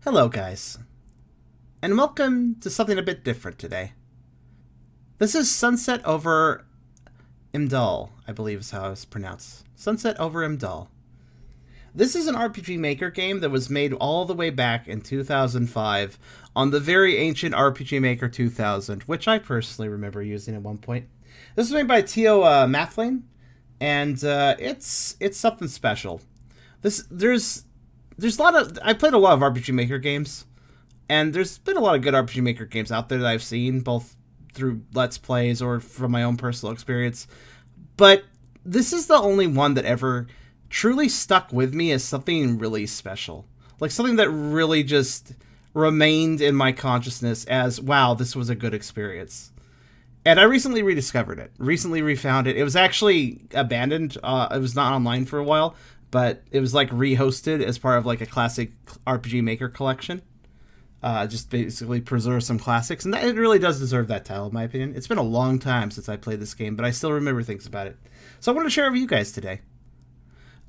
Hello, guys, and welcome to something a bit different today. This is Sunset Over Imdahl, I believe is how it's pronounced. Sunset Over Imdahl. This is an RPG Maker game that was made all the way back in 2005 on the very ancient RPG Maker 2000, which I personally remember using at one point. This was made by Tio Mathlane, and it's something special. There's a lot of I played a lot of RPG Maker games, and there's been a lot of good RPG Maker games out there that I've seen, both through Let's Plays or from my own personal experience. But this is the only one that ever truly stuck with me as something really special. Like something that really just remained in my consciousness as, wow, this was a good experience. And I recently rediscovered it, recently refound it. It was actually abandoned. It was not online for a while, but it was like rehosted as part of like a classic RPG Maker collection. Just basically preserve some classics, and it really does deserve that title, in my opinion. It's been a long time since I played this game, but I still remember things about it. So I wanted to share it with you guys today.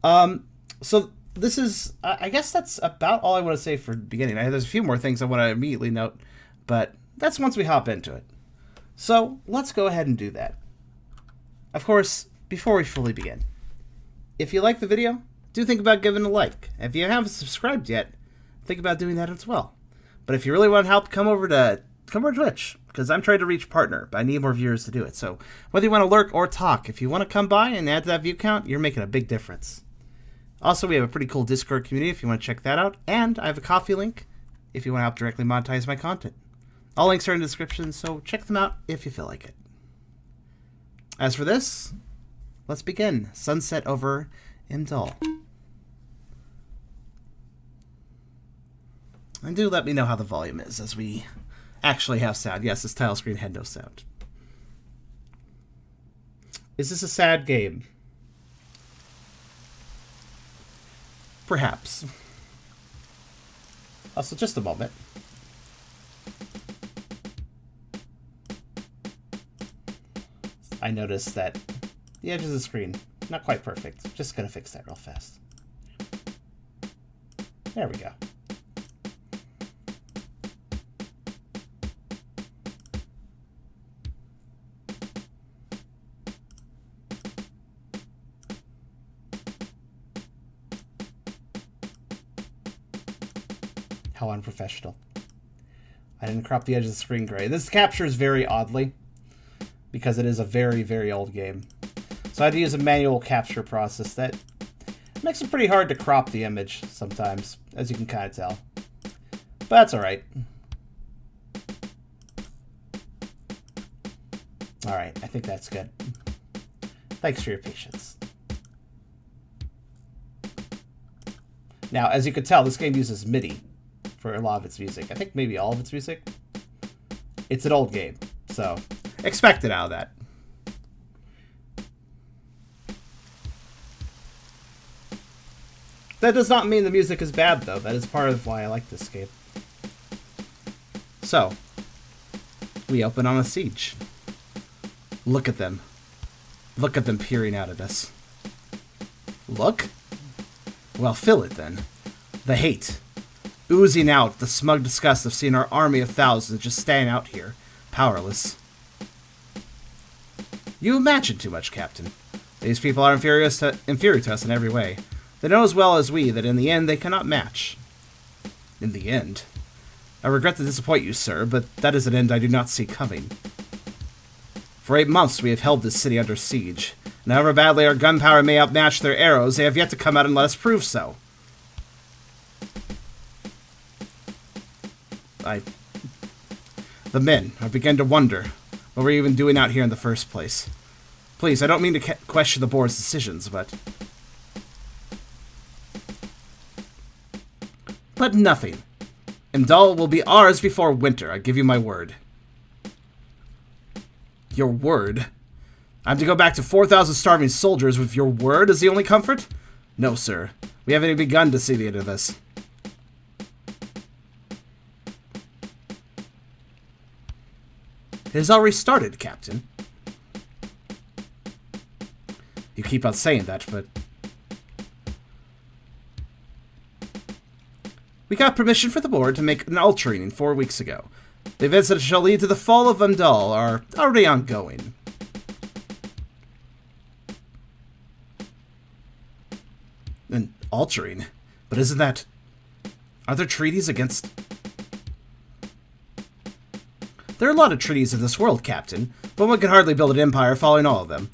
So this is, I guess that's about all I want to say for the beginning. There's a few more things I want to immediately note, but that's once we hop into it. So let's go ahead and do that. Of course, before we fully begin, if you like the video, do think about giving a like. If you haven't subscribed yet, think about doing that as well. But if you really want help, come over to Twitch, because I'm trying to reach partner, but I need more viewers to do it. So whether you want to lurk or talk, if you want to come by and add to that view count, you're making a big difference. Also, we have a pretty cool Discord community if you want to check that out, and I have a Ko-fi link if you want to help directly monetize my content. All links are in the description, so check them out if you feel like it. As for this, let's begin. Sunset Over Imdahl. And do let me know how the volume is as we actually have sound. Yes, this title screen had no sound. Is this a sad game? Perhaps. Also, just a moment. I noticed that the edge of the screen, not quite perfect. Just gonna fix that real fast. There we go. How unprofessional. I didn't crop the edge of the screen gray. This captures very oddly, because it is a very, very old game. So I had to use a manual capture process that makes it pretty hard to crop the image sometimes, as you can kind of tell. But that's alright. Alright, I think that's good. Thanks for your patience. Now, as you can tell, this game uses MIDI for a lot of its music. I think maybe all of its music. It's an old game, so expect it out of that. That does not mean the music is bad, though. That is part of why I like this game. So, we open on a siege. Look at them. Look at them peering out at us. Look? Well, fill it then. The hate. Oozing out the smug disgust of seeing our army of thousands just stand out here, powerless. You imagine too much, Captain. These people are inferior to us in every way. They know as well as we that in the end they cannot match. In the end? I regret to disappoint you, sir, but that is an end I do not see coming. For 8 months we have held this city under siege, and however badly our gunpowder may outmatch their arrows, they have yet to come out and let us prove so. The men are beginning to wonder what we're even doing out here in the first place. Please, I don't mean to question the board's decisions, but nothing. Imdahl will be ours before winter, I give you my word. Your word? I'm to go back to 4,000 starving soldiers with your word as the only comfort? No, sir. We haven't even begun to see the end of this. It has already started, Captain. You keep on saying that, but We got permission from the board to make an altering 4 weeks ago. The events that shall lead to the fall of Imdahl are already ongoing. An altering? But isn't that... Are there treaties against... There are a lot of treaties in this world, Captain, but one can hardly build an empire following all of them.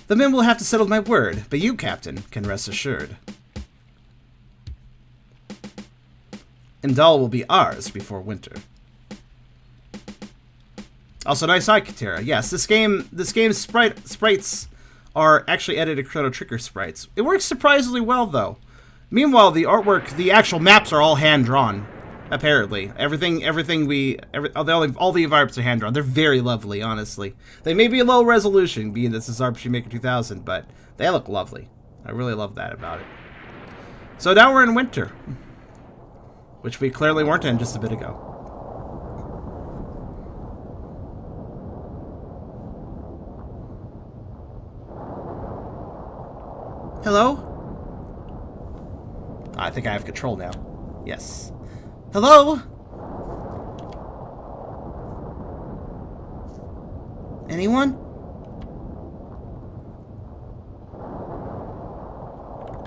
The men will have to settle my word, but you, Captain, can rest assured. Imdahl will be ours before winter. Also, nice eye, Katera. Yes, this game's sprites are actually edited Chrono Trigger sprites. It works surprisingly well, though. Meanwhile, the artwork, the actual maps are all hand-drawn. Apparently, all the environments are hand-drawn. They're very lovely, honestly. They may be a low resolution, being this is RPGMaker 2000, but they look lovely. I really love that about it. So now we're in winter, which we clearly weren't in just a bit ago. Hello? I think I have control now. Yes. Hello? Anyone?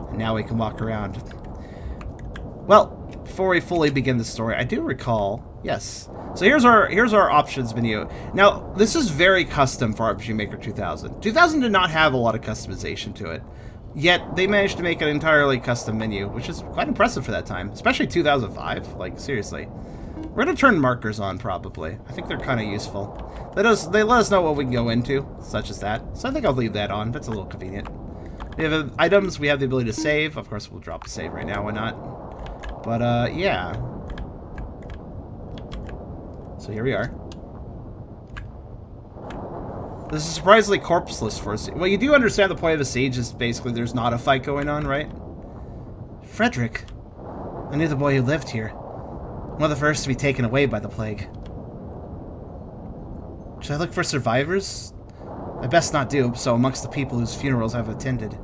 And now we can walk around. Well, before we fully begin the story, I do recall... Yes. So here's our options menu. Now, this is very custom for RPGMaker 2000. 2000 did not have a lot of customization to it. Yet, they managed to make an entirely custom menu, which is quite impressive for that time. Especially 2005. Like, seriously. We're going to turn markers on, probably. I think they're kind of useful. They let us know what we can go into, such as that. So I think I'll leave that on. That's a little convenient. We have items. We have the ability to save. Of course, we'll drop a save right now. Why not? But, yeah. So here we are. This is surprisingly corpseless for us. Well, you do understand the point of a siege is basically there's not a fight going on, right? Frederick. I knew the boy who lived here. One of the first to be taken away by the plague. Should I look for survivors? I best not do so amongst the people whose funerals I've attended.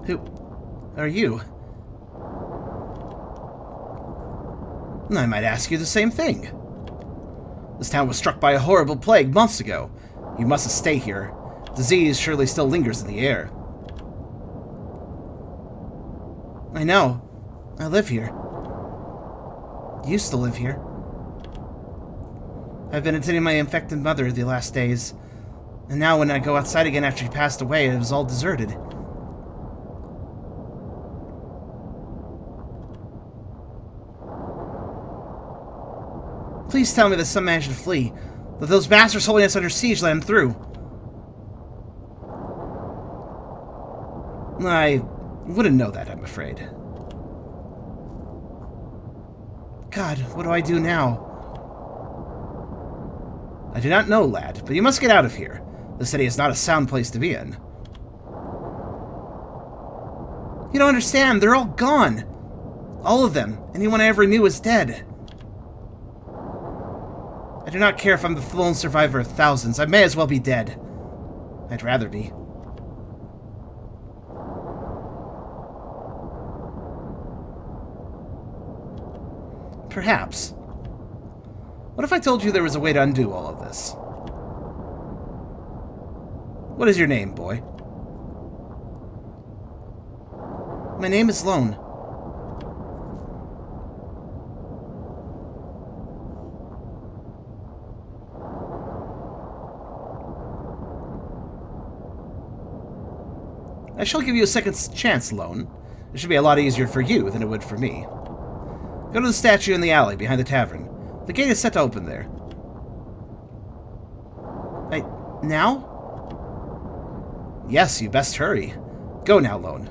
Who are you? I might ask you the same thing. This town was struck by a horrible plague months ago. You mustn't stay here. Disease surely still lingers in the air. I know. I live here. Used to live here. I've been attending my infected mother the last days. And now when I go outside again after she passed away, it was all deserted. Please tell me that some managed to flee. That those bastards holding us under siege let them through. I wouldn't know that, I'm afraid. God, what do I do now? I do not know, lad, but you must get out of here. The city is not a sound place to be in. You don't understand, they're all gone. All of them. Anyone I ever knew is dead. I do not care if I'm the lone survivor of thousands. I may as well be dead. I'd rather be. Perhaps. What if I told you there was a way to undo all of this? What is your name, boy? My name is Lohn. I shall give you a second chance, Lohn. It should be a lot easier for you than it would for me. Go to the statue in the alley behind the tavern. The gate is set to open there. Now? Yes, you best hurry. Go now, Lohn.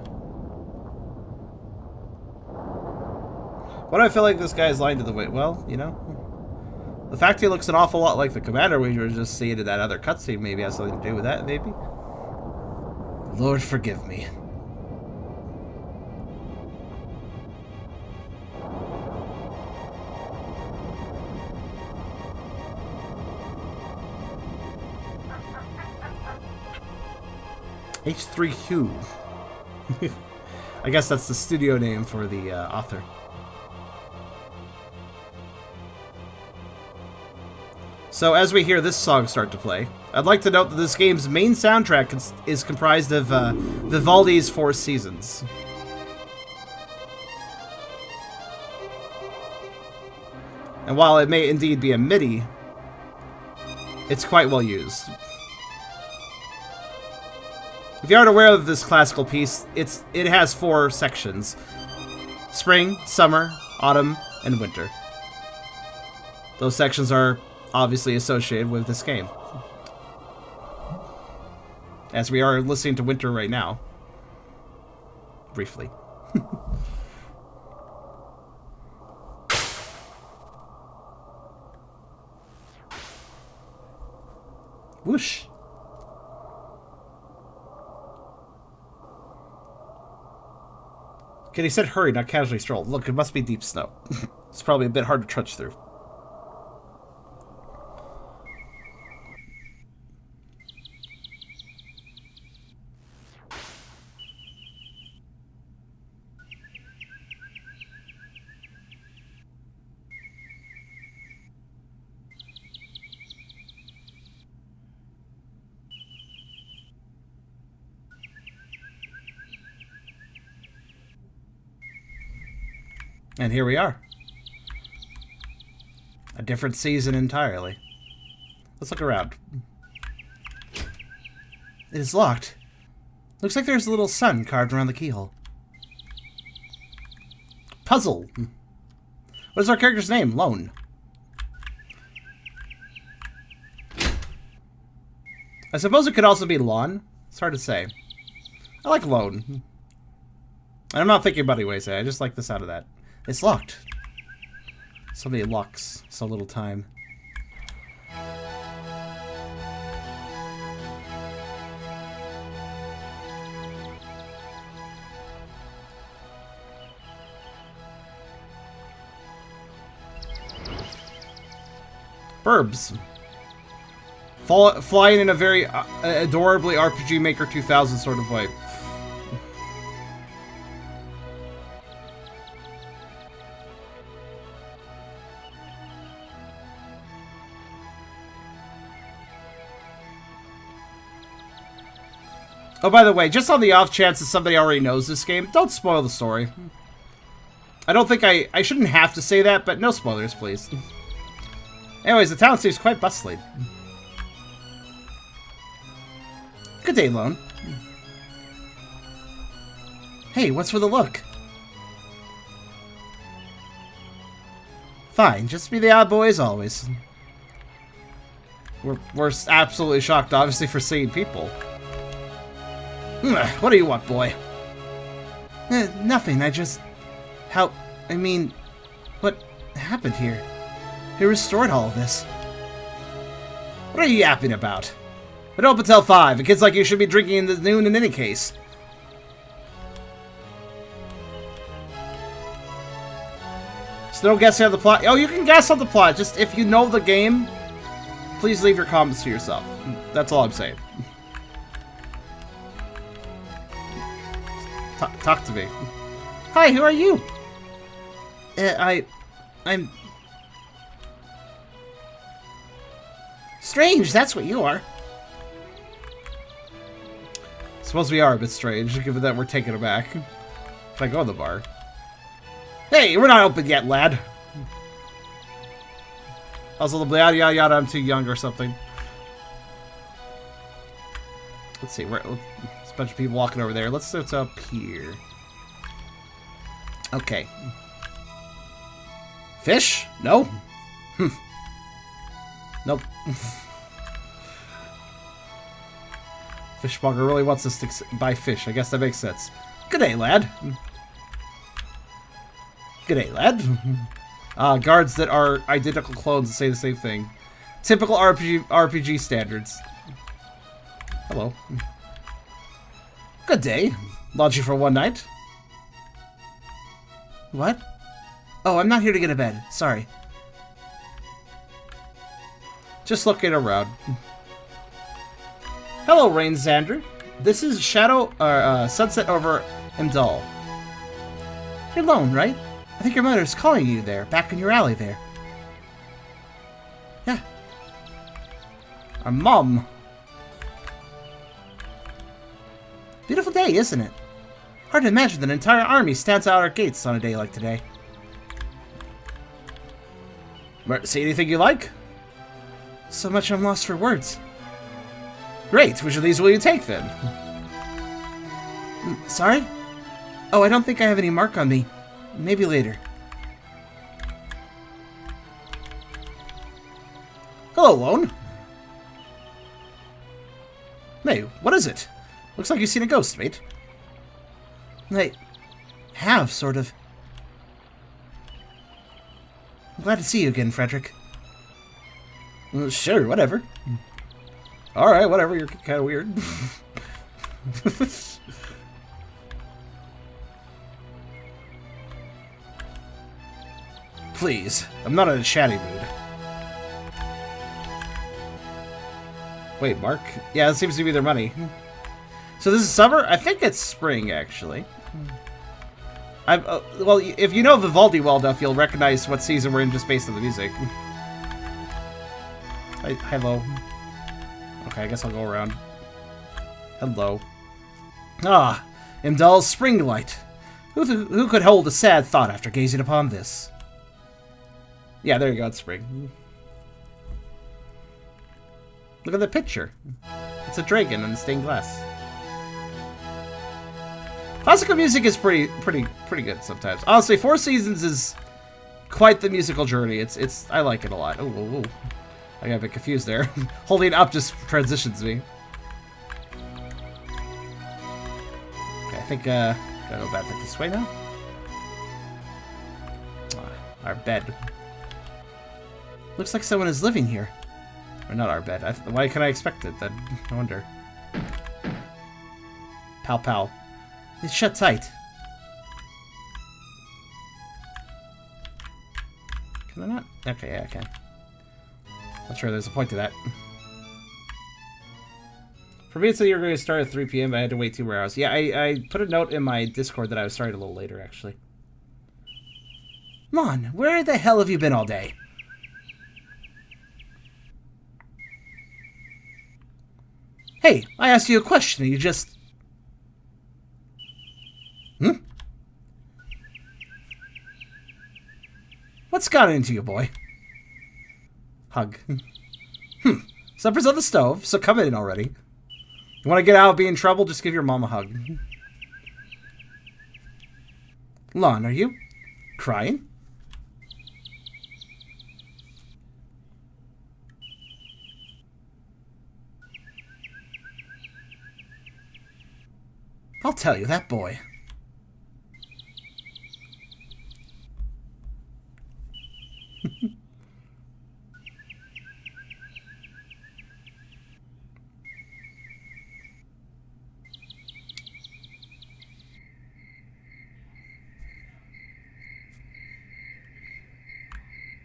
Why do I feel like this guy's lying to the way? Well, you know. The fact he looks an awful lot like the commander we were just seeing in that other cutscene maybe has something to do with that, maybe. Lord, forgive me. H3 Hugh. I guess that's the studio name for the author. So as we hear this song start to play, I'd like to note that this game's main soundtrack is comprised of Vivaldi's Four Seasons. And while it may indeed be a MIDI, it's quite well used. If you aren't aware of this classical piece, it has 4 sections: spring, summer, autumn, and winter. Those sections are obviously associated with this game, as we are listening to winter right now. Briefly. Whoosh. Okay, he said hurry, not casually stroll. Look, it must be deep snow. It's probably a bit hard to trudge through. And here we are. A different season entirely. Let's look around. It is locked. Looks like there's a little sun carved around the keyhole. Puzzle. What is our character's name? Lohn. I suppose it could also be Lohn. It's hard to say. I like Lohn. And I'm not thinking about anyways. I just like the sound of that. It's locked. So many locks, so little time. Burbs. Flying in a very adorably RPGMaker 2000 sort of way. Oh, by the way, just on the off chance that somebody already knows this game, don't spoil the story. I don't think I shouldn't have to say that, but no spoilers, please. Anyways, the town seems quite bustling. Good day, Lohn. Hey, what's for the look? Fine, just be the odd boy as always. We're absolutely shocked, obviously, for seeing people. What do you want, boy? Nothing, what happened here? Who restored all of this? What are you yapping about? It open till 5. A kids like you should be drinking in the noon in any case. So don't guess on the plot. Oh, you can guess on the plot. Just if you know the game, please leave your comments to yourself. That's all I'm saying. Talk to me. Hi, who are you? I'm... Strange, that's what you are. Suppose we are a bit strange, given that we're taking it back. If I go to the bar. Hey, we're not open yet, lad. Also, the yada yada yada, I'm too young or something. Let's see, there's a bunch of people walking over there. Let's see what's up here. Okay. Fish? No? Nope. Fishmonger really wants us to buy fish. I guess that makes sense. Good day, lad. Good day, lad. Guards that are identical clones say the same thing. Typical RPG standards. Hello. Good day. Lodge you for one night. What? Oh, I'm not here to get a bed. Sorry. Just looking around. Hello, Rain Xander. This is Sunset Over Imdahl. You're Lohn, right? I think your mother's calling you there, back in your alley there. Yeah. Our mom. Beautiful day, isn't it? Hard to imagine that an entire army stands out our gates on a day like today. See anything you like? So much I'm lost for words. Great, which of these will you take then? Sorry? Oh, I don't think I have any mark on me. Maybe later. Hello, Lohn. Hey, what is it? Looks like you've seen a ghost, mate. I have, sort of. I'm glad to see you again, Frederick. Well, sure, whatever. Alright, whatever, you're kind of weird. Please, I'm not in a chatty mood. Wait, Mark? Yeah, it seems to be their money. So this is summer? I think it's spring, actually. Well, if you know Vivaldi well enough, you'll recognize what season we're in just based on the music. Hello. Okay, I guess I'll go around. Hello. Ah, Imdahl's spring light. Who could hold a sad thought after gazing upon this? Yeah, there you go, it's spring. Look at the picture. It's a dragon in stained glass. Classical music is pretty good sometimes. Honestly, Four Seasons is quite the musical journey. I like it a lot. Oh, I got a bit confused there. Holding up just transitions me. Okay, I think gotta go back this way now. Our bed. Looks like someone is living here. Or not our bed. Why can I expect it then? I wonder. Pow pow. It's shut tight. Can I not? Okay, yeah, I can. Not sure there's a point to that. For me, it's you're going to start at 3 p.m., but I had to wait 2 more hours. Yeah, I put a note in my Discord that I was starting a little later, actually. Lohn, where the hell have you been all day? Hey, I asked you a question and you just... What's got into you, boy? Hug. Supper's on the stove, so come in already. You want to get out of being in trouble? Just give your mom a hug. Lohn, are you crying? I'll tell you, that boy.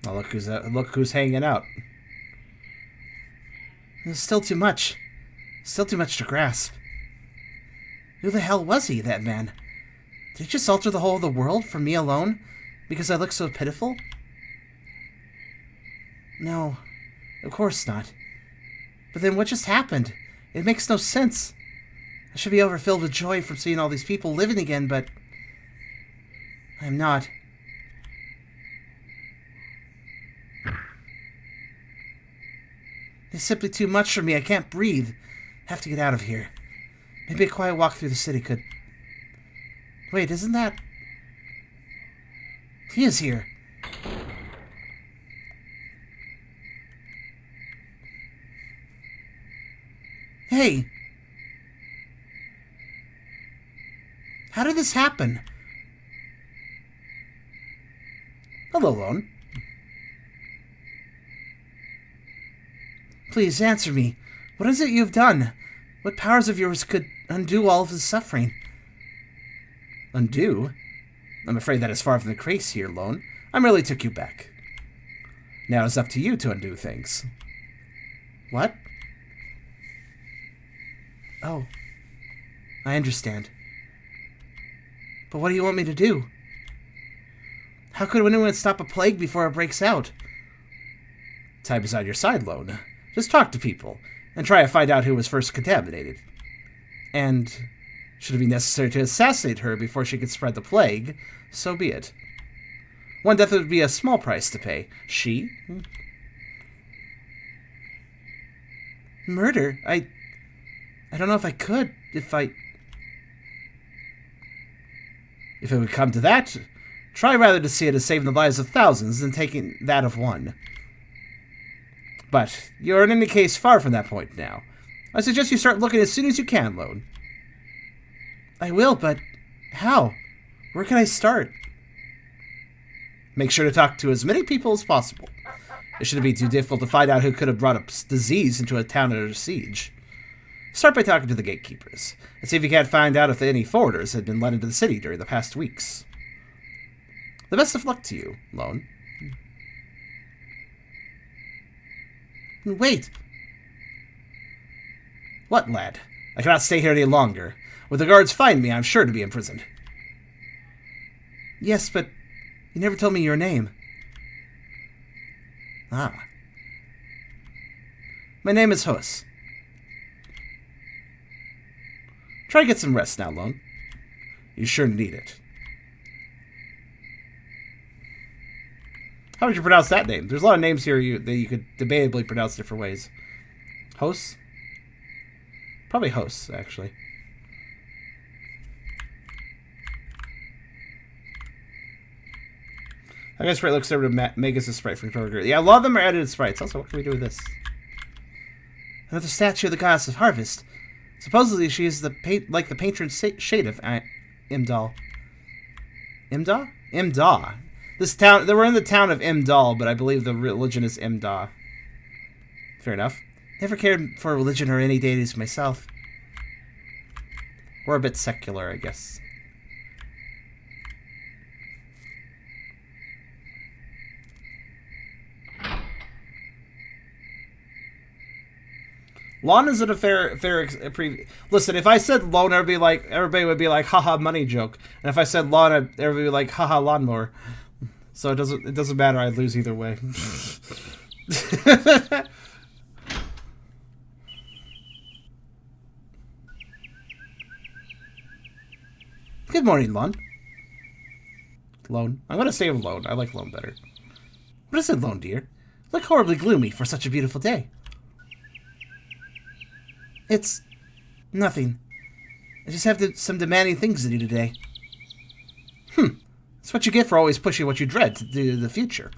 Oh, look who's hanging out. There's still too much. Still too much to grasp. Who the hell was he, that man? Did he just alter the whole of the world for me alone? Because I look so pitiful? No, of course not. But then what just happened? It makes no sense. I should be overfilled with joy from seeing all these people living again, but... I'm not. It's simply too much for me. I can't breathe. I have to get out of here. Maybe a quiet walk through the city could... Wait, isn't that... He is here. Hey! How did this happen? Hello, Lohn. Please answer me. What is it you've done? What powers of yours could undo all of his suffering? Undo? I'm afraid that is far from the case here, Lohn. I merely took you back. Now it's up to you to undo things. What? Oh. I understand. But what do you want me to do? How could anyone stop a plague before it breaks out? Time is on your side, Lohn. Just talk to people, and try to find out who was first contaminated. And, should it be necessary to assassinate her before she could spread the plague, so be it. One death would be a small price to pay. She? Murder? I don't know if I could, if it would come to that, try rather to see it as saving the lives of thousands than taking that of one. But you're in any case far from that point now. I suggest you start looking as soon as you can, Lohn. I will, but how? Where can I start? Make sure to talk to as many people as possible. It shouldn't be too difficult to find out who could have brought a disease into a town under siege. Start by talking to the gatekeepers, and see if you can't find out if any foreigners had been let into the city during the past weeks. The best of luck to you, Lohn. Wait! What, lad? I cannot stay here any longer. When the guards find me, I'm sure to be imprisoned. Yes, but you never told me your name. Ah. My name is Hus. Try to get some rest now, Lohn. You sure need it. How would you pronounce that name? There's a lot of names here that you could debatably pronounce different ways. Hos? Probably Hos, actually. That guy's sprite looks similar to Magus' sprite from Control Grid. Yeah, a lot of them are edited sprites. Also, what can we do with this? Another statue of the goddess of harvest. Supposedly, she is the patron shade of Imdahl. Imdahl? Imdahl. This town, they were in the town of Imdahl, but I believe the religion is Imdahl. Fair enough. Never cared for religion or any deities myself. We're a bit secular, I guess. Lohn isn't a fair listen, if I said Lohn, everybody would be like, haha, money joke. And if I said Lohn, everybody would be like, haha, lawnmower. So it doesn't matter, I'd lose either way. Good morning, Lohn. Lohn. I'm gonna say Lohn. I like Lohn better. What is it, Lohn, dear? You look horribly gloomy for such a beautiful day. It's nothing. I just have some demanding things to do today. That's what you get for always pushing what you dread to do in the future.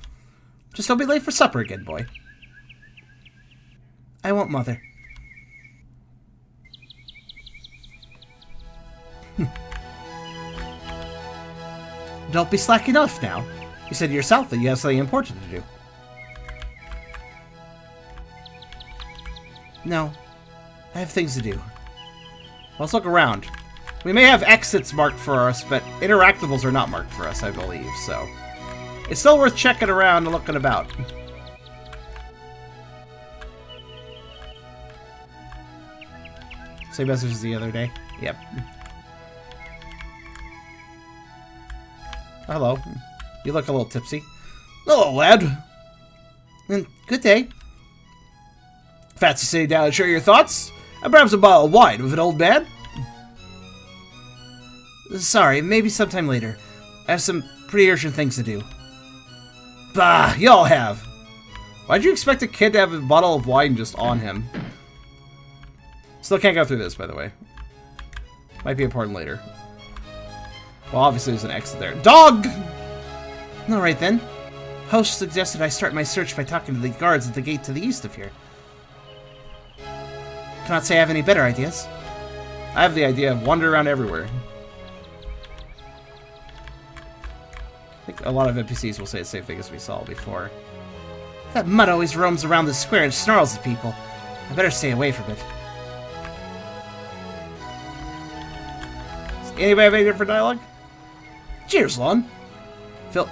Just don't be late for supper again, boy. I won't, Mother. Don't be slacking off now. You said yourself that you have something important to do. No. I have things to do. Let's look around. We may have exits marked for us, but interactables are not marked for us, I believe, so... It's still worth checking around and looking about. Same message as the other day? Yep. Hello. You look a little tipsy. Hello, lad. Good day. Fancy sitting down and share your thoughts? And perhaps a bottle of wine with an old man? Sorry, maybe sometime later. I have some pretty urgent things to do. Bah, y'all have. Why'd you expect a kid to have a bottle of wine just on him? Still can't go through this, by the way. Might be important later. Well, obviously there's an exit there. Dog! Alright then. Host suggested I start my search by talking to the guards at the gate to the east of here. Cannot say I have any better ideas. I have the idea of wandering around everywhere. I think a lot of NPCs will say the same thing as we saw before. That mutt always roams around the square and snarls at people. I better stay away from it. Does anybody have any different dialogue? Cheers, Lohn. Phil,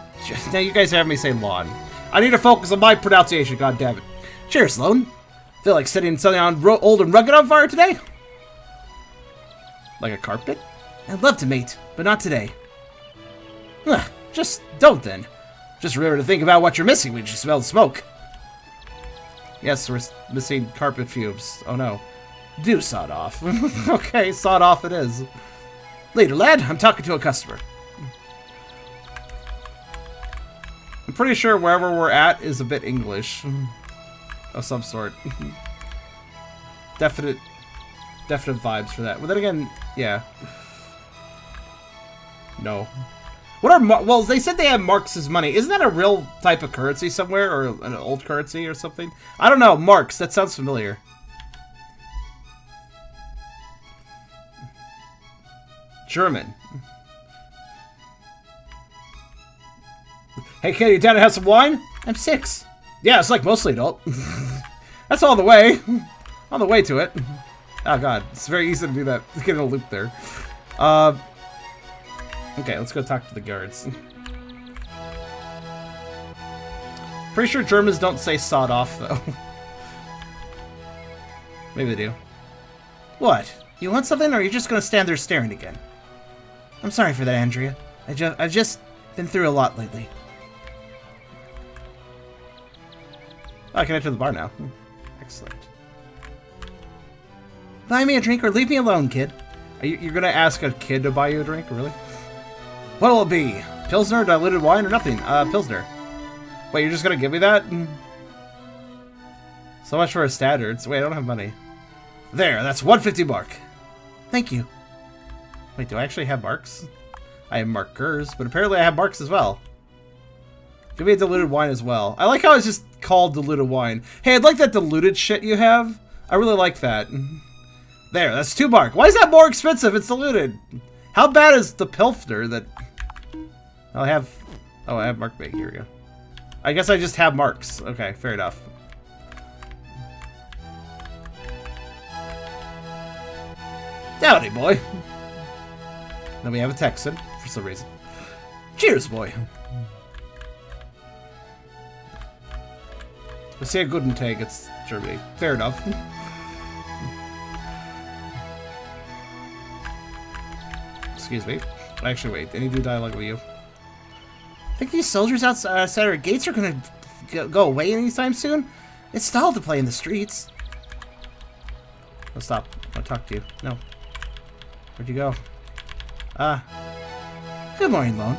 now you guys have me say Lohn. I need to focus on my pronunciation, goddammit. Cheers, Lohn. Feel like setting something on old and rugged on fire today? Like a carpet? I'd love to, mate, but not today. Ugh, just don't then. Just remember to think about what you're missing when you smell the smoke. Yes, we're missing carpet fumes. Oh no. Do sawed off. Okay, sawed off it is. Later, lad. I'm talking to a customer. I'm pretty sure wherever we're at is a bit English. Of some sort. Definite vibes for that. But then again, yeah. No. What are well? They said they have marks as money. Isn't that a real type of currency somewhere, or an old currency or something? I don't know. Marks. That sounds familiar. German. Hey kid, you down to have some wine? I'm 6. Yeah, it's like mostly adult. That's all the way. On the way to it. Oh god, it's very easy to do that. Get in a loop there. Okay, let's go talk to the guards. Pretty sure Germans don't say sawed off, though. Maybe they do. What? You want something, or are you just gonna stand there staring again? I'm sorry for that, Andrea. I've just been through a lot lately. Oh, I can enter the bar now. Excellent. Buy me a drink or leave me alone, kid. You're gonna ask a kid to buy you a drink, really? What'll it be? Pilsner, diluted wine, or nothing? Pilsner. Wait, you're just gonna give me that? So much for a standards. Wait, I don't have money. There, that's 150 mark. Thank you. Wait, do I actually have marks? I have markers, but apparently I have marks as well. Give me a diluted wine as well. I like how it's just called diluted wine. Hey, I'd like that diluted shit you have. I really like that. There, that's 2 mark. Why is that more expensive? It's diluted. How bad is the Pilsner that... I have mark bait. Here we go. I guess I just have marks. Okay, fair enough. Howdy, boy. Then we have a Texan, for some reason. Cheers, boy. I say a Guten Tag, it's Germany. Fair enough. Excuse me. Actually, wait. Any do dialogue with you? Think these soldiers outside our gates are gonna go away anytime soon? It's stalled to play in the streets. Oh, stop. I want to talk to you. No. Where'd you go? Good morning, Lohn.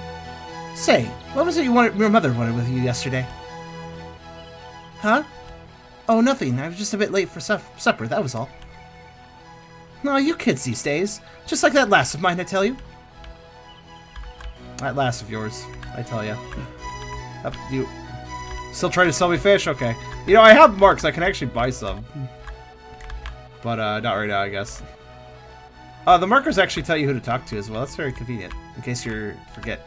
Say, what was it your mother wanted with you yesterday? Huh? Oh, nothing. I was just a bit late for supper, that was all. No, you kids these days. Just like that lass of mine, I tell you. That lass of yours, I tell ya. You still trying to sell me fish? Okay. You know, I have marks. I can actually buy some. But, not right now, I guess. The markers actually tell you who to talk to as well. That's very convenient, in case you forget.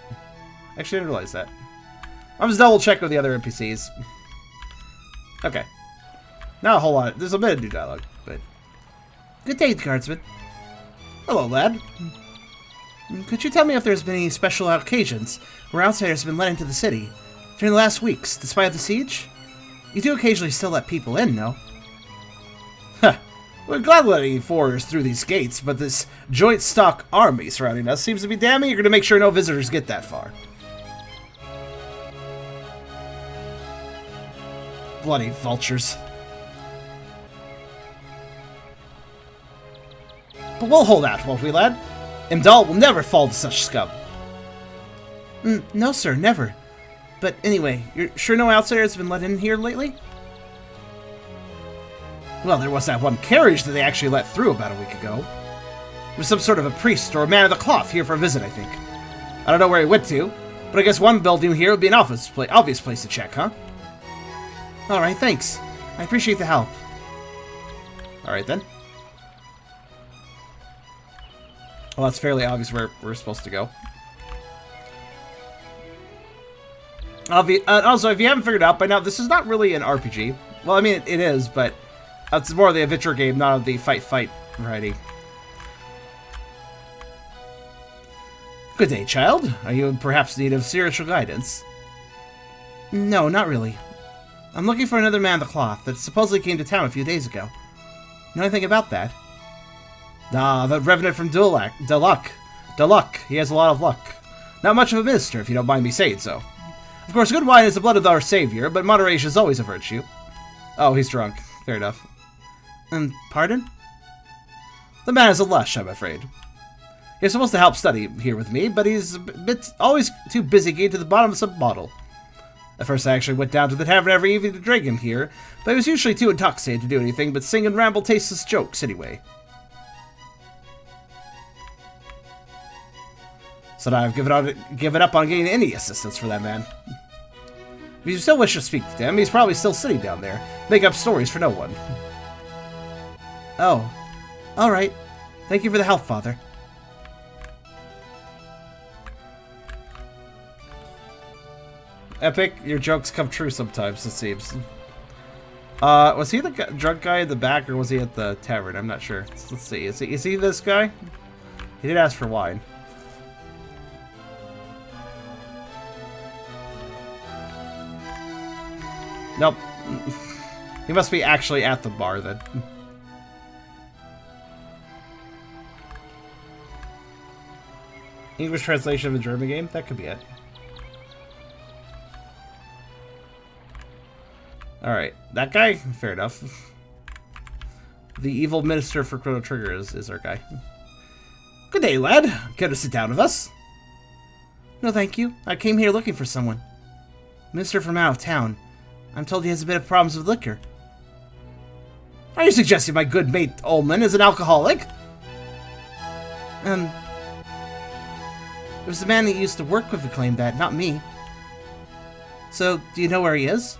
Actually, I didn't realize that. I'm just double check with the other NPCs. Okay. Not a whole lot. There's a bit of new dialogue, but... Good day, guardsman. Hello, lad. Could you tell me if there's been any special occasions where outsiders have been let into the city during the last weeks, despite the siege? You do occasionally still let people in, no? Huh. We're glad letting foreigners through these gates, but this joint stock army surrounding us seems to be damn eager to make sure no visitors get that far. Bloody vultures. But we'll hold out, won't we, lad? Imdahl will never fall to such scum. No, sir, never. But anyway, you're sure no outsiders have been let in here lately? Well, there was that one carriage that they actually let through about a week ago. It was some sort of a priest or a man of the cloth here for a visit, I think. I don't know where he went to, but I guess one building here would be an obvious place to check, huh? Alright, thanks. I appreciate the help. Alright then. Well, that's fairly obvious where we're supposed to go. Also, if you haven't figured out by now, this is not really an RPG. Well, I mean, it is, but it's more of the adventure game, not of the fight variety. Good day, child. Are you perhaps in need of spiritual guidance? No, not really. I'm looking for another man of the cloth that supposedly came to town a few days ago. Know anything about that? Ah, the Revenant from Deluck. He has a lot of luck. Not much of a minister, if you don't mind me saying so. Of course, good wine is the blood of our savior, but moderation is always a virtue. Oh, he's drunk. Fair enough. Pardon? The man is a lush, I'm afraid. He's supposed to help study here with me, but he's always too busy getting to the bottom of some bottle. At first I actually went down to the tavern every evening to drink him here, but he was usually too intoxicated to do anything but sing and ramble tasteless jokes anyway. So now I've given up on getting any assistance for that man. If you still wish to speak to him, he's probably still sitting down there, making up stories for no one. Oh. Alright. Thank you for the help, Father. Epic, your jokes come true sometimes, it seems. Was he the drunk guy in the back, or was he at the tavern? I'm not sure. Let's see. Is he this guy? He did ask for wine. Nope. He must be actually at the bar, then. English translation of a German game? That could be it. Alright, that guy? Fair enough. The evil minister for Chrono Trigger is our guy. Good day, lad. Care to sit down with us? No, thank you. I came here looking for someone. Minister from out of town. I'm told he has a bit of problems with liquor. Are you suggesting my good mate Ullman is an alcoholic? It was the man he used to work with who claimed that, not me. So, do you know where he is?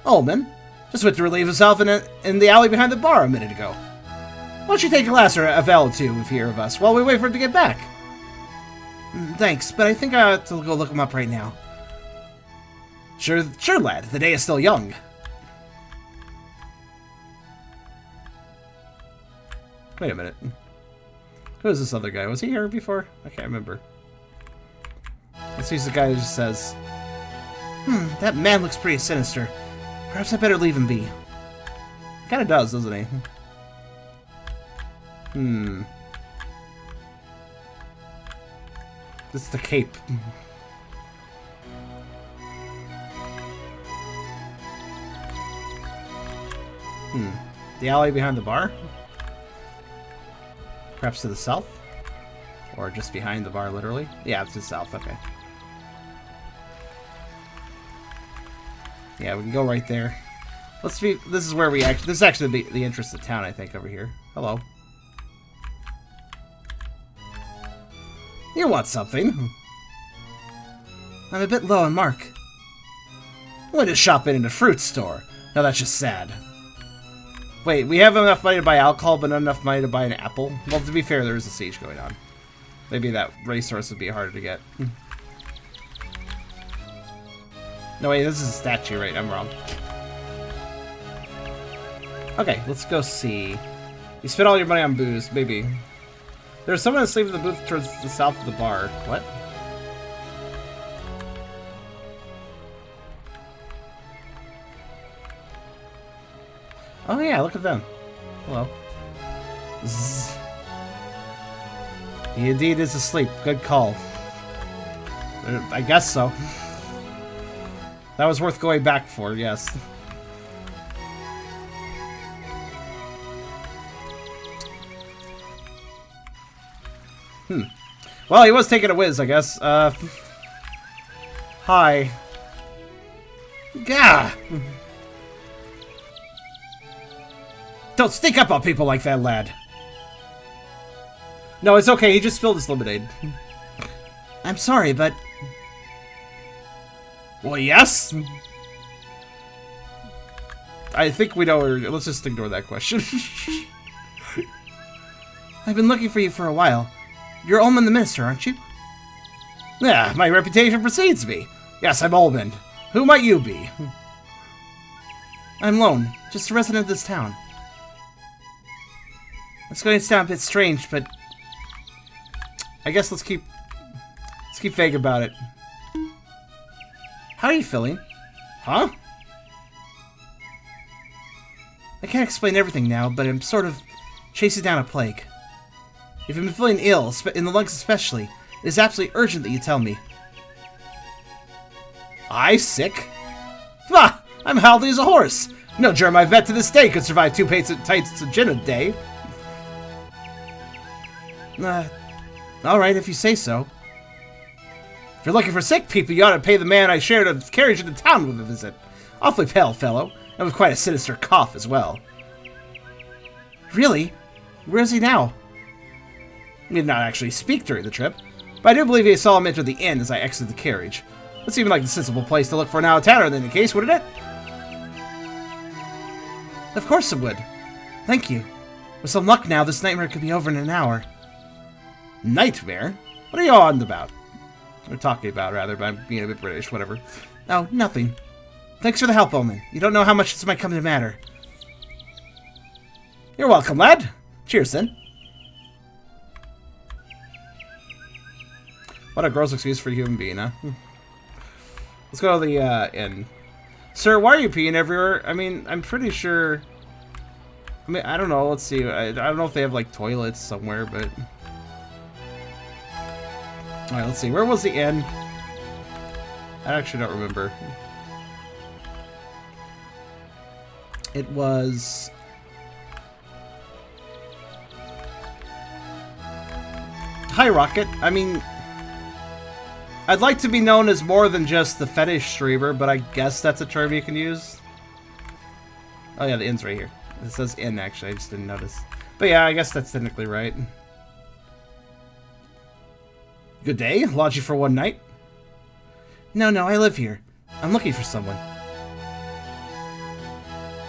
Ullman just went to relieve himself in the alley behind the bar a minute ago. Why don't you take a glass or a ale or two with here of us while we wait for him to get back? Thanks, but I think I ought to go look him up right now. Sure, lad. The day is still young. Wait a minute. Who is this other guy? Was he here before? I can't remember. Let's use the guy who just says, that man looks pretty sinister. Perhaps I better leave him be. He kinda does, doesn't he? This is the cape. The alley behind the bar? Perhaps to the south? Or just behind the bar, literally? Yeah, it's to the south, okay. Yeah, we can go right there. This is where we actually... This is actually the entrance to town, I think, over here. Hello. You want something? I'm a bit low on mark. I went to shop in a fruit store. Now that's just sad. Wait, we have enough money to buy alcohol, but not enough money to buy an apple? Well, to be fair, there is a siege going on. Maybe that resource would be harder to get. No, wait, this is a statue, right? I'm wrong. Okay, let's go see. You spent all your money on booze, maybe. There's someone asleep in the booth towards the south of the bar. What? Oh yeah, look at them. Hello. Zzz. He indeed is asleep. Good call. I guess so. That was worth going back for, yes. Well, he was taking a whiz, I guess. Hi. Gah! Don't sneak up on people like that, lad. No, it's okay. He just spilled his lemonade. I'm sorry, but... Well, yes? I think we know her. Let's just ignore that question. I've been looking for you for a while. You're Ullman the Minister, aren't you? Yeah, my reputation precedes me. Yes, I'm Ullman. Who might you be? I'm Lohn, just a resident of this town. It's going to sound a bit strange, but I guess let's keep vague about it. How are you feeling? Huh? I can't explain everything now, but I'm sort of chasing down a plague. If you've been feeling ill, in the lungs especially, it is absolutely urgent that you tell me. I sick? Bah! I'm healthy as a horse! No germ I vet to this day could survive 2 pints of gin a day. Alright, if you say so. If you're looking for sick people, you ought to pay the man I shared a carriage into town with a visit. Awfully pale fellow, and with quite a sinister cough as well. Really? Where is he now? I did not actually speak during the trip, but I do believe I saw him enter the inn as I exited the carriage. That seemed like the sensible place to look for an out-of-towner in any case, wouldn't it? Of course it would. Thank you. With some luck now, this nightmare could be over in an hour. Nightmare? What are you on about? We're talking about, rather, but I'm being a bit British, whatever. Oh, nothing. Thanks for the help, Omen. You don't know how much this might come to matter. You're welcome, lad. Cheers, then. What a gross excuse for a human being, huh? Let's go to the inn. Sir, why are you peeing everywhere? I mean, I'm pretty sure... I mean, I don't know. Let's see. I don't know if they have, like, toilets somewhere, but... Alright, let's see. Where was the inn? I actually don't remember. It was... Hi, Rocket. I mean... I'd like to be known as more than just the fetish streamer, but I guess that's a term you can use. Oh yeah, the inn's right here. It says inn, actually. I just didn't notice. But yeah, I guess that's technically right. Good day. Lodge you for one night? No, I live here. I'm looking for someone.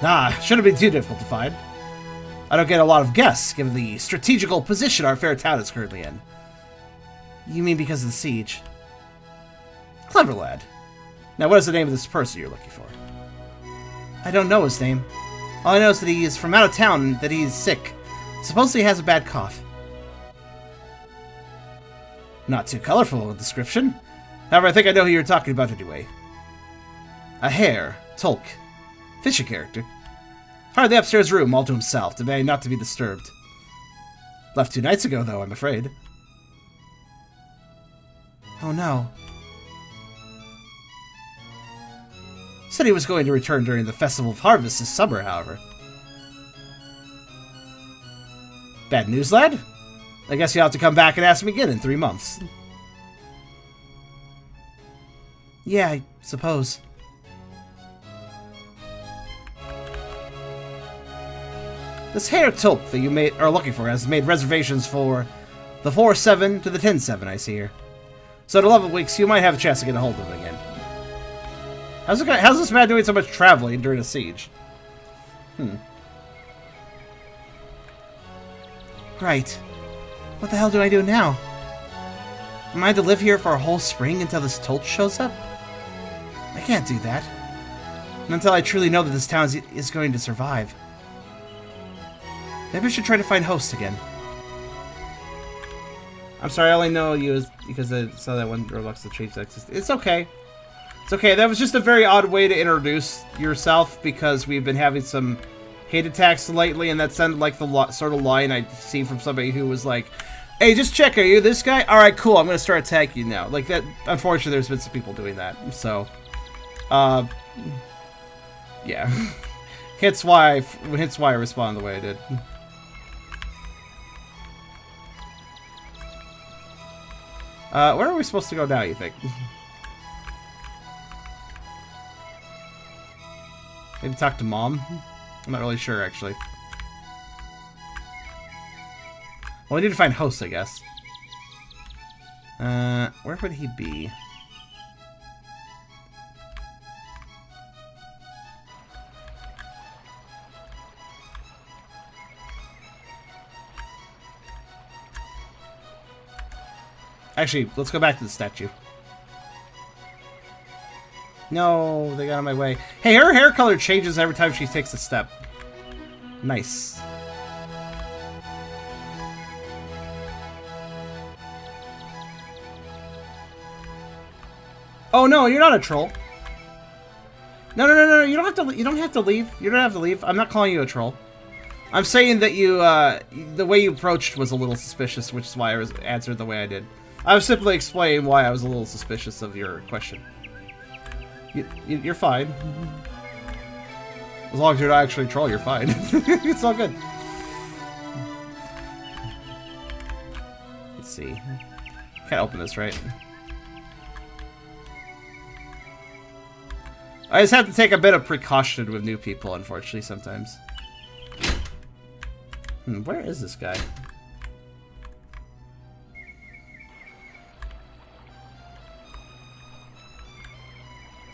Ah, shouldn't be too difficult to find. I don't get a lot of guests, given the strategical position our fair town is currently in. You mean because of the siege? Clever lad. Now, what is the name of this person you're looking for? I don't know his name. All I know is that he is from out of town and that he is sick. Supposedly he has a bad cough. Not too colorful a description. However, I think I know who you're talking about anyway. A hare, Tolk. Fishy character. Hardly the upstairs room, all to himself, demanding not to be disturbed. Left 2 nights ago, though, I'm afraid. Oh no. Said he was going to return during the Festival of Harvest this summer, however. Bad news, lad? I guess you'll have to come back and ask me again in 3 months. Yeah, I suppose. This Hare Tulp that you are looking for has made reservations for the 4-7 to the 10-7, I see here. So in 11 weeks, you might have a chance to get a hold of him again. How's this man doing so much traveling during a siege? Right. What the hell do I do now? Am I to live here for a whole spring until this Tolt shows up? I can't do that. Not until I truly know that this town is going to survive. Maybe I should try to find hosts again. I'm sorry, I only know you because I saw that one Roblox that changed that. It's okay. It's okay. That was just a very odd way to introduce yourself because we've been having some hate attacks lately, and that sounded like the sort of line I'd seen from somebody who was like, "Hey, just check, are you this guy? All right, cool. I'm gonna start attacking you now." Like that. Unfortunately, there's been some people doing that. So, yeah. Hence why I responded the way I did. Where are we supposed to go now, you think? Maybe talk to Mom? I'm not really sure, actually. Well, we need to find hosts, I guess. Where would he be? Actually, let's go back to the statue. No, they got out of my way. Hey, her hair color changes every time she takes a step. Nice. Oh no, you're not a troll. No, you don't have to. You don't have to leave. You don't have to leave. I'm not calling you a troll. I'm saying that you, the way you approached was a little suspicious, which is why I answered the way I did. I was simply explaining why I was a little suspicious of your question. You're fine. As long as you're not actually a troll, you're fine. It's all good. Let's see. Can't open this, right? I just have to take a bit of precaution with new people, unfortunately, sometimes. Where is this guy?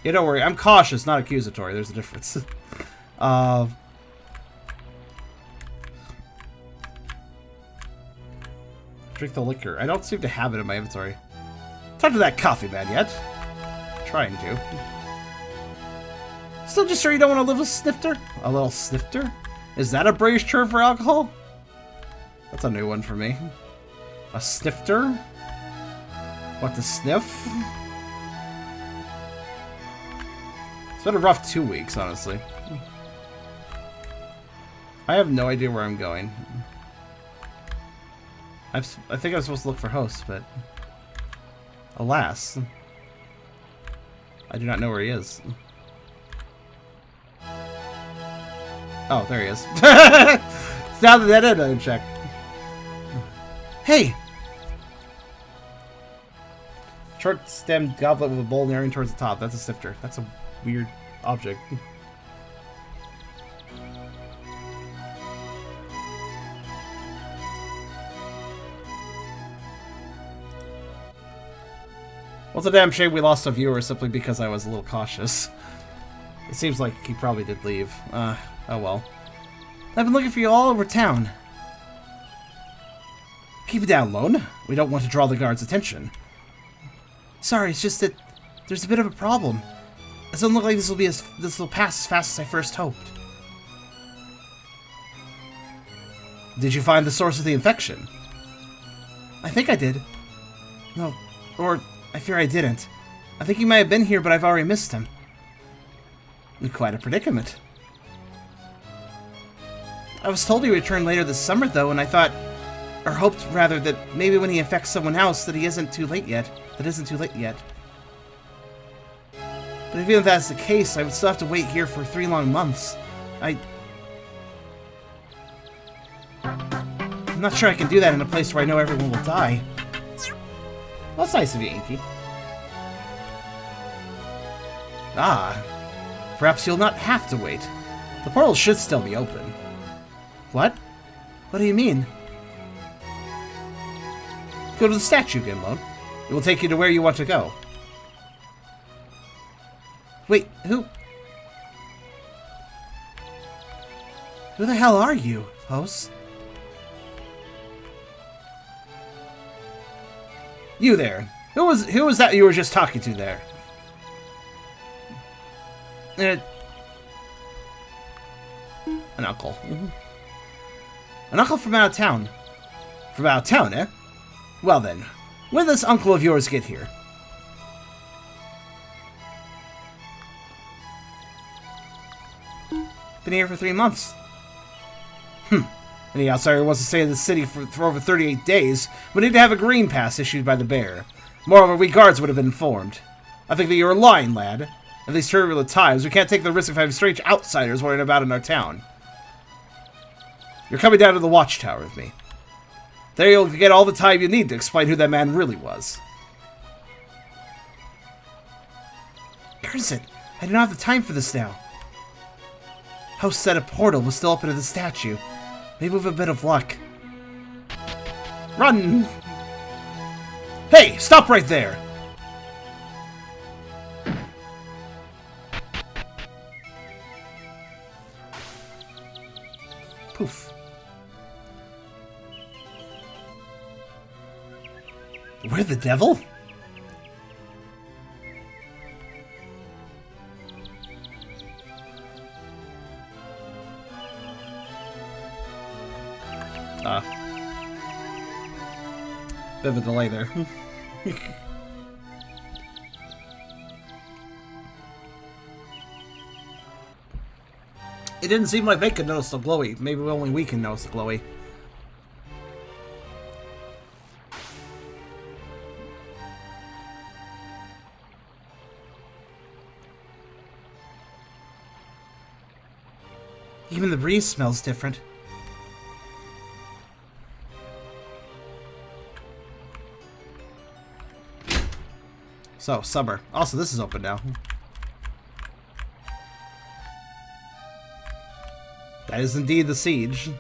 Yeah, don't worry. I'm cautious, not accusatory. There's a difference. Drink the liquor. I don't seem to have it in my inventory. Talk to that coffee man yet? Trying to. Still just sure you don't want to live a snifter? A little snifter? Is that a British term for alcohol? That's a new one for me. A snifter? What, to sniff? It's been a rough 2 weeks, honestly. I have no idea where I'm going. I think I'm supposed to look for hosts, but... alas. I do not know where he is. Oh, there he is. It's down to that end, I didn't check. Hey! Short-stemmed goblet with a bowl narrowing towards the top. That's a snifter. That's a weird object. Well, it's a damn shame we lost a viewer simply because I was a little cautious. It seems like he probably did leave. Oh well. I've been looking for you all over town. Keep it down, Lohn. We don't want to draw the guards' attention. Sorry, it's just that there's a bit of a problem. It doesn't look like this will pass as fast as I first hoped. Did you find the source of the infection? I think I did. No, or I fear I didn't. I think he might have been here, but I've already missed him. Quite a predicament. I was told he would return later this summer, though, and I thought, or hoped rather, that maybe when he infects someone else, that he isn't too late yet. But even if that's the case, I would still have to wait here for 3 long months. I'm not sure I can do that in a place where I know everyone will die. Well, that's nice of you, Inky. Ah. Perhaps you'll not have to wait. The portal should still be open. What? What do you mean? Go to the statue again, Lohn. It will take you to where you want to go. Wait, who? Who the hell are you, host? You there. Who was that you were just talking to there? An uncle. An uncle from out of town. From out of town, eh? Well then, when did this uncle of yours get here? Been here for 3 months. Any outsider who wants to stay in the city for over 38 days would need to have a green pass issued by the bearer. Moreover, we guards would have been informed. I think that you're lying, lad. In these turbulent times, we can't take the risk of having strange outsiders worrying about in our town. You're coming down to the watchtower with me. There you'll get all the time you need to explain who that man really was. Curse it! I do not have the time for this now. Host said a portal was still open to the statue. Maybe with a bit of luck. Run! Hey! Stop right there! Poof. Where the devil? Bit of a delay there. It didn't seem like they could notice the glowy. Maybe only we can notice the glowy. Even the breeze smells different. So, summer. Also, this is open now. That is indeed the siege.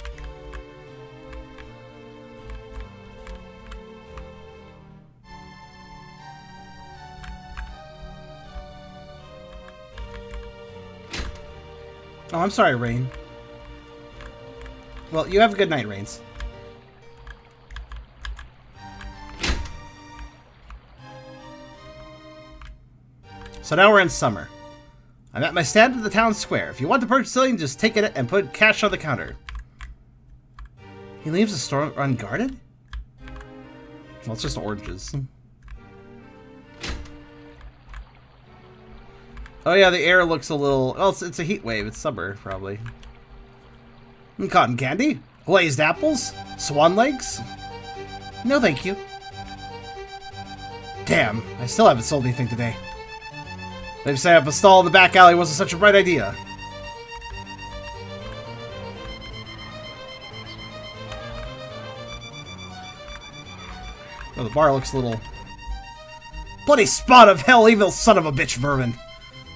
Oh, I'm sorry, Rain. Well, you have a good night, Rains. So now we're in summer. I'm at my stand at the town square. If you want to purchase something, just take it and put cash on the counter. He leaves the store unguarded? Well, it's just oranges. Oh yeah, the air looks a little... Oh, it's a heat wave. It's summer, probably. Cotton candy? Glazed apples? Swan legs? No, thank you. Damn, I still haven't sold anything today. Maybe setting up a stall in the back alley wasn't such a bright idea. Oh, the bar looks a little... Bloody spot of hell, evil son of a bitch, vermin.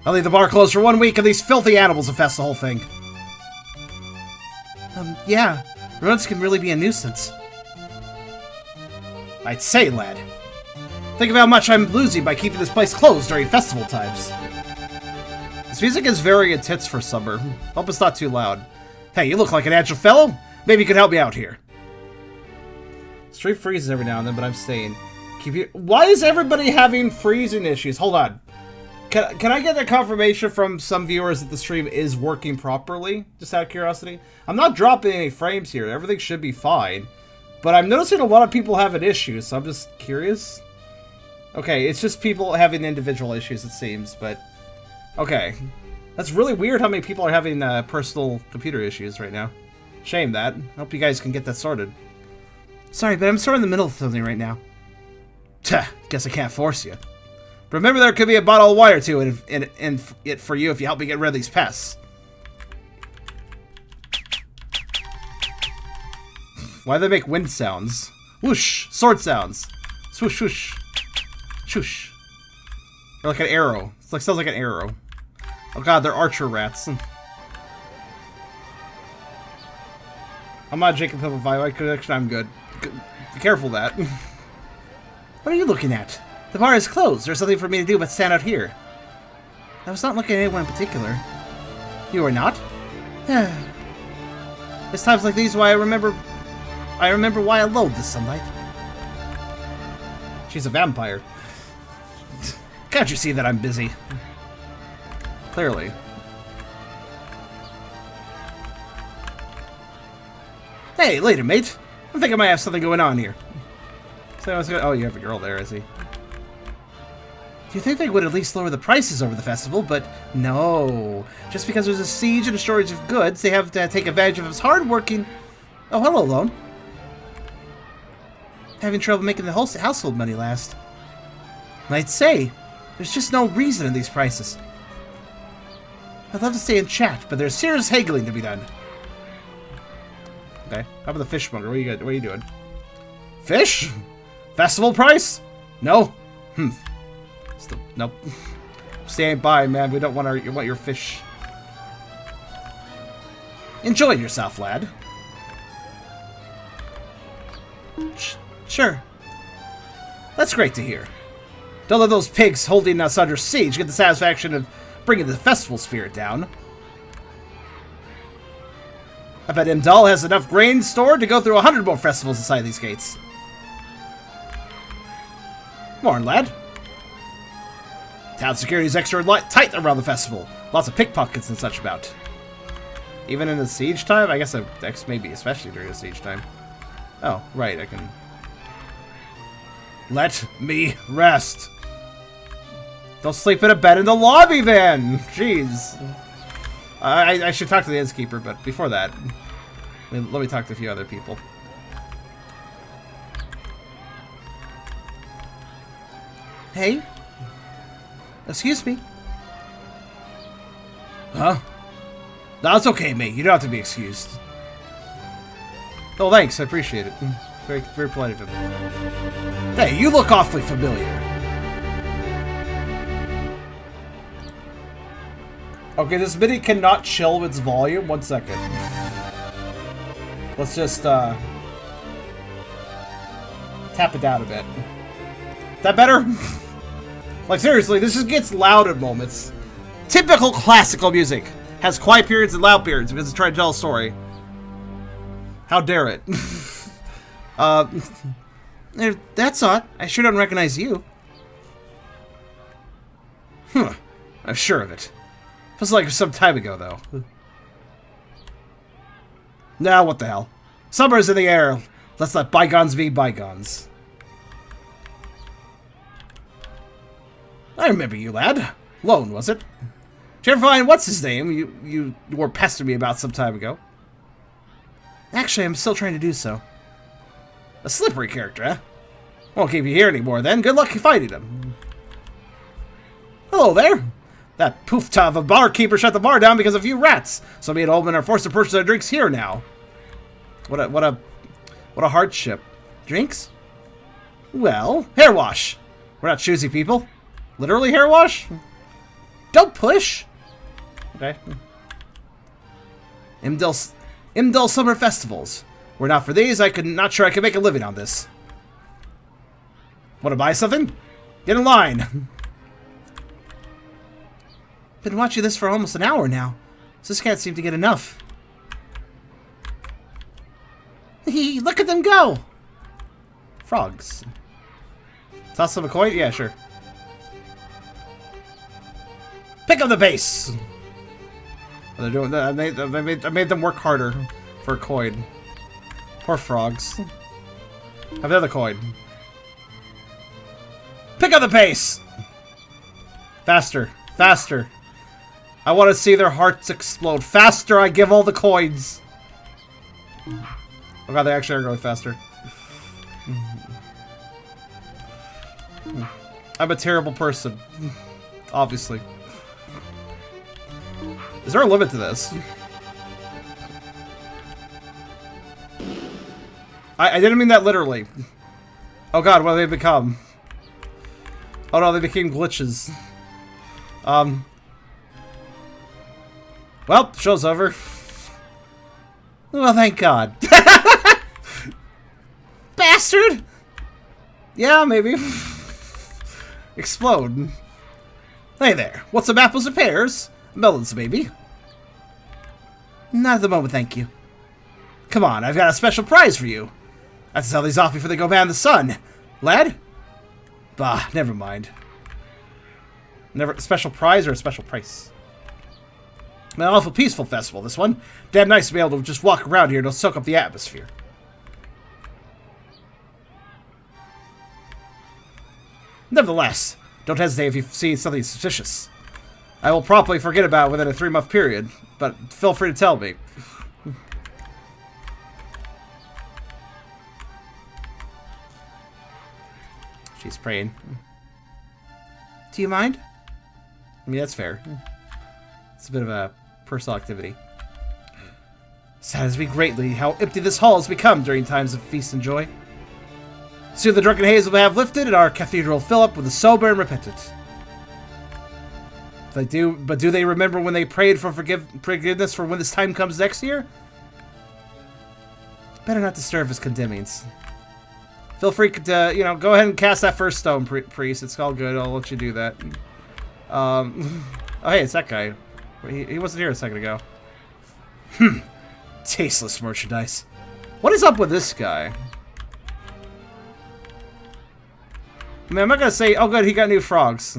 I'll leave the bar closed for 1 week and these filthy animals infest the whole thing. Yeah. Rodents can really be a nuisance. I'd say, lad. Think of how much I'm losing by keeping this place closed during festival times. This music is very intense for summer. Hope it's not too loud. Hey, you look like an agile fellow. Maybe you can help me out here. Street freezes every now and then, but I'm staying. Why is everybody having freezing issues? Hold on. Can I get a confirmation from some viewers that the stream is working properly? Just out of curiosity. I'm not dropping any frames here. Everything should be fine. But I'm noticing a lot of people having issues, so I'm just curious. Okay, it's just people having individual issues, it seems, but... Okay. That's really weird how many people are having personal computer issues right now. Shame that. Hope you guys can get that sorted. Sorry, but I'm sort of in the middle of something right now. Tuh, guess I can't force you. But remember, there could be a bottle of wine or two in it for you if you help me get rid of these pests. Why do they make wind sounds? Whoosh! Sword sounds. Swoosh, swoosh. Swoosh. Or like an arrow. It sounds like an arrow. Oh god, they're archer rats. I'm not Jacob Pebble Violite Connection, I'm good. Be careful of that. What are you looking at? The bar is closed. There's nothing for me to do but stand out here. I was not looking at anyone in particular. You are not? It's times like these why I remember why I loathe the sunlight. She's a vampire. Can't you see that I'm busy? Clearly. Hey, later, mate. I think I might have something going on here. Oh, you have a girl there, I see. You think they would at least lower the prices over the festival, but no. Just because there's a siege and a shortage of goods, they have to take advantage of his hard-working... Oh, hello, Lohn. Having trouble making the whole household money last. I'd say, there's just no reason in these prices. I'd love to stay and chat, but there's serious haggling to be done. Okay, how about the fishmonger? What are you doing? Fish? Festival price? No? Still, nope. Stand by, man. We don't want your fish. Enjoy yourself, lad. Sure. That's great to hear. Don't let those pigs holding us under siege get the satisfaction of bringing the festival spirit down. I bet Imdahl has enough grain stored to go through 100 more festivals inside these gates. Morn, lad. Town security's extra tight around the festival. Lots of pickpockets and such about. Even in the siege time? I guess maybe especially during the siege time. Oh, right, I can... Let me rest. Don't sleep in a bed in the lobby, then! Jeez. I should talk to the innkeeper, but before that, let me talk to a few other people. Hey? Excuse me? Huh? No, it's okay, mate. You don't have to be excused. Oh, thanks. I appreciate it. Very, very polite of him. Hey, you look awfully familiar. Okay, this MIDI cannot chill its volume. 1 second. Let's just, tap it down a bit. That better? Like, seriously, this just gets loud at moments. Typical classical music. Has quiet periods and loud periods because it's trying to tell a story. How dare it? That's odd. I sure don't recognize you. Huh. I'm sure of it. Feels like some time ago, though. Now, what the hell? Summer's in the air. Let's let bygones be bygones. I remember you, lad. Lohn, was it? Did you ever find what's his name you were pestering me about some time ago? Actually, I'm still trying to do so. A slippery character, huh? Won't keep you here anymore, then. Good luck finding him. Hello there. That poof-ta of a barkeeper shut the bar down because of you rats. So me and Oldman are forced to purchase our drinks here now. What a hardship. Drinks? Well, hair wash. We're not choosy people. Literally hair wash? Don't push. Okay. Imdahl Summer Festivals. Were not for these, not sure I could make a living on this. Want to buy something? Get in line. Been watching this for almost an hour now. Just can't seem to get enough. Look at them go! Frogs. Toss them a coin? Yeah, sure. Pick up the pace! Oh, they're doing that. I made them work harder for a coin. Poor frogs. Have the other coin. Pick up the pace! Faster. Faster. I want to see their hearts explode. Faster, I give all the coins. Oh god, they actually are going faster. I'm a terrible person. Obviously. Is there a limit to this? I didn't mean that literally. Oh god, what have they become? Oh no, they became glitches. Well, show's over. Well, thank God. Bastard! Yeah, maybe. Explode. Hey there. Want some apples and pears? Melons, maybe. Not at the moment, thank you. Come on, I've got a special prize for you. I have to sell these off before they go bad in the sun. Lad? Bah, never mind. Never special prize or a special price? An awful peaceful festival, this one. Damn nice to be able to just walk around here and soak up the atmosphere. Nevertheless, don't hesitate if you see something suspicious. I will probably forget about it within a 3-month period, but feel free to tell me. She's praying. Do you mind? I mean, that's fair. It's a bit of a personal activity. Saddens me greatly how empty this hall has become during times of feast and joy. Soon the drunken haze will have lifted, and our cathedral will fill up with the sober and repentant. But do they remember when they prayed for forgiveness for when this time comes next year? Better not disturb his condemnings. Feel free to, go ahead and cast that first stone, priest. It's all good. I'll let you do that. Oh, hey, it's that guy. He wasn't here a second ago. Tasteless merchandise. What is up with this guy? I mean, I'm not gonna say, oh good, he got new frogs.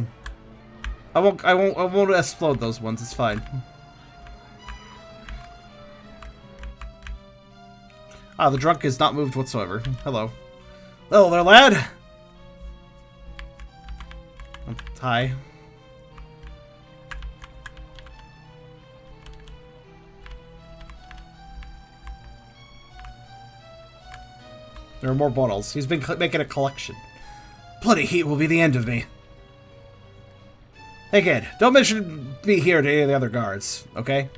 I won't explode those ones, it's fine. Ah, the drunk is not moved whatsoever. Hello. Hello there, lad! Hi. There are more bottles. He's been making a collection. Bloody heat will be the end of me. Hey kid, don't mention me here to any of the other guards, okay?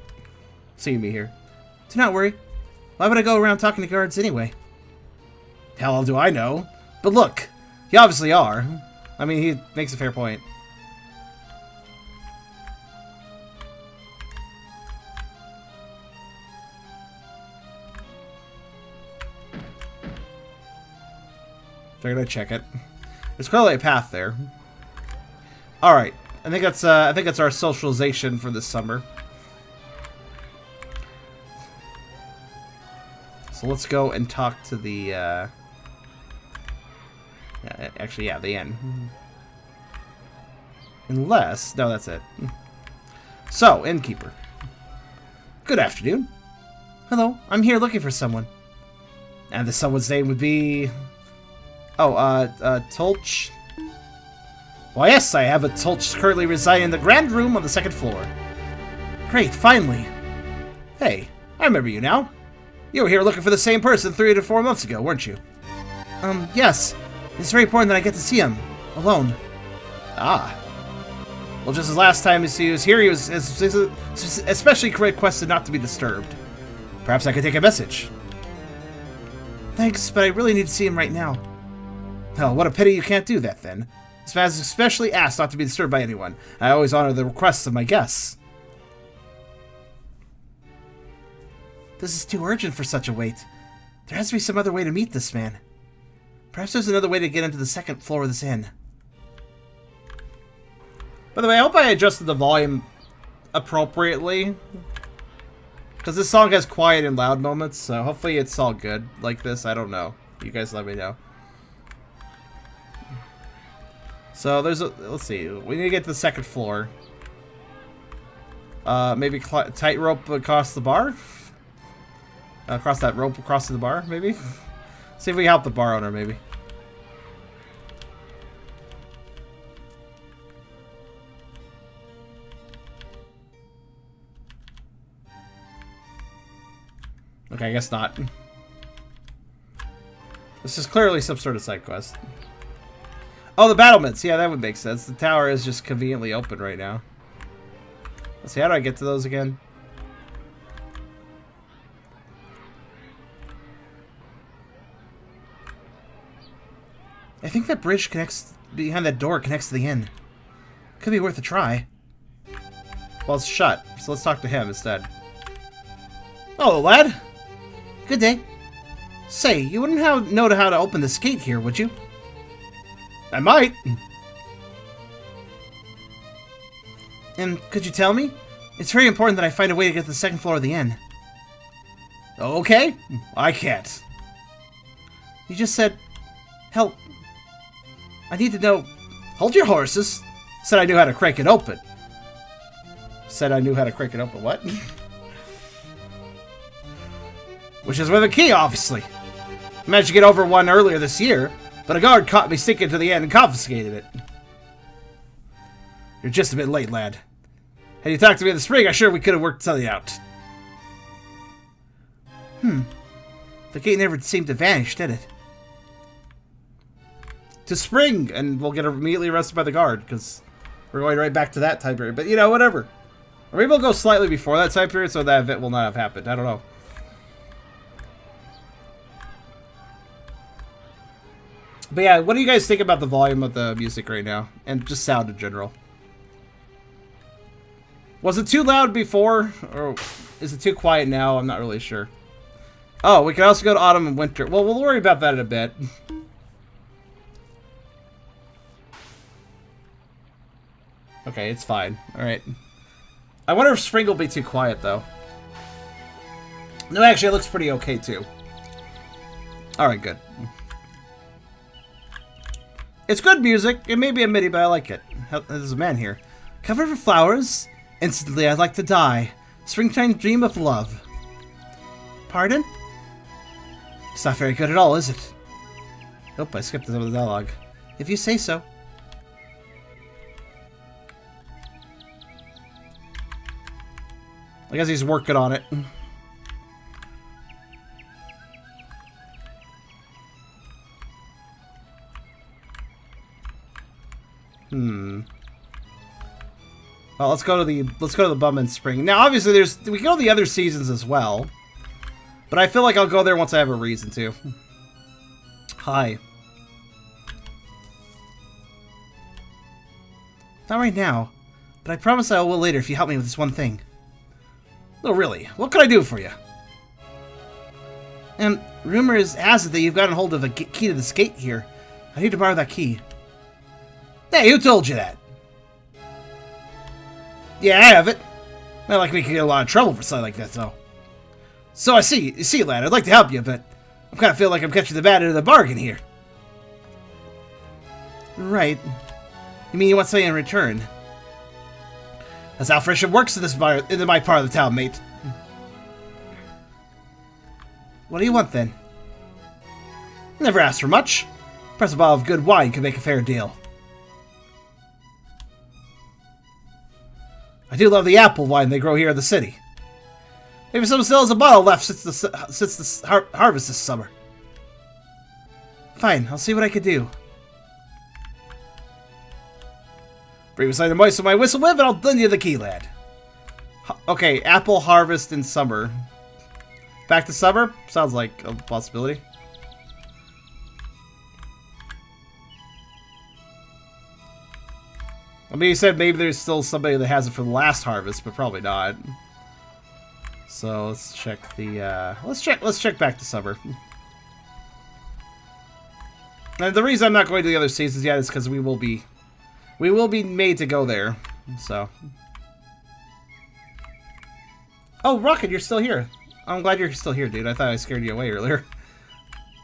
See me here. Do not worry. Why would I go around talking to guards anyway? Hell do I know. But look, you obviously are. I mean, he makes a fair point. They're gonna check it. There's clearly a path there. All right, I think that's our socialization for this summer. So let's go and talk to the. Yeah, actually, yeah, the inn. Unless, no, that's it. So, innkeeper. Good afternoon. Hello, I'm here looking for someone. And the someone's name would be. Oh, Tolch. Why, yes, I have a Tolch currently residing in the grand room on the second floor. Great, finally. Hey, I remember you now. You were here looking for the same person 3 to 4 months ago, weren't you? Yes. It's very important that I get to see him. Alone. Ah. Well, just as last time he was here, he was especially requested not to be disturbed. Perhaps I could take a message. Thanks, but I really need to see him right now. Hell, what a pity you can't do that, then. This man has especially asked not to be disturbed by anyone. I always honor the requests of my guests. This is too urgent for such a wait. There has to be some other way to meet this man. Perhaps there's another way to get into the second floor of this inn. By the way, I hope I adjusted the volume appropriately. Because this song has quiet and loud moments, so hopefully it's all good like this. I don't know. You guys let me know. So there's a, let's see, we need to get to the second floor. Maybe tightrope across the bar? Across that rope across to the bar, maybe? See if we can help the bar owner, maybe. Okay, I guess not. This is clearly some sort of side quest. Oh, the battlements! Yeah, that would make sense. The tower is just conveniently open right now. Let's see, how do I get to those again? I think that bridge connects behind that door connects to the inn. Could be worth a try. Well, it's shut, so let's talk to him instead. Oh, lad. Good day. Say, you wouldn't know how to open this gate here, would you? I might. And could you tell me? It's very important that I find a way to get to the second floor of the inn. Okay. I can't. You just said... Help. I need to know... Hold your horses. Said I knew how to crank it open. Said I knew how to crank it open. What? Which is with a key, obviously. I managed to get over one earlier this year, but a guard caught me sneaking to the inn and confiscated it. You're just a bit late, lad. Had you talked to me in the spring, I'm sure we could have worked something out. The gate never seemed to vanish, did it? To spring, and we'll get immediately arrested by the guard, because we're going right back to that time period. But, you know, whatever. Or maybe we'll go slightly before that time period, so that event will not have happened. I don't know. But yeah, what do you guys think about the volume of the music right now? And just sound in general. Was it too loud before? Or is it too quiet now? I'm not really sure. Oh, we can also go to autumn and winter. Well, we'll worry about that in a bit. Okay, it's fine. Alright. I wonder if spring will be too quiet, though. No, actually, it looks pretty okay, too. Alright, good. It's good music. It may be a MIDI, but I like it. There's a man here. Covered with flowers. Instantly, I'd like to die. Springtime dream of love. Pardon? It's not very good at all, is it? Nope, I skipped some of the dialogue. If you say so. I guess he's working on it. Well, let's go to the Bum Spring. Now, obviously, we can go to the other seasons as well, but I feel like I'll go there once I have a reason to. Hi. Not right now, but I promise I will later if you help me with this one thing. No, really, what can I do for you? Rumor has it that you've gotten hold of a key to this gate here. I need to borrow that key. Hey, who told you that? Yeah, I have it. Not like we could get a lot of trouble for something like that, though. So I see. You see, lad, I'd like to help you, but I kind of feel like I'm catching the bad end of the bargain here. Right. You mean you want something in return? That's how friendship works in my part of the town, mate. What do you want, then? Never asked for much. Perhaps a bottle of good wine could make a fair deal. I do love the apple wine they grow here in the city. Maybe someone still has a bottle left since the harvest this summer. Fine, I'll see what I can do. Bring me something to moisten my whistle with, and I'll lend you the key, lad. Okay, apple harvest in summer. Back to summer? Sounds like a possibility. I mean, you said maybe there's still somebody that has it for the last harvest, but probably not. So let's check the let's check back to summer. And the reason I'm not going to the other seasons yet is because we will be made to go there. So. Oh, Rocket, you're still here. I'm glad you're still here, dude. I thought I scared you away earlier.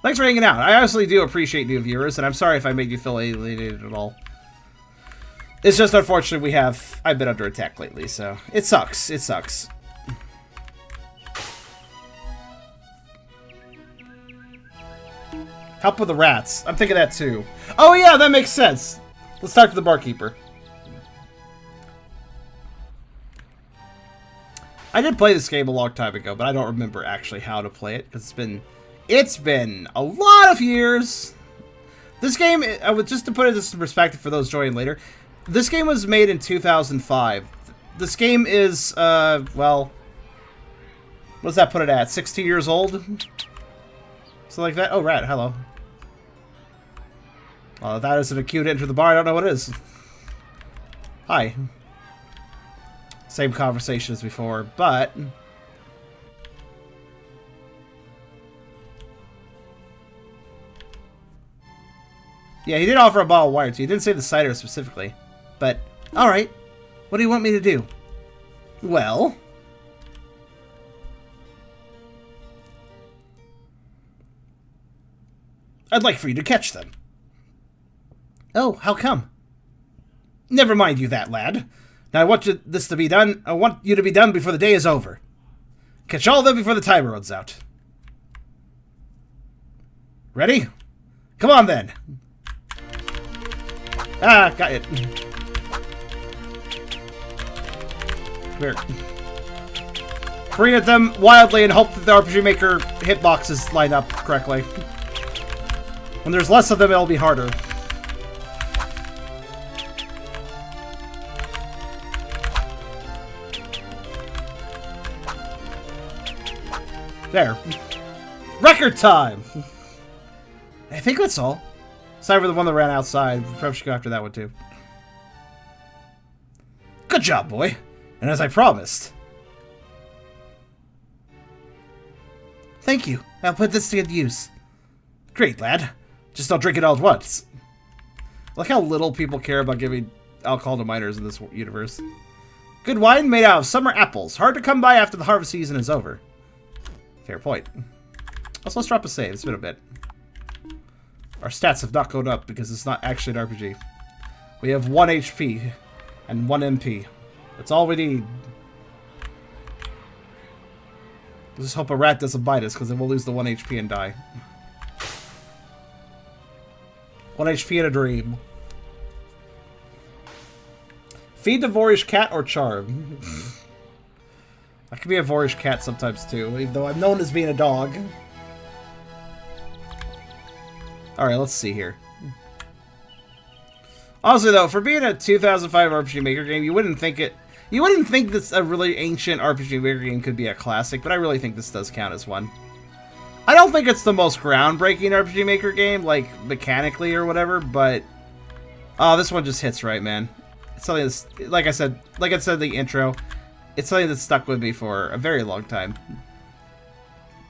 Thanks for hanging out. I honestly do appreciate new viewers, and I'm sorry if I made you feel alienated at all. It's just unfortunate I've been under attack lately, so it sucks. It sucks. Help with the rats. I'm thinking that too. Oh yeah, that makes sense. Let's talk to the barkeeper. I did play this game a long time ago, but I don't remember actually how to play it because it's been a lot of years. This game, just to put it into perspective for those joining later, this game was made in 2005. This game is, well, what does that put it at? 16 years old? Something like that? Oh, rat, hello. Well, if that isn't a cue to enter the bar, I don't know what is. Hi. Same conversation as before, but... Yeah, he did offer a bottle of wine, too. He didn't say the cider specifically. But, alright. What do you want me to do? Well... I'd like for you to catch them. Oh, how come? Never mind you that, lad. Now I want this to be done. I want you to be done before the day is over. Catch all of them before the timer runs out. Ready? Come on then. Ah, got it. Come here. Bring at them wildly and hope that the RPGMaker hitboxes line up correctly. When there's less of them, it'll be harder. There. Record time! I think that's all. Sorry for the one that ran outside. Probably should go after that one too. Good job, boy. And as I promised. Thank you. I'll put this to good use. Great, lad. Just don't drink it all at once. Look how little people care about giving alcohol to minors in this universe. Good wine made out of summer apples. Hard to come by after the harvest season is over. Fair point. Also, let's drop a save. It's been a bit. Our stats have not gone up because it's not actually an RPG. We have 1 HP and 1 MP. That's all we need. Let's just hope a rat doesn't bite us because then we'll lose the 1 HP and die. 1 HP and a dream. Feed the boorish cat or charm? I can be a boorish cat sometimes too, even though I'm known as being a dog. Alright, let's see here. Also, though, for being a 2005 RPG Maker game, you wouldn't think it. You wouldn't think this a really ancient RPG Maker game could be a classic, but I really think this does count as one. I don't think it's the most groundbreaking RPG Maker game, like mechanically or whatever, but this one just hits right, man. It's something that's, like I said in the intro, it's something that's stuck with me for a very long time.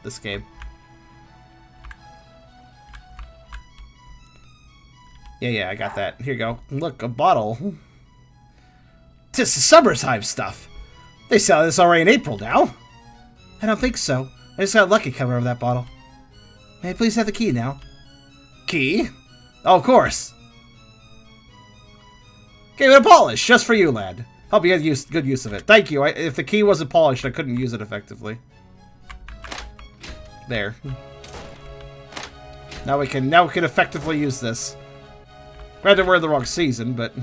This game. Yeah, I got that. Here you go. Look, a bottle. This is summertime stuff. They sell this already in April now. I don't think so. I just got a lucky cover of that bottle. May I please have the key now? Key? Oh, of course. Gave it a polish, just for you, lad. Hope you had good use of it. Thank you. If the key wasn't polished, I couldn't use it effectively. There. Now we can effectively use this. Granted, we're in the wrong season, but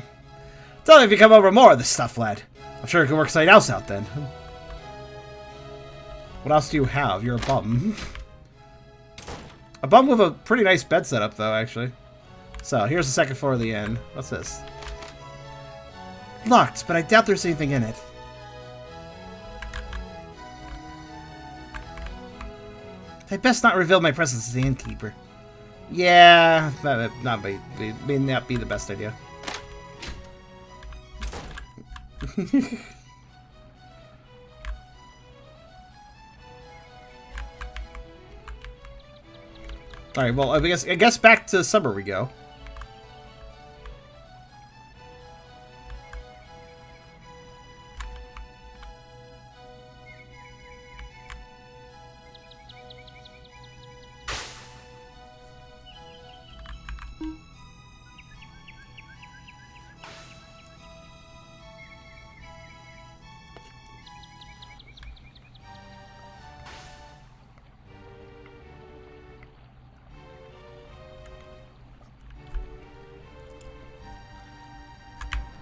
tell me if you come over more of this stuff, lad. I'm sure it can work something else out then. What else do you have? You're a bum. A bum with a pretty nice bed setup, though, actually. So, here's the second floor of the inn. What's this? Locked, but I doubt there's anything in it. I'd best not reveal my presence as the innkeeper. Yeah, that may not be the best idea. Alright, well, I guess back to summer we go.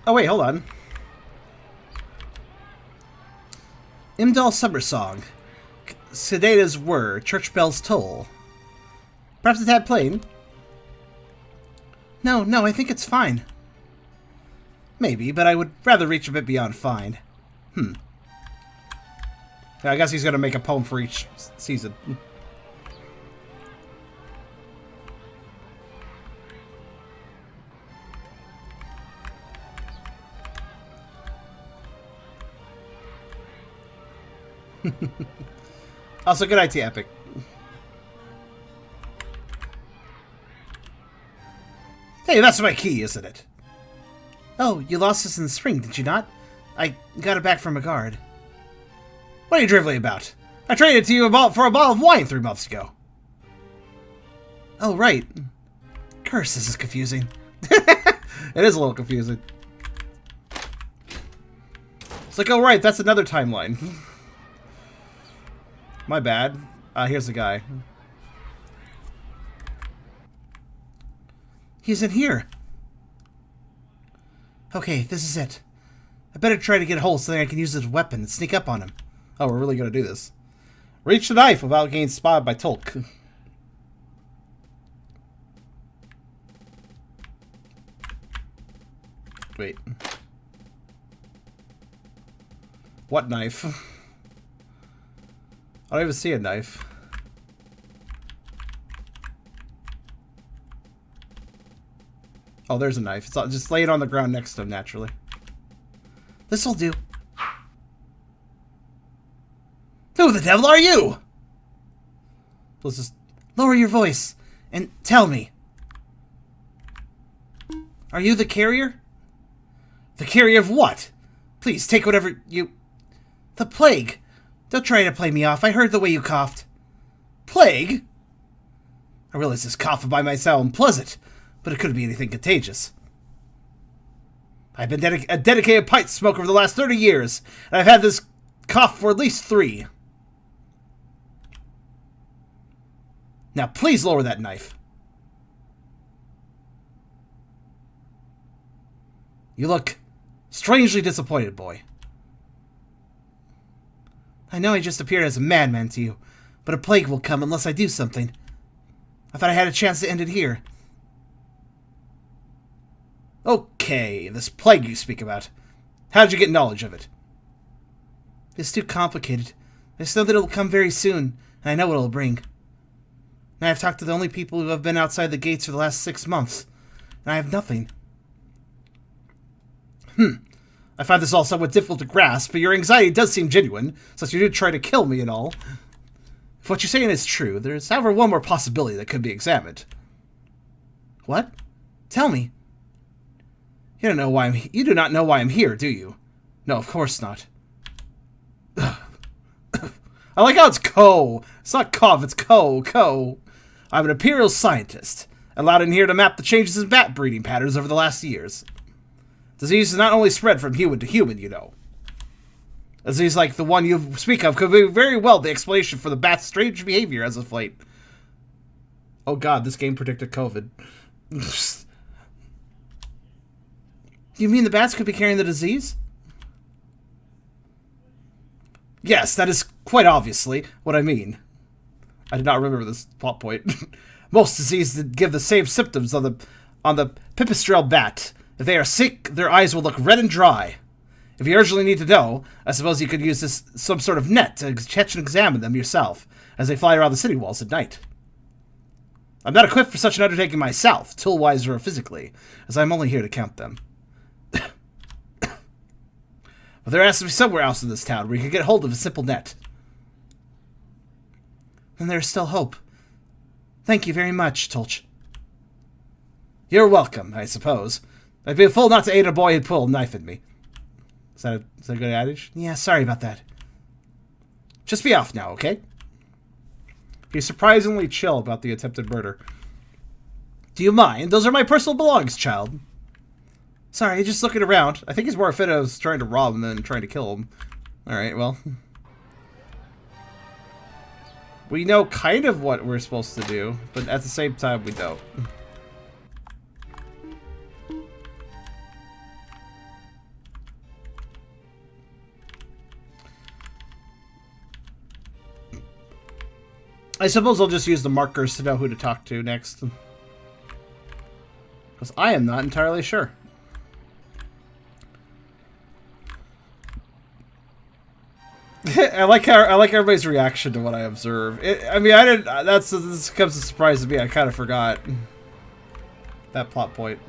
Oh wait, hold on. Imdahl Summer Song. Sedatas whir, church bells toll. Perhaps a tad plain? No, I think it's fine. Maybe, but I would rather reach a bit beyond fine. I guess he's gonna make a poem for each season. Also, good idea, Epic. Hey, that's my key, isn't it? Oh, you lost this in the spring, did you not? I got it back from a guard. What are you driveling about? I traded it to you for a bottle of wine 3 months ago. Oh, right. Curse, this is confusing. It is a little confusing. It's like, oh, right, that's another timeline. My bad. Here's the guy. He's in here. Okay, this is it. I better try to get a hold of something I can use as a weapon and sneak up on him. Oh, we're really gonna do this. Reach the knife without getting spotted by Tolk. Wait. What knife? I don't even see a knife. Oh, there's a knife. It's all, just lay it on the ground next to him, naturally. This'll do. Who the devil are you? Let's just lower your voice and tell me. Are you the carrier? The carrier of what? Please, take whatever you... The plague. Don't try to play me off. I heard the way you coughed. Plague? I realize this cough by might sound unpleasant, but it couldn't be anything contagious. I've been a dedicated pipe smoker for the last 30 years, and I've had this cough for at least 3. Now please lower that knife. You look strangely disappointed, boy. I know I just appeared as a madman to you, but a plague will come unless I do something. I thought I had a chance to end it here. Okay, this plague you speak about. How did you get knowledge of it? It's too complicated. I just know that it'll come very soon, and I know what it'll bring. And I've talked to the only people who have been outside the gates for the last 6 months, and I have nothing. I find this all somewhat difficult to grasp, but your anxiety does seem genuine, since you did try to kill me and all. If what you're saying is true, there's however one more possibility that could be examined. What? Tell me. You don't know why you do not know why I'm here, do you? No, of course not. I like how it's Co. It's not Cov, it's Co. I'm an Imperial scientist, allowed in here to map the changes in bat breeding patterns over the last years. Disease is not only spread from human to human, you know. A disease like the one you speak of could be very well the explanation for the bat's strange behavior as of late. Oh god, this game predicted COVID. You mean the bats could be carrying the disease? Yes, that is quite obviously what I mean. I did not remember this plot point. Most diseases give the same symptoms on the pipistrelle bat. If they are sick, their eyes will look red and dry. If you urgently need to know, I suppose you could use some sort of net to catch and examine them yourself, as they fly around the city walls at night. I'm not equipped for such an undertaking myself, tool-wise or physically, as I'm only here to count them. But there has to be somewhere else in this town where you can get hold of a simple net. Then there is still hope. Thank you very much, Tolch. You're welcome, I suppose. I'd be a fool not to aid a boy who'd pull a knife at me. Is that a good adage? Yeah, sorry about that. Just be off now, okay? He's surprisingly chill about the attempted murder. Do you mind? Those are my personal belongings, child. Sorry, just looking around. I think he's more offended I was trying to rob him than trying to kill him. Alright, well. We know kind of what we're supposed to do, but at the same time we don't. I suppose I'll just use the markers to know who to talk to next. Because I am not entirely sure. I like everybody's reaction to what I observe. I mean, I didn't. This comes as a surprise to me. I kind of forgot that plot point.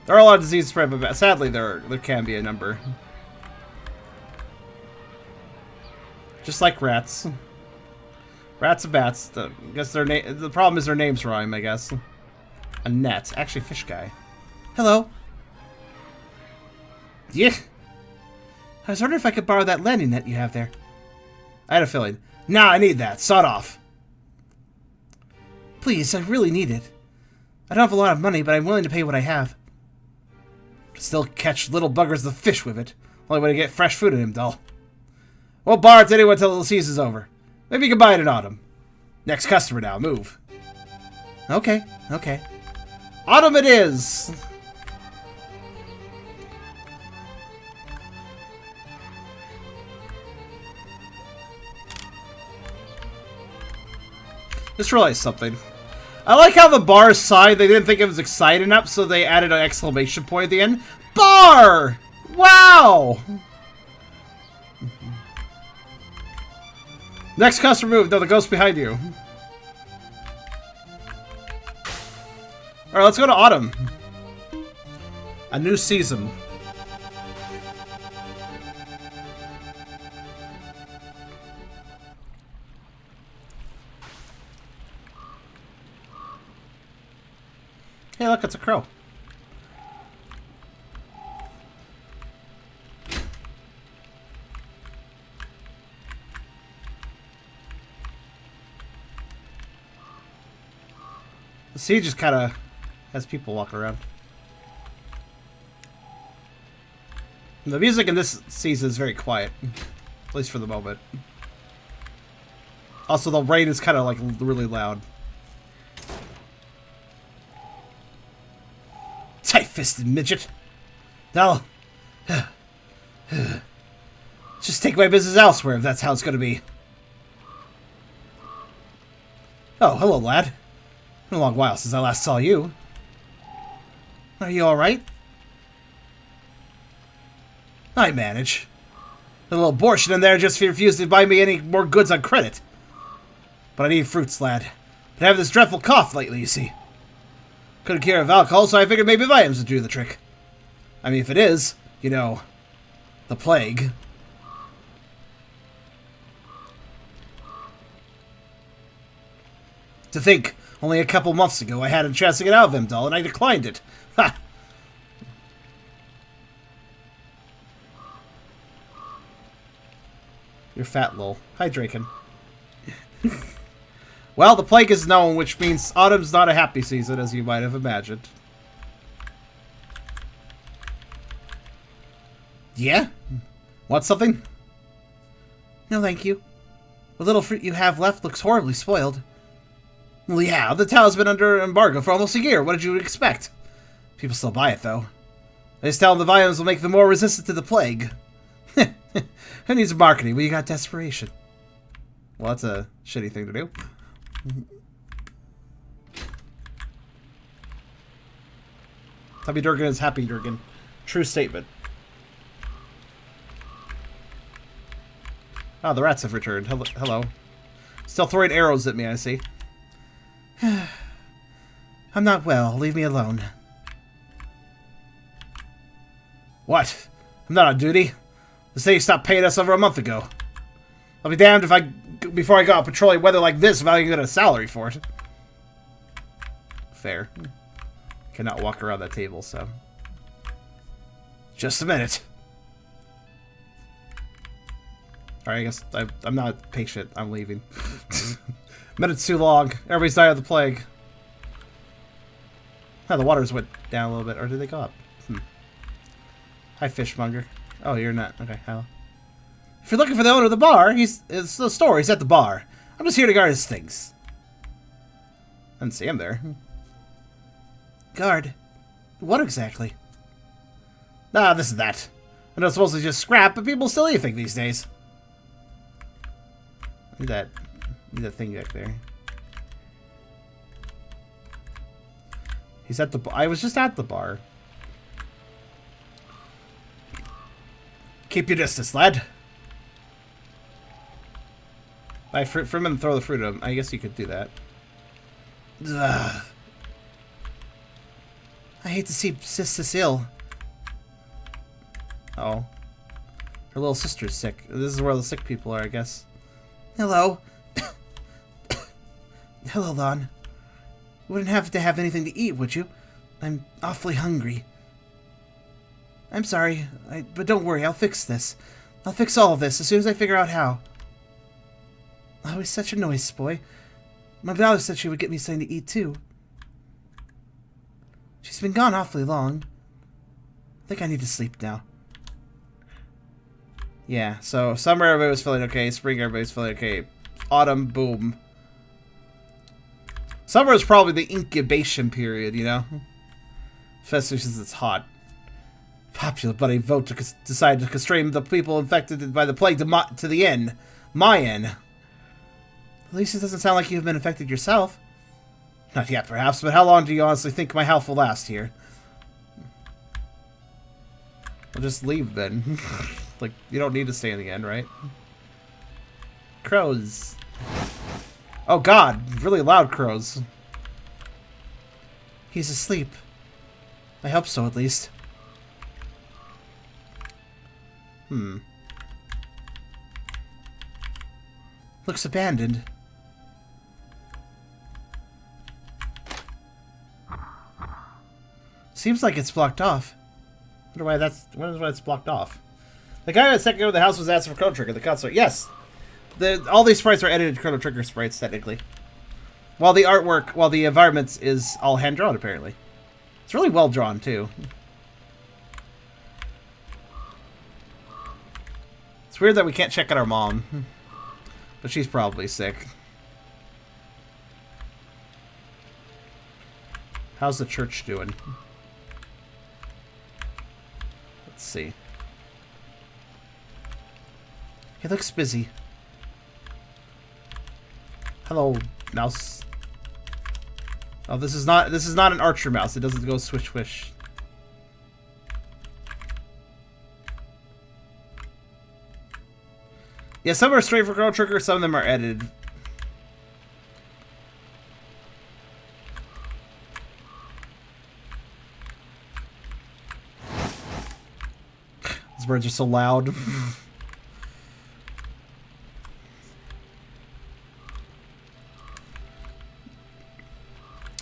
There are a lot of disease spread, but sadly, there can be a number. Just like rats. Rats and bats. I guess the problem is their names rhyme, I guess. A net. Actually, fish guy. Hello. Yeah. I was wondering if I could borrow that landing net you have there. I had a feeling. Nah, I need that. Sod off. Please, I really need it. I don't have a lot of money, but I'm willing to pay what I have. Still catch little buggers the fish with it. Only way to get fresh food in Imdahl. Won't borrow it to anyone until the season's over. Maybe you can buy it in autumn. Next customer now. Move. Okay. Autumn it is! Just realized something. I like how the bar sign, they didn't think it was exciting enough, so they added an exclamation point at the end. Bar! Wow! Next customer move. No, the ghost behind you. Alright, let's go to autumn. A new season. Hey, look, it's a crow. The Siege just kind of has people walk around. The music in this season is very quiet, at least for the moment. Also, the rain is kind of like really loud. Tight-fisted midget. Now, just take my business elsewhere if that's how it's going to be. Oh, hello, lad. Been a long while since I last saw you. Are you alright? I manage. The little abortion in there just refused to buy me any more goods on credit. But I need fruits, lad. But I have this dreadful cough lately, you see. Couldn't cure of alcohol, so I figured maybe vitamins would do the trick. I mean, if it is, you know, the plague. To think, only a couple months ago I had a chance to get out of Imdahl, and I declined it. Ha! You're fat, lol. Hi, Draken. Well, the plague is known, which means autumn's not a happy season, as you might have imagined. Yeah? Want something? No, thank you. The little fruit you have left looks horribly spoiled. Well, yeah, the town's been under embargo for almost a year. What did you expect? People still buy it, though. They just tell them the vitamins will make them more resistant to the plague. Who needs marketing when you got desperation? Well, that's a shitty thing to do. Happy Durgan is happy Durgan. True statement. Ah, the rats have returned. Hello. Still throwing arrows at me, I see. I'm not well. Leave me alone. What? I'm not on duty. The city stopped paying us over a month ago. I'll be damned if before I go out patrolling weather like this if I can get a salary for it. Fair. Cannot walk around that table, so. Just a minute. Alright, I guess I'm not patient. I'm leaving. Minute's too long. Everybody's died of the plague. Oh, the waters went down a little bit. Or did they go up? Hi, fishmonger. Oh, you're not. Okay, hello. If you're looking for the owner of the bar, it's the store. He's at the bar. I'm just here to guard his things. I didn't see him there. Guard? What exactly? Ah, this and that. I know it's supposed to just scrap, but people still eat anything these days. Need that thing back there. He's at the bar. I was just at the bar. Keep your distance, lad. For him to throw the fruit at him. I guess you could do that. Ugh. I hate to see Sis ill. Oh. Her little sister's sick. This is where the sick people are, I guess. Hello. Hello, Lohn. You wouldn't have to have anything to eat, would you? I'm awfully hungry. I'm sorry, but don't worry, I'll fix this. I'll fix all of this as soon as I figure out how. Oh, he's such a noise boy. My daughter said she would get me something to eat, too. She's been gone awfully long. I think I need to sleep now. Yeah, so summer everybody was feeling okay, spring everybody's feeling okay, autumn, boom. Summer is probably the incubation period, you know? Especially since it's hot. Popular buddy vote to decide to constrain the people infected by the plague to the end. My end. At least it doesn't sound like you've been infected yourself. Not yet, perhaps, but how long do you honestly think my health will last here? I'll just leave, then. Like, you don't need to stay in the end, right? Crows. Oh, God. Really loud crows. He's asleep. I hope so, at least. Looks abandoned. Seems like it's blocked off. Wonder why it's blocked off. The guy at the second of the house was asking for Chrono Trigger, the concert. Yes! All these sprites are edited Chrono Trigger sprites, technically. While the artwork, while the environments is all hand-drawn, apparently. It's really well drawn, too. It's weird that we can't check on our mom. But she's probably sick. How's the church doing? Let's see. He looks busy. Hello, mouse. Oh, this is not an archer mouse. It doesn't go swish swish. Yeah, some are straight for Chrono Trigger, some of them are edited. These birds are so loud.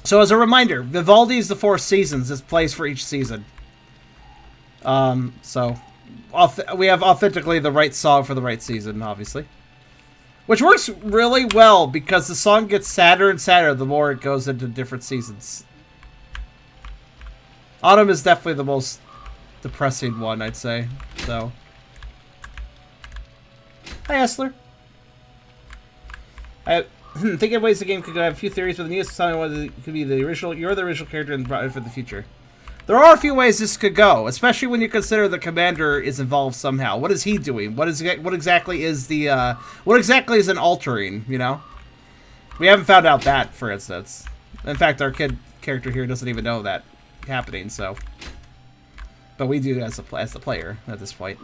So as a reminder, Vivaldi's The Four Seasons is plays for each season. So we have authentically the right song for the right season, obviously. Which works really well because the song gets sadder and sadder the more it goes into different seasons. Autumn is definitely the most depressing one, I'd say. So, hi, Essler. Thinking of ways the game could go. I have a few theories, but the news is telling me whether it could be the original. You're the original character and brought it for the future. There are a few ways this could go, especially when you consider the commander is involved somehow. What is he doing? What exactly is the what exactly is an altering? You know, we haven't found out that, for instance. In fact, our character here doesn't even know that happening. So, but we do as the player at this point.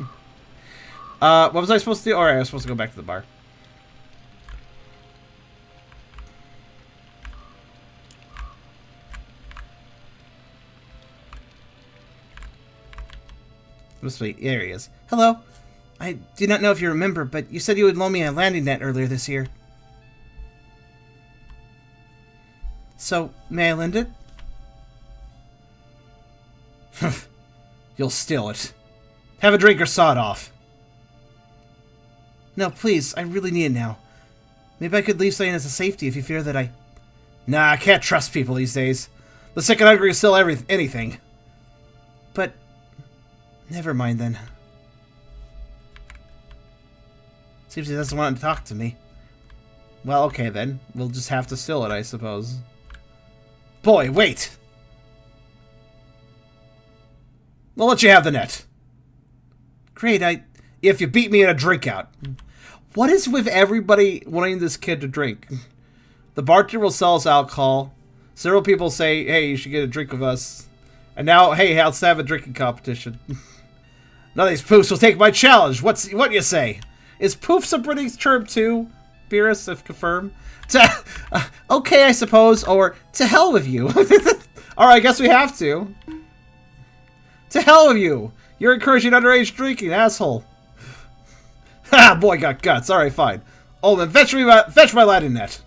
What was I supposed to do? All right, I was supposed to go back to the bar. Wait, there he is. Hello. I do not know if you remember, but you said you would loan me a landing net earlier this year. So, may I lend it? You'll steal it. Have a drink or saw it off. No, please. I really need it now. Maybe I could leave something as a safety if you fear that I... Nah, I can't trust people these days. The sick and hungry steal anything. But... never mind then. Seems he doesn't want to talk to me. Well, okay then. We'll just have to steal it, I suppose. Boy, wait! I'll let you have the net. Great, if you beat me in a drink out. What is with everybody wanting this kid to drink? The bartender will sell us alcohol. Several people say, hey, you should get a drink with us. And now, hey, let's have a drinking competition. None of these poofs will take my challenge. What you say? Is poofs a British term too? Beerus, if confirmed. Okay, I suppose. Or to hell with you. Alright, I guess we have to. To hell with you. You're encouraging underage drinking, asshole. Ha, boy got guts. Alright, fine. Oh, then fetch my landing net.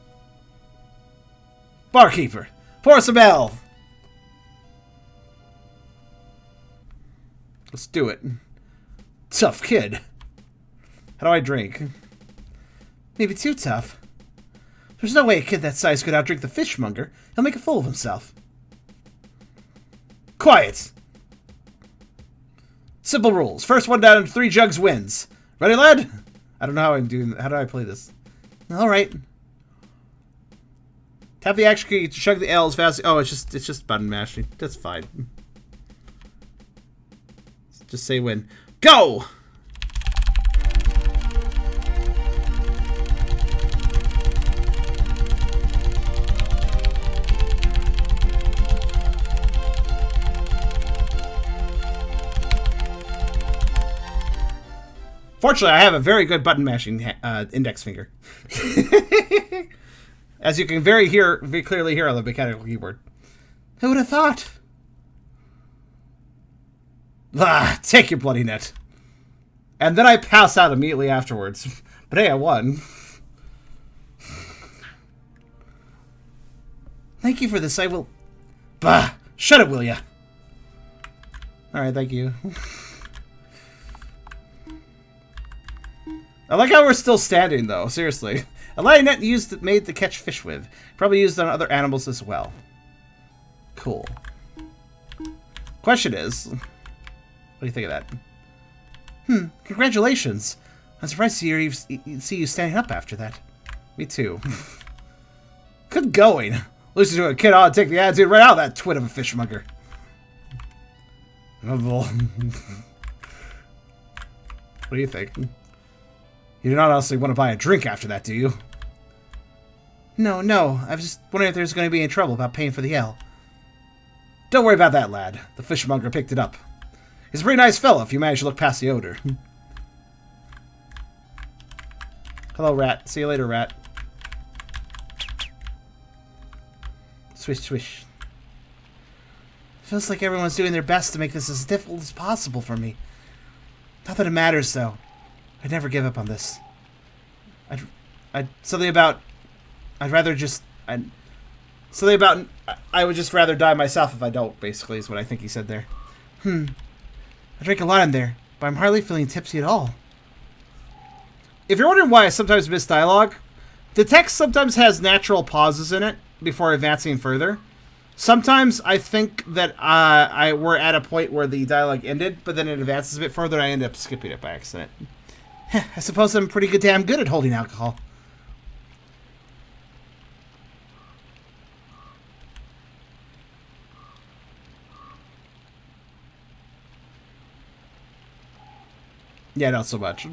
Barkeeper, pour some ale. Let's do it. Tough kid. How do I drink? Maybe too tough. There's no way a kid that size could outdrink the fishmonger. He'll make a fool of himself. Quiet! Simple rules. First one down 3 jugs wins. Ready, lad? I don't know how I'm doing. How do I play this? Alright. Tap the action key to chug the ale as fast. Oh, it's just button mashing. That's fine. Just say when. Go! Fortunately, I have a very good button mashing index finger. As you can very clearly hear on the mechanical keyboard. Who would have thought? Ah, take your bloody net. And then I pass out immediately afterwards. But hey, I won. Thank you for this. I will... Bah! Shut it, will ya? Alright, thank you. I like how we're still standing, though. Seriously. A landing net made to catch fish with. Probably used on other animals as well. Cool. Question is... What do you think of that? Congratulations. I'm surprised to see you standing up after that. Me too. Good going. Listen to a kid ought to take the attitude right out of that twit of a fishmonger. What do you think? You do not honestly want to buy a drink after that, do you? No. I was just wondering if there's going to be any trouble about paying for the ale. Don't worry about that, lad. The fishmonger picked it up. He's a pretty nice fellow if you manage to look past the odor. Hello, rat. See you later, rat. Swish, swish. Feels like everyone's doing their best to make this as difficult as possible for me. Not that it matters, though. I'd never give up on this. Something about... I'd rather just... something about... I would just rather die myself if I don't, basically, is what I think he said there. I drank a lot in there, but I'm hardly feeling tipsy at all. If you're wondering why I sometimes miss dialogue, the text sometimes has natural pauses in it before advancing further. Sometimes I think that we're at a point where the dialogue ended, but then it advances a bit further and I end up skipping it by accident. I suppose I'm pretty damn good at holding alcohol. Yeah, not so much.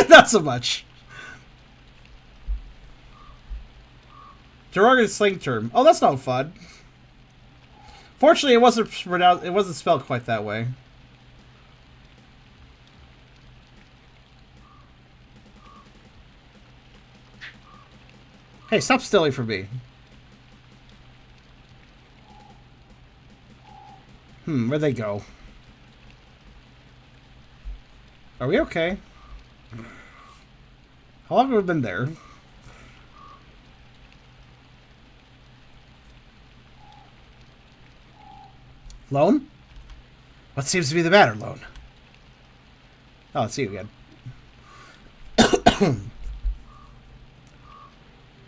Not so much. Derogatory slang term. Oh, that's no fun. Fortunately, it wasn't spelled quite that way. Hey, stop stealing from me. Where'd they go? Are we okay? How long have we been there? Lohn? What seems to be the matter, Lohn? Oh, it's you again.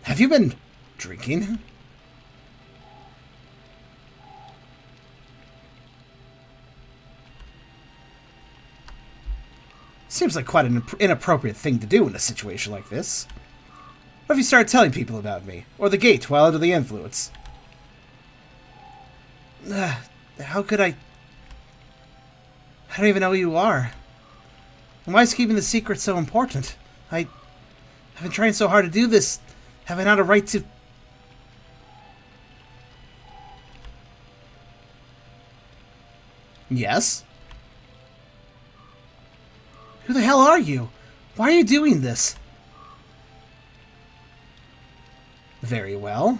Have you been drinking? Seems like quite an inappropriate thing to do in a situation like this. What if you start telling people about me? Or the gate while under the influence? How could I... I don't even know who you are. And why is keeping the secret so important? I've been trying so hard to do this. Have I not a right to... Yes? Who the hell are you? Why are you doing this? Very well.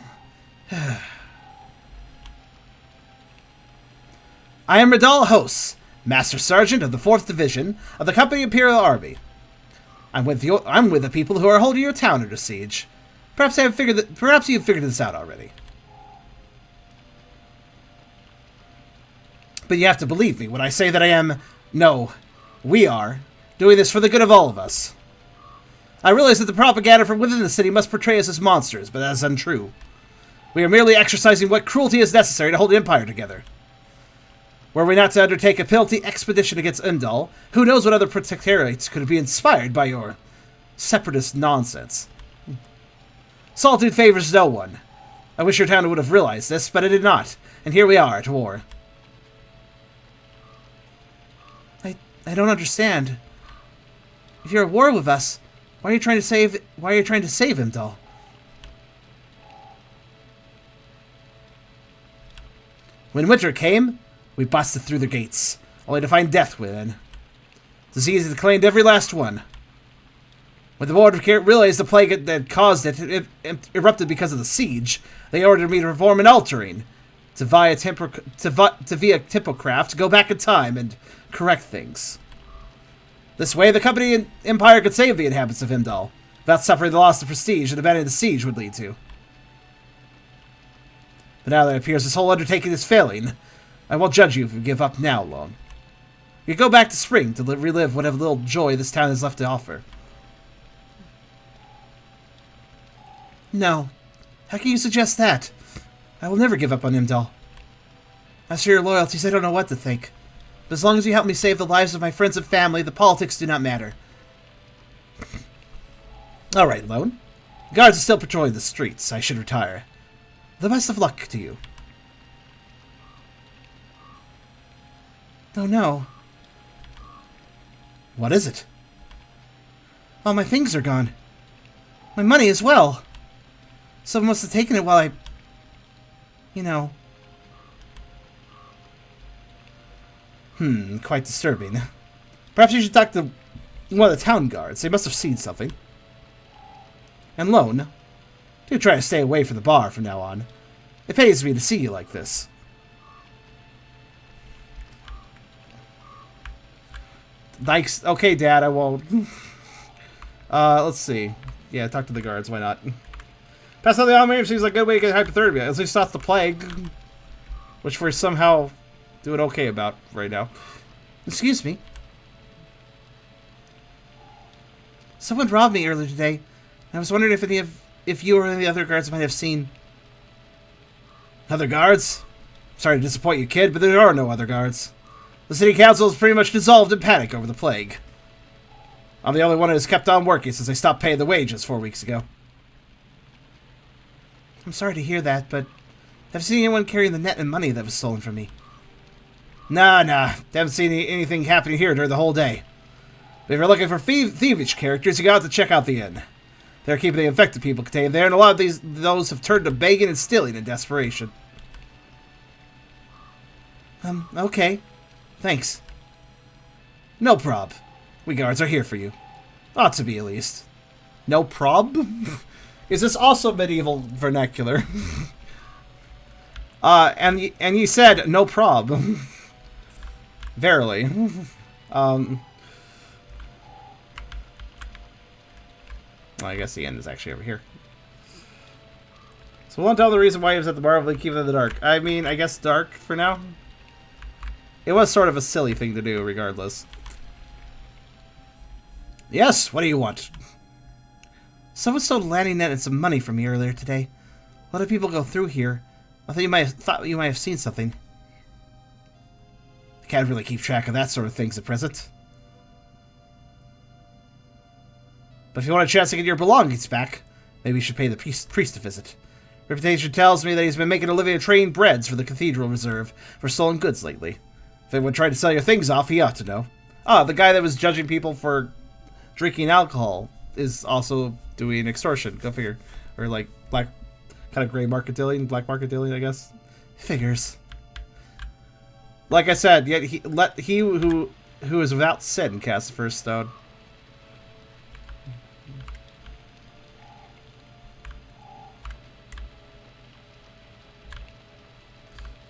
I am Imdahl Hos, Master Sergeant of the 4th Division of the Company Imperial Army. I'm with the people who are holding your town under siege. Perhaps you've figured this out already. But you have to believe me when I say that I am... No, we are... doing this for the good of all of us. I realize that the propaganda from within the city must portray us as monsters, but that is untrue. We are merely exercising what cruelty is necessary to hold the Empire together. Were we not to undertake a penalty expedition against Imdahl, who knows what other protectorates could be inspired by your separatist nonsense. Solitude favors no one. I wish your town would have realized this, but it did not, and here we are at war. I don't understand. If you're at war with us, why are you trying to save Imdahl? When winter came, we busted through the gates, only to find death within. Disease had claimed every last one. When the board realized the plague that caused it erupted because of the siege, they ordered me to perform an altering, to via typocraft, go back in time and correct things. This way, the company and Empire could save the inhabitants of Imdahl, without suffering the loss of prestige that abandoning the siege would lead to. But now that it appears this whole undertaking is failing, I won't judge you if you give up now, Lohn. You go back to spring to relive whatever little joy this town has left to offer. No. How can you suggest that? I will never give up on Imdahl. As for your loyalties, I don't know what to think. But as long as you help me save the lives of my friends and family, the politics do not matter. Alright, Lohn. Guards are still patrolling the streets. I should retire. The best of luck to you. Oh no. What is it? All my things are gone. My money as well. Someone must have taken it while I... You know... Quite disturbing. Perhaps you should talk to one of the town guards. They must have seen something. And Lohn, do try to stay away from the bar from now on. It pays me to see you like this. Thanks. Okay, Dad, I won't. Let's see. Yeah, talk to the guards. Why not? Pass out the armor seems like a good way to get hypothermia. At least stop the plague. Which we're somehow doing okay about right now. Excuse me. Someone robbed me earlier today. I was wondering if you or any of the other guards might have seen. Other guards? Sorry to disappoint you, kid, but there are no other guards. The city council is pretty much dissolved in panic over the plague. I'm the only one who has kept on working since they stopped paying the wages 4 weeks ago. I'm sorry to hear that, but have you seen anyone carrying the net and money that was stolen from me? Nah. Haven't seen anything happening here during the whole day. If you're looking for thievish characters, you got to check out the inn. They're keeping the infected people contained there, and a lot of those have turned to begging and stealing in desperation. Okay. Thanks. No prob. We guards are here for you. Ought to be, at least. No prob? Is this also medieval vernacular? And you said no prob. Verily. Well, I guess the end is actually over here. So we'll tell the reason why he was at the bar, but keep it in the dark. I mean, I guess dark for now. It was sort of a silly thing to do, regardless. Yes, what do you want? Someone stole a landing net and some money from me earlier today. A lot of people go through here. I thought you might have seen something. I can't really keep track of that sort of things at present. But if you want a chance to get your belongings back, maybe you should pay the priest a visit. Reputation tells me that he's been making a living trading breads for the cathedral reserve for stolen goods lately. If anyone tried to sell your things off, he ought to know. Ah, the guy that was judging people for drinking alcohol is also doing extortion. Go figure. Or like black, kind of gray market dealing, black market dealing, I guess. Figures. Like I said, yet he who is without sin cast the first stone.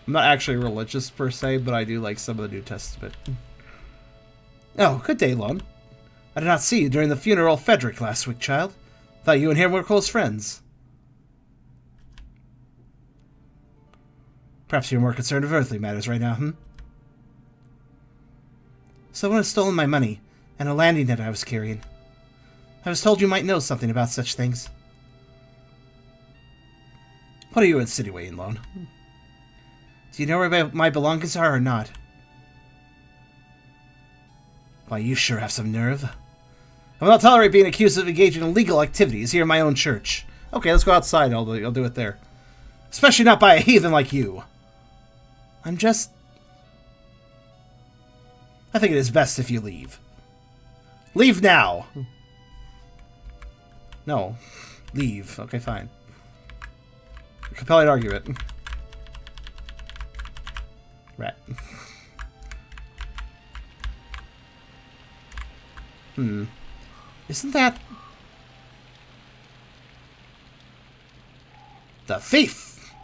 I'm not actually religious per se, but I do like some of the New Testament. Oh, good day, Lohn. I did not see you during the funeral of Frederick last week, child. Thought you and him were close friends. Perhaps you're more concerned with earthly matters right now, hmm? Someone has stolen my money and a landing net I was carrying. I was told you might know something about such things. What are you insinuating, Lohn? Do you know where my belongings are or not? Why, you sure have some nerve. I will not tolerate being accused of engaging in illegal activities here in my own church. Okay, let's go outside. I'll do it there. Especially not by a heathen like you. I think it is best if you leave. Leave now! No. Leave. Okay, fine. Compelling argument. Rat. Isn't that... the thief!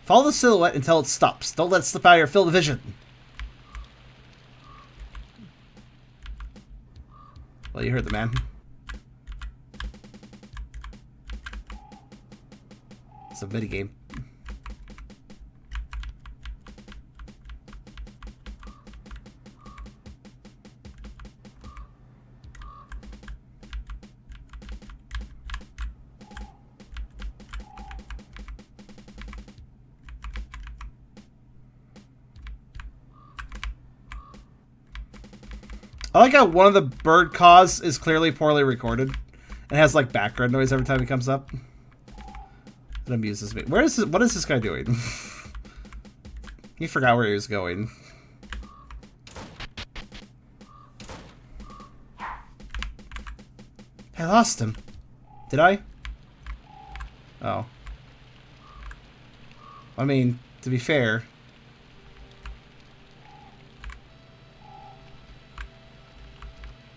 Follow the silhouette until it stops. Don't let it slip out of your field of vision. Well, you heard the man. It's a minigame. I like how one of the bird caws is clearly poorly recorded and has like background noise every time he comes up. It amuses me. What is this guy doing? He forgot where he was going. I lost him. Did I? Oh. I mean, to be fair.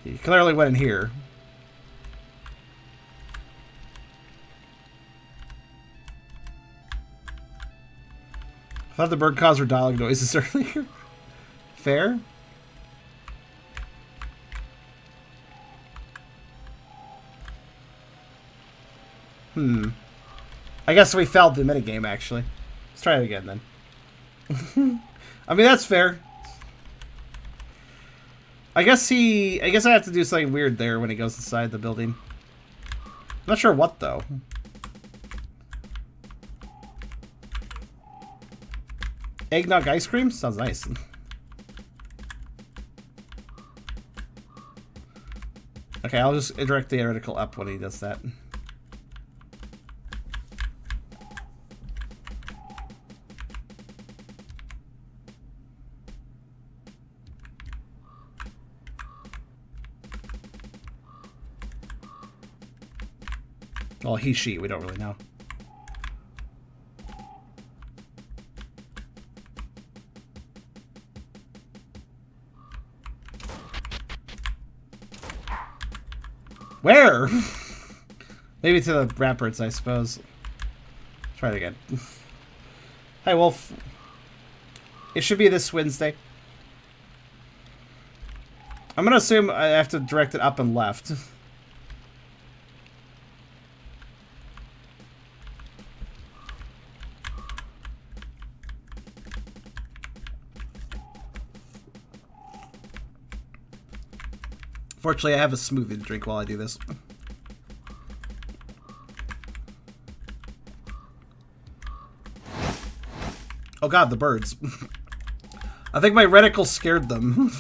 He clearly went in here. I thought the bird caused her dialogue noises earlier. Fair? I guess we failed the minigame, actually. Let's try it again, then. I mean, that's fair. I guess I have to do something weird there when he goes inside the building. I'm not sure what, though. Eggnog ice cream? Sounds nice. Okay, I'll just direct the reticle up when he does that. Well, he, she, we don't really know. Where? Maybe to the ramparts, I suppose. Try it again. Hi, Wolf. It should be this Wednesday. I'm gonna assume I have to direct it up and left. Fortunately, I have a smoothie to drink while I do this. Oh god, the birds. I think my reticle scared them.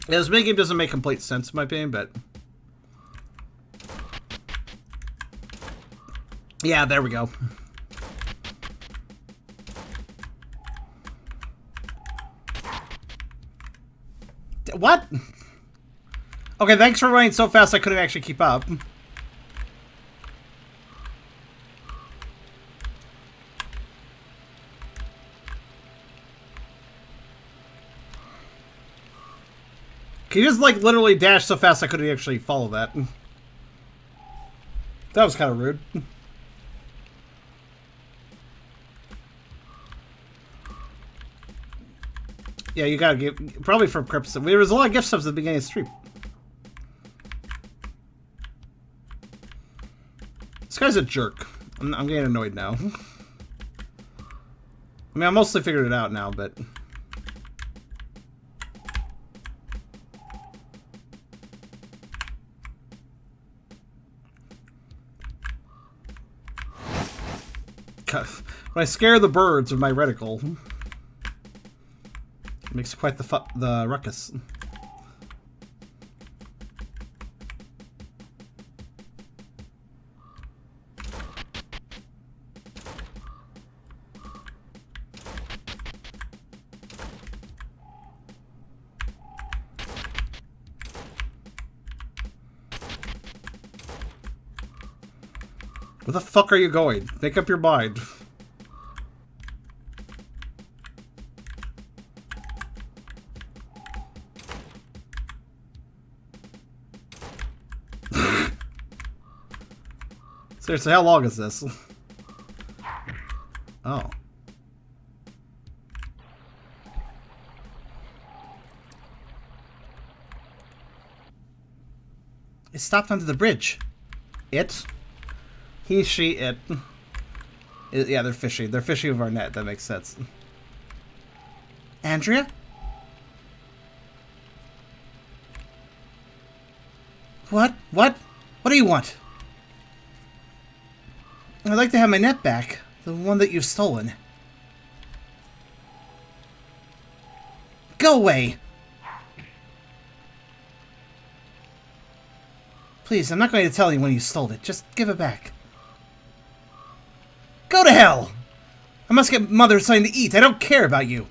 Yeah, this minigame doesn't make complete sense in my opinion, but... Yeah, there we go. What? Okay, thanks for running so fast I couldn't actually keep up. He just, like, literally dashed so fast I couldn't actually follow that. That was kind of rude. Yeah, you gotta give... Probably from Crips. There was a lot of gift subs at the beginning of the stream. This guy's a jerk. I'm getting annoyed now. I mean, I mostly figured it out now, but... When I scare the birds with my reticle, it makes quite the ruckus. Where the fuck are you going? Make up your mind. Seriously, how long is this? Oh. It stopped under the bridge. It? He, she, it. Yeah, they're fishing. They're fishing with our net. That makes sense. Andrea? What? What? What do you want? I'd like to have my net back. The one that you've stolen. Go away! Please, I'm not going to tell anyone you stole it. Just give it back. Go to hell! I must get Mother something to eat. I don't care about you.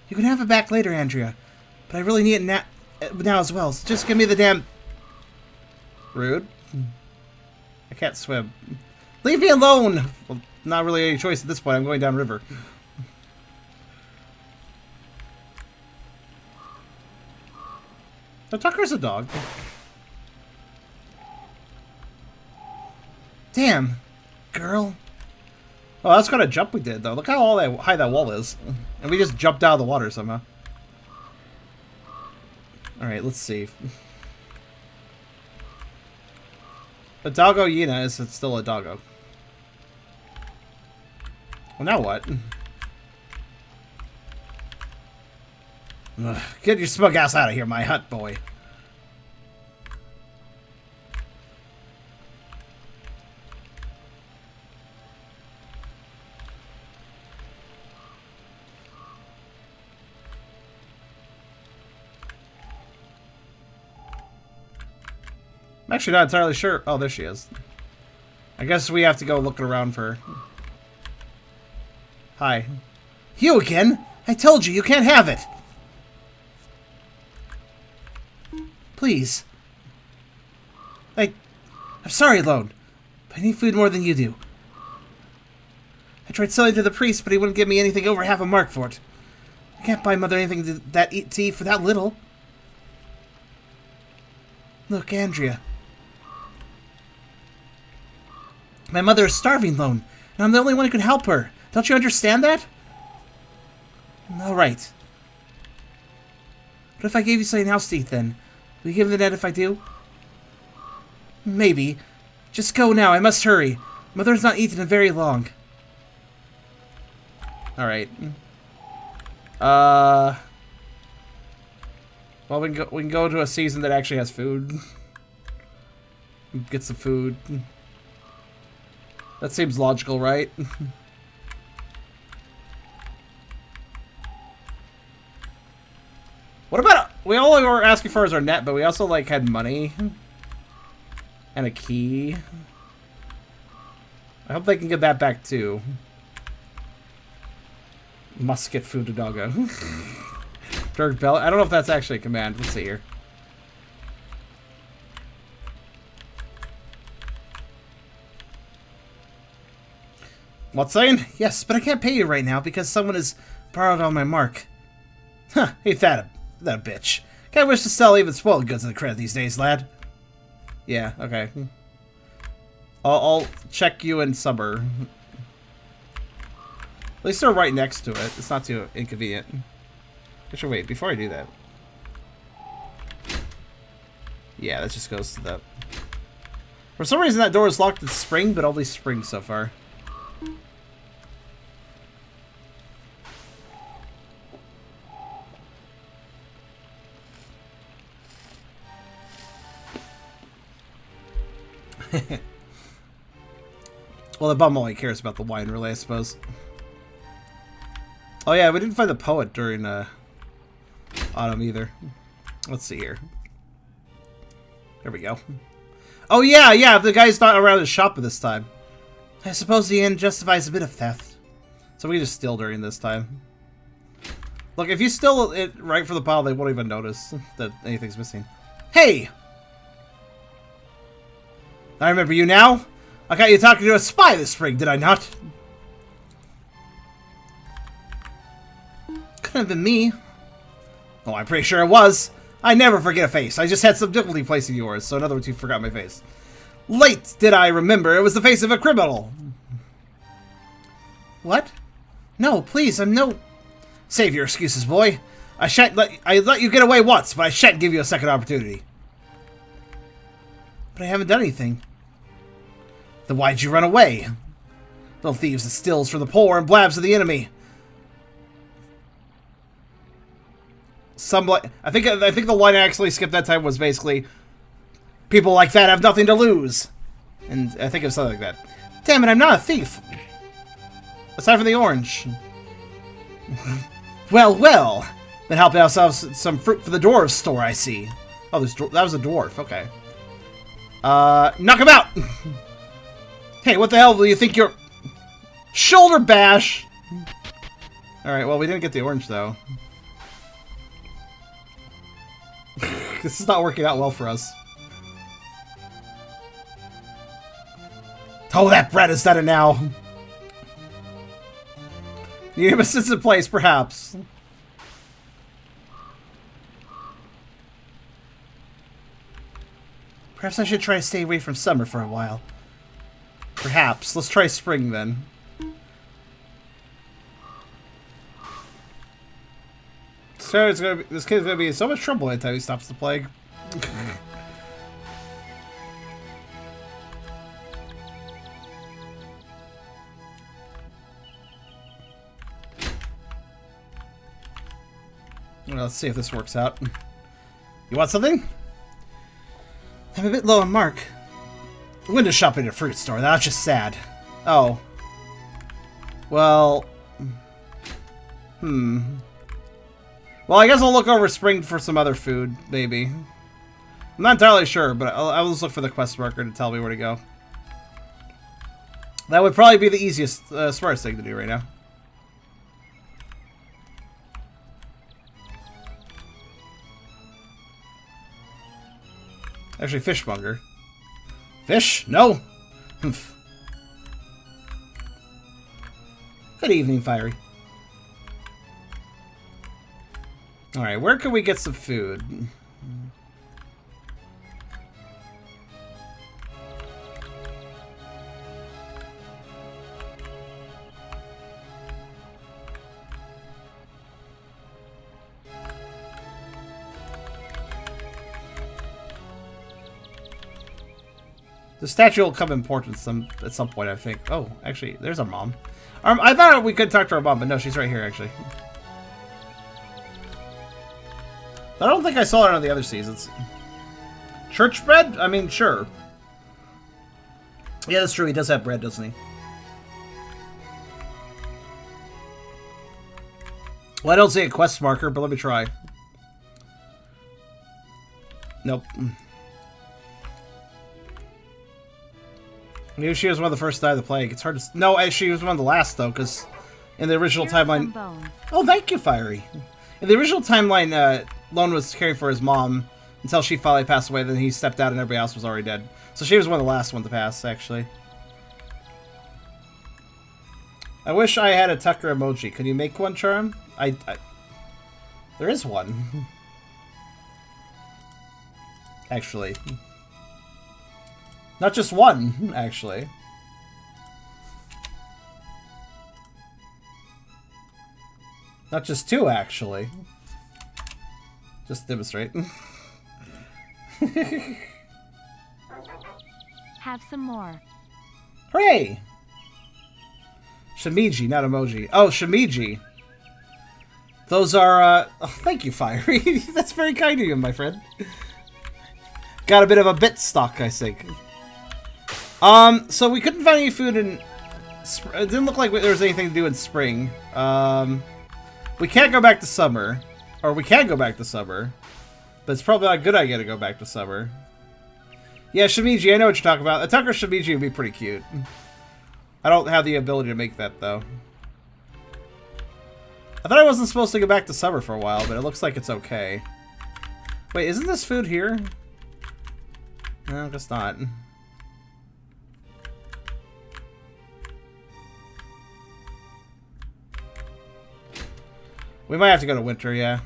You can have it back later, Andrea. But I really need it now as well. So just give me the damn... Rude. I can't swim. Leave me alone! Well, not really any choice at this point. I'm going downriver. So Tucker's a dog. Damn, girl. Oh, that's kind of jump we did, though. Look how high that wall is. And we just jumped out of the water somehow. Alright, let's see. A doggo Yena is still a doggo. Well, now what? Ugh, get your smug ass out of here, my hut boy. I'm actually not entirely sure. Oh, there she is. I guess we have to go looking around for her. Hi. You again? I told you, you can't have it. Please. I'm sorry, Lohn. But I need food more than you do. I tried selling to the priest, but he wouldn't give me anything over half a mark for it. I can't buy Mother anything to eat for that little. Look, Andrea. My mother is starving, Lohn, and I'm the only one who can help her. Don't you understand that? All right. What if I gave you something else to eat, then? Will you give me that if I do? Maybe. Just go now. I must hurry. Mother's not eaten in very long. All right. Well, we can go to a season that actually has food. Get some food. That seems logical, right? What about... We all were asking for is our net, but we also, like, had money. And a key. I hope they can get that back, too. Must get food to doggo. Dirk Bell. I don't know if that's actually a command. Let's see here. What's saying? Yes, but I can't pay you right now because someone has borrowed all my mark. Huh, ain't that a bitch. Can't wish to sell even spoiled goods in the credit these days, lad. Yeah, okay. I'll check you in summer. At least they're right next to it. It's not too inconvenient. Actually, wait, before I do that. Yeah, that just goes to the... For some reason that door is locked in spring, but only spring so far. Well, the bum only cares about the wine, really, I suppose. Oh yeah, we didn't find the poet during autumn either. Let's see here. There we go. Oh yeah, the guy's not around his shop at this time. I suppose the inn justifies a bit of theft. So we can just steal during this time. Look, if you steal it right from the pile, they won't even notice that anything's missing. Hey! I remember you now. I got you talking to a spy this spring, did I not? Couldn't have been me. Oh, I'm pretty sure it was. I never forget a face. I just had some difficulty placing yours, so in other words, you forgot my face. Late did I remember it was the face of a criminal. What? No, please, I'm no... Save your excuses, boy. I let you get away once, but I shan't give you a second opportunity. But I haven't done anything. Then why'd you run away? Little thieves that steals from the poor and blabs to the enemy. I think the line I actually skipped that time was basically, people like that have nothing to lose. And I think it was something like that. Damn it, I'm not a thief. Aside from the orange. Well. Then help ourselves some fruit for the dwarves store, I see. Oh, that was a dwarf, okay. Knock him out! Hey, what the hell do you think you're... Shoulder bash! Alright, well, we didn't get the orange, though. This is not working out well for us. Oh, that bread is done it now. Need a sense of place, perhaps. Perhaps I should try to stay away from summer for a while. Perhaps. Let's try spring then. So this kid's gonna be in so much trouble until he stops the plague. Well, let's see if this works out. You want something? I'm a bit low on Mark. Window shopping at a fruit store. That's just sad. Oh. Well. Well, I guess I'll look over spring for some other food, maybe. I'm not entirely sure, but I'll just look for the quest marker to tell me where to go. That would probably be the easiest, smartest thing to do right now. Actually, fishmonger. Fish? No! Good evening, Fiery. Alright, where can we get some food? The statue will come important at some point, I think. Oh, actually, there's our mom. I thought we could talk to our mom, but no, she's right here, actually. I don't think I saw her on the other seasons. Church bread? I mean, sure. Yeah, that's true. He does have bread, doesn't he? Well, I don't see a quest marker, but let me try. Nope. Maybe she was one of the first to die of the plague. It's hard to... No, she was one of the last, though, because in the original timeline... Oh, thank you, Fiery. In the original timeline, Lohn was caring for his mom until she finally passed away. Then he stepped out and everybody else was already dead. So she was one of the last ones to pass, actually. I wish I had a Tucker emoji. Can you make one, Charm? There is one. Actually. Not just one, actually. Not just two, actually. Just demonstrate. Have some more. Hooray! Shamiji, not emoji. Oh, Shamiji. Those are, oh, thank you, Fiery. That's very kind of you, my friend. Got a bit of a bit stock, I think. So we couldn't find any food in... It didn't look like there was anything to do in spring. We can't go back to summer. Or we can go back to summer. But it's probably not a good idea to go back to summer. Yeah, Shamiji, I know what you're talking about. A Tucker Shamiji would be pretty cute. I don't have the ability to make that, though. I thought I wasn't supposed to go back to summer for a while, but it looks like it's okay. Wait, isn't this food here? No, I guess not. We might have to go to winter, yeah.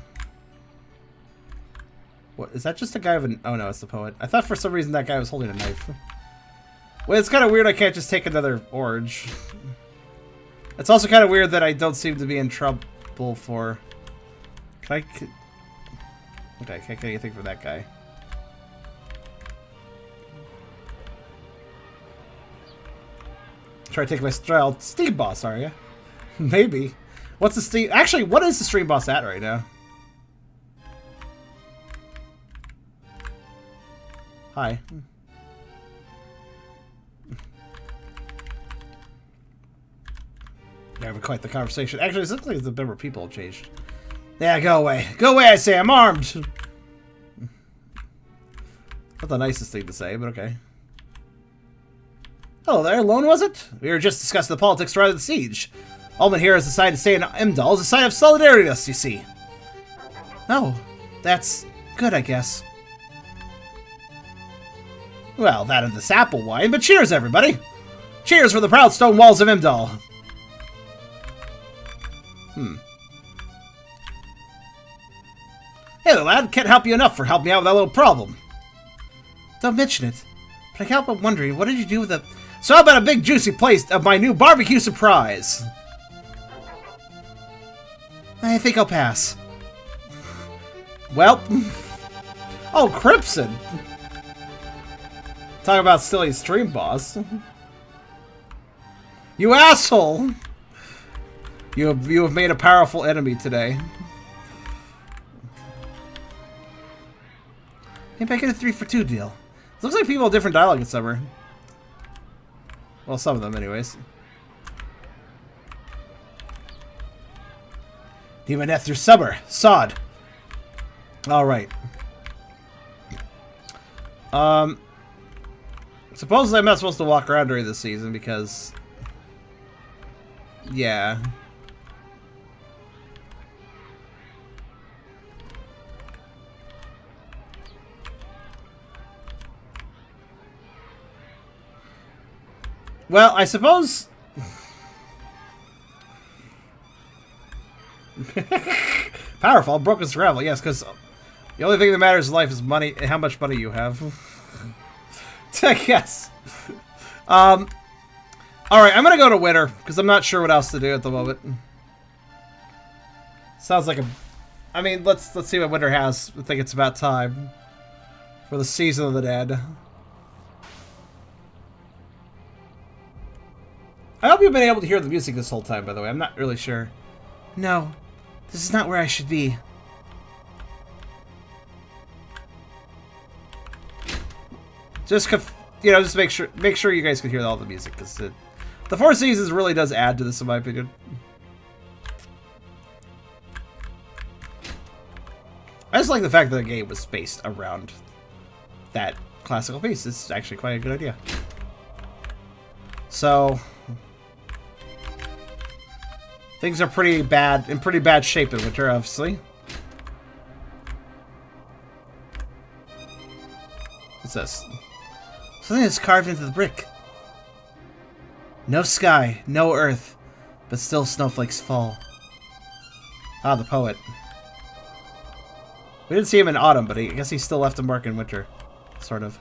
What, is that just a guy with an... Oh no, it's the poet. I thought for some reason that guy was holding a knife. Well, it's kind of weird I can't just take another orange. It's also kind of weird that I don't seem to be in trouble for... Can I... Okay, I can't get anything from that guy. Try to take my straddle Steam Boss, are you? Maybe. What's the Steam... Actually, what is the stream boss at right now? Hi. Never quite the conversation. Actually, it looks like the number of people have changed. Yeah, go away. Go away, I say. I'm armed. Not the nicest thing to say, but okay. Hello there, Lohn, was it? We were just discussing the politics surrounding the siege. Allman here has decided to stay in Imdahl as a sign of solidarity with us, you see. Oh, that's good, I guess. Well, that and this apple wine, but cheers, everybody! Cheers for the proud stone walls of Imdahl! Hey there, lad. Can't help you enough for helping me out with that little problem. Don't mention it. But I can't help but wondering, what did you do with the... So how about a big juicy plate of my new barbecue surprise? I think I'll pass. Well... Oh, Crimson! Talk about silly stream boss. You asshole! You have made a powerful enemy today. Maybe I get a 3 for 2 deal. It looks like people have different dialogue in summer. Well, some of them, anyways. Demon Death through summer. Sod. Alright. Supposedly I'm not supposed to walk around during this season because... Yeah. Well, I suppose... Powerful, broken gravel, yes, because the only thing that matters in life is money and how much money you have. I guess. Alright, I'm gonna go to winter, because I'm not sure what else to do at the moment. Sounds like a... I mean, let's see what winter has. I think it's about time for the season of the dead. I hope you've been able to hear the music this whole time, by the way. I'm not really sure. No, this is not where I should be. Just, you know, just make sure you guys can hear all the music, because the 4 seasons really does add to this, in my opinion. I just like the fact that the game was spaced around that classical piece. It's actually quite a good idea. So... things are pretty bad, in pretty bad shape in winter, obviously. What's this? Something that's carved into the brick. No sky, no earth, but still snowflakes fall. Ah, the poet. We didn't see him in autumn, but I guess he still left a mark in winter. Sort of.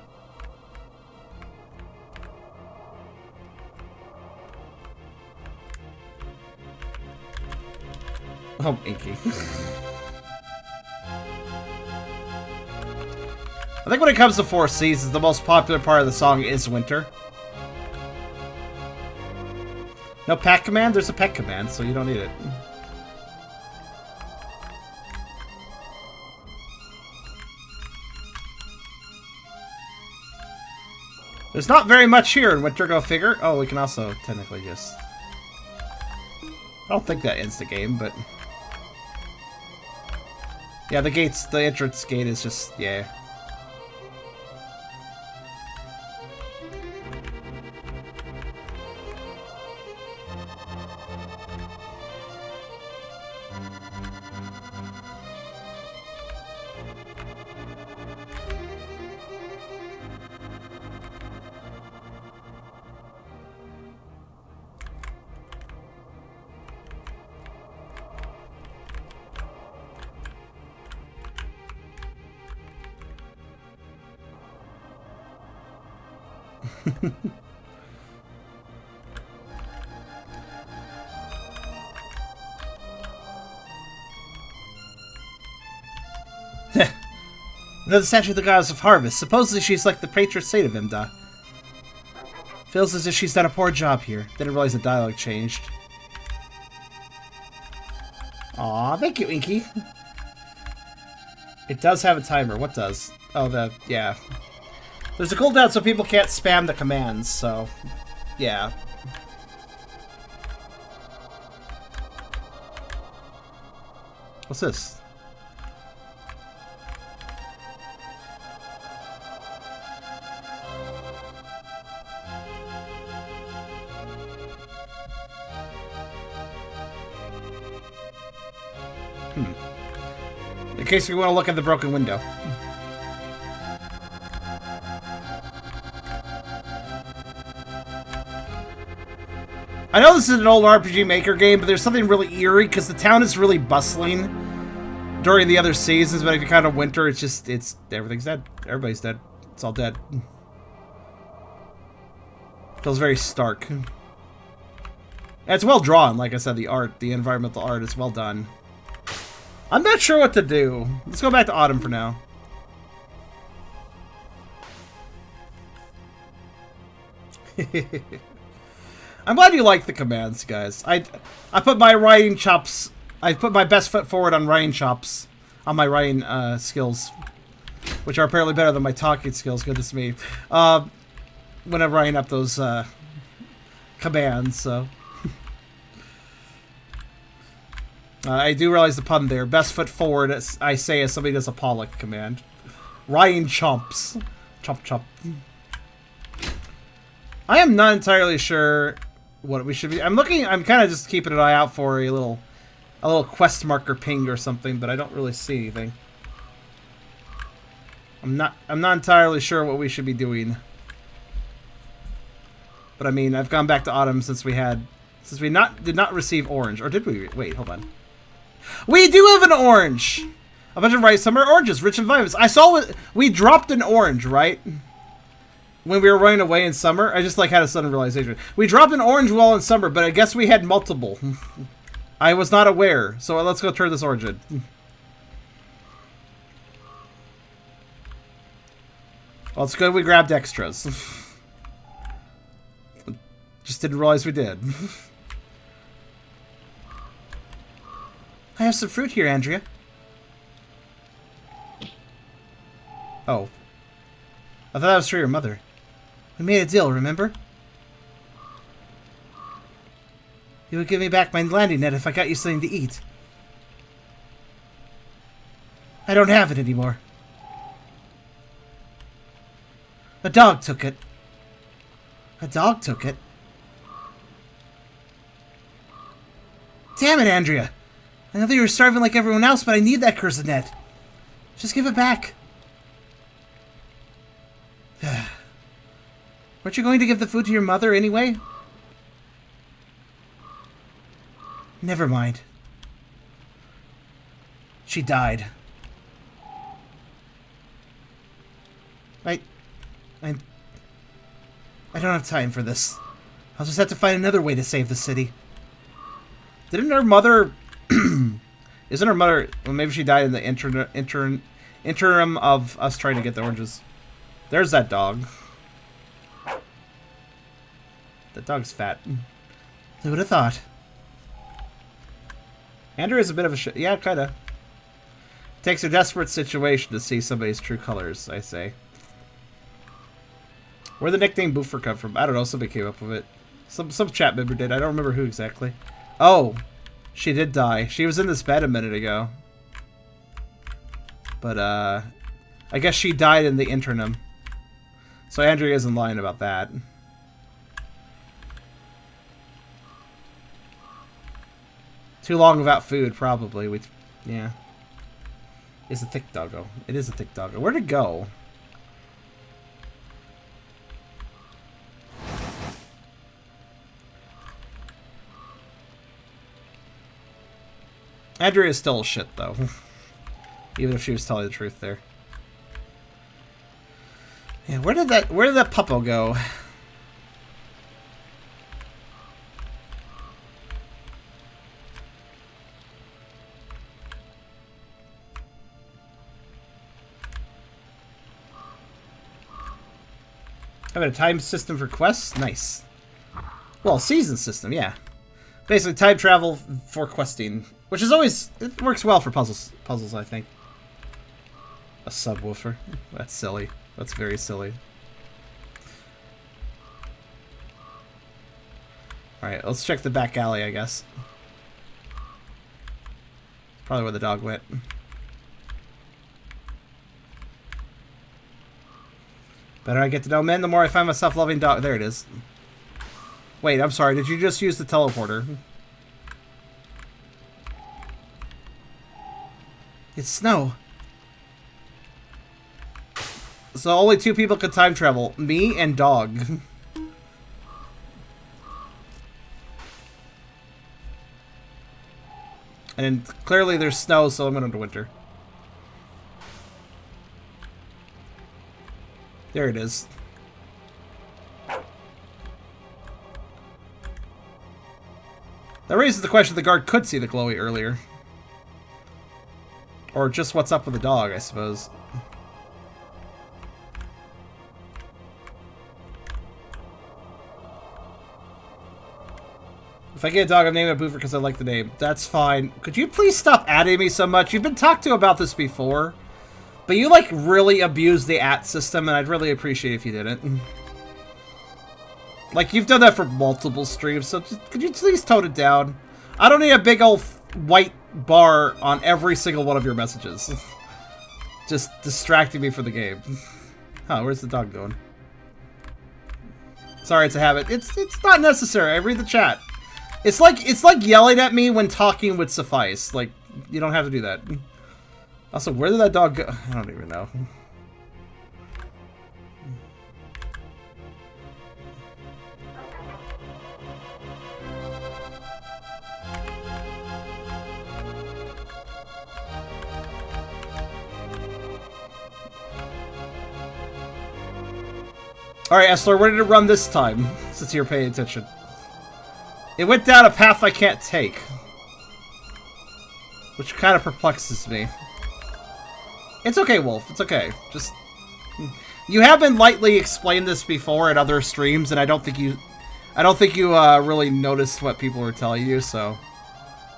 Oh, Inky. I think when it comes to 4 seasons, the most popular part of the song is winter. No pack command? There's a pet command, so you don't need it. There's not very much here in winter, go figure. Oh, we can also technically just... I don't think that ends the game, but... yeah, the entrance gate is just, yeah. The statue of the goddess of harvest. Supposedly she's like the patron saint of Imdahl. Feels as if she's done a poor job here. Didn't realize the dialogue changed. Aw, thank you, Inky. It does have a timer. What does? Oh, yeah. There's a cooldown so people can't spam the commands, so... yeah. What's this? In case we want to look at the broken window. I know this is an old RPG Maker game, but there's something really eerie because the town is really bustling during the other seasons, but if you kind of winter, it's everything's dead. Everybody's dead. It's all dead. Feels very stark. And it's well drawn, like I said, the environmental art is well done. I'm not sure what to do. Let's go back to autumn for now. I'm glad you like the commands, guys. I put my writing chops. I put my best foot forward on writing chops, on my writing skills, which are apparently better than my talking skills. Goodness me. When I'm writing up those commands, so I do realize the pun there. Best foot forward, as I say, as somebody does a Pollock command. Writing chomps, chomp chomp. I am not entirely sure what we should be. I'm kind of just keeping an eye out for a little quest marker ping or something, but I don't really see anything. I'm not entirely sure what we should be doing. But I mean, I've gone back to autumn since we did not receive orange, or did we? Wait, hold on. We do have an orange. A bunch of ripe summer oranges, rich in vitamins. I saw we dropped an orange, right? When we were running away in summer, I just like had a sudden realization. We dropped an orange while in summer, but I guess we had multiple. I was not aware, so let's go turn this orange in. Well, it's good we grabbed extras. Just didn't realize we did. I have some fruit here, Andrea. Oh. I thought that was for your mother. We made a deal, remember? You would give me back my landing net if I got you something to eat. I don't have it anymore. A dog took it. A dog took it? Damn it, Andrea. I know that you were starving like everyone else, but I need that cursed net. Just give it back. Weren't you going to give the food to your mother anyway? Never mind. She died. I don't have time for this. I'll just have to find another way to save the city. Didn't her mother... Isn't her mother... Well, maybe she died in the interim of us trying to get the oranges. There's that dog. That dog's fat. Who would have thought? Andrew is a bit of a yeah, kinda. Takes a desperate situation to see somebody's true colors, I say. Where'd the nickname Boofer come from? I don't know, somebody came up with it. Some chat member did, I don't remember who exactly. Oh, she did die. She was in this bed a minute ago. But, I guess she died in the interim. So Andrea isn't lying about that. Too long without food, probably. Yeah. It's a thick doggo. It is a thick doggo. Where'd it go? Andrea is still shit, though. Even if she was telling the truth there. Yeah, where did that puppo go? Having a time system for quests? Nice. Well, season system, yeah. Basically, time travel for questing. Which is always... It works well for puzzles, I think. A subwoofer. That's silly. That's very silly. Alright, let's check the back alley, I guess. Probably where the dog went. Better I get to know men, the more I find myself loving dog. There it is. Wait, I'm sorry. Did you just use the teleporter? It's snow. So only two people could time travel. Me and dog. And clearly there's snow, so I'm going into winter. There it is. That raises the question if the guard could see the glowy earlier. Or just what's up with the dog, I suppose. If I get a dog, I'm naming it Boofer because I like the name. That's fine. Could you please stop adding me so much? You've been talked to about this before. But you, like, really abuse the @ system, and I'd really appreciate if you didn't. Like, you've done that for multiple streams, so just, could you please tone it down? I don't need a big old white bar on every single one of your messages. Just distracting me from the game. Huh, where's the dog going? Sorry, it's a habit. It's not necessary. I read the chat. It's like yelling at me when talking would suffice. Like, you don't have to do that. Also, where did that dog go? I don't even know. Alright, Essler, where did it run this time? Since you're paying attention. It went down a path I can't take. Which kind of perplexes me. It's okay, Wolf. It's okay. Just... You have been lightly explained this before in other streams, and I don't think you really noticed what people were telling you, so...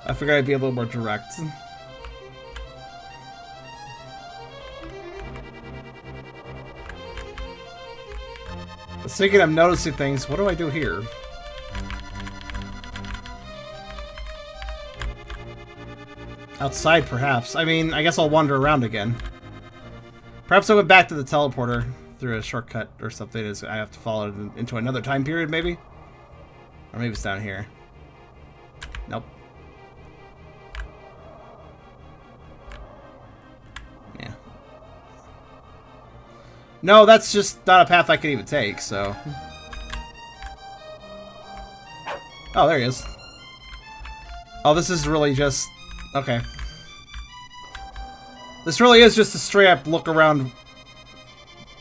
I figured I'd be a little more direct. Speaking of noticing things, what do I do here? Outside, perhaps. I mean, I guess I'll wander around again. Perhaps I went back to the teleporter through a shortcut or something. I have to follow it into another time period, maybe? Or maybe it's down here. Nope. Yeah. No, that's just not a path I can even take, so... Oh, there he is. Oh, this is really just... Okay. This really is just a straight up look around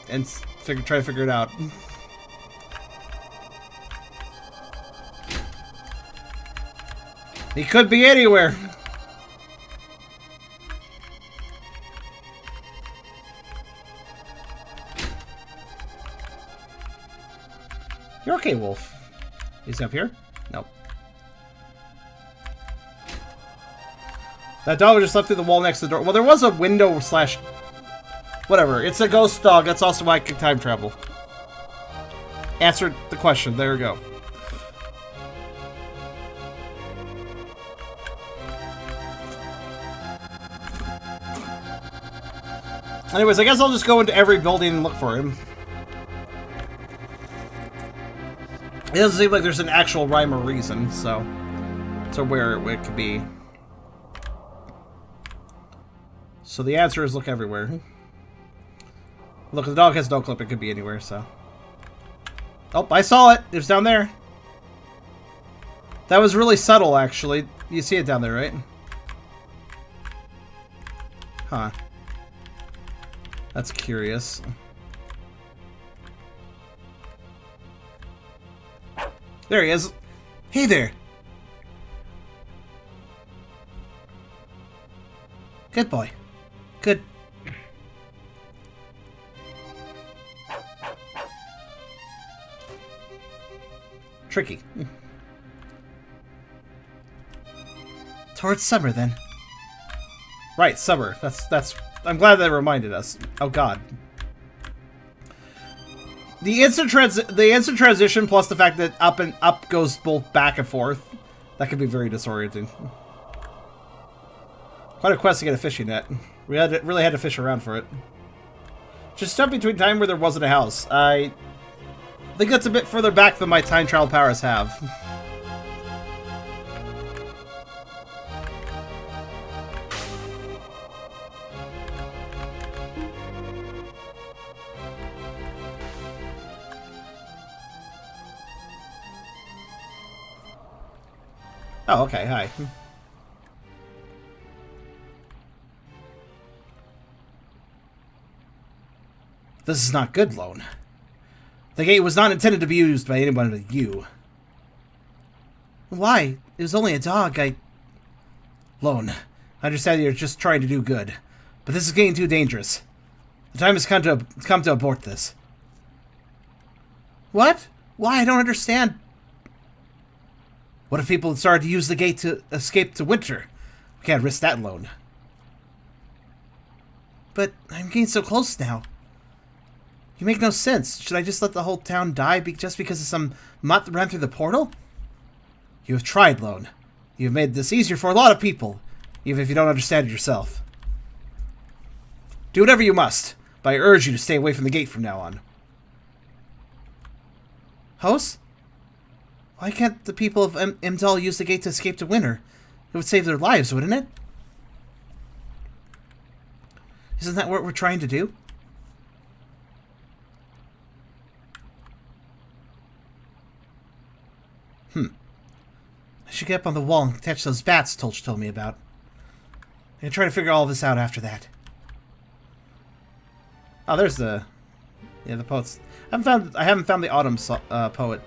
and try to figure it out. He could be anywhere. You're okay, Wolf. Is he up here? Nope. That dog just left through the wall next to the door. Well, there was a window slash... Whatever. It's a ghost dog. That's also why I can time travel. Answered the question. There we go. Anyways, I guess I'll just go into every building and look for him. It doesn't seem like there's an actual rhyme or reason, so... to where it could be. So the answer is look everywhere. Look, the dog has no clip. It could be anywhere, so... Oh, I saw it! It was down there. That was really subtle, actually. You see it down there, right? Huh. That's curious. There he is. Hey there. Good boy. Good. Tricky. Towards summer, then. Right, summer. That's. I'm glad they reminded us. Oh God. The instant transition plus the fact that up goes both back and forth, that could be very disorienting. Quite a quest to get a fishing net. We really had to fish around for it. Just jump between time where there wasn't a house. I think that's a bit further back than my time travel powers have. Oh, okay, hi. This is not good, Lohn. The gate was not intended to be used by anyone but you. Why? It was only a dog. Lohn, I understand you're just trying to do good, but this is getting too dangerous. The time has come to abort this. What? Why? I don't understand. What if people started to use the gate to escape to winter? We can't risk that, Lohn. But I'm getting so close now. You make no sense. Should I just let the whole town die just because of some mutt that ran through the portal? You have tried, Lohn. You have made this easier for a lot of people, even if you don't understand it yourself. Do whatever you must, but I urge you to stay away from the gate from now on. Host? Why can't the people of Imdahl use the gate to escape to winter? It would save their lives, wouldn't it? Isn't that what we're trying to do? I should get up on the wall and catch those bats Tolch told me about. I'm gonna try to figure all this out after that. Oh, there's the poets. I haven't found the autumn poet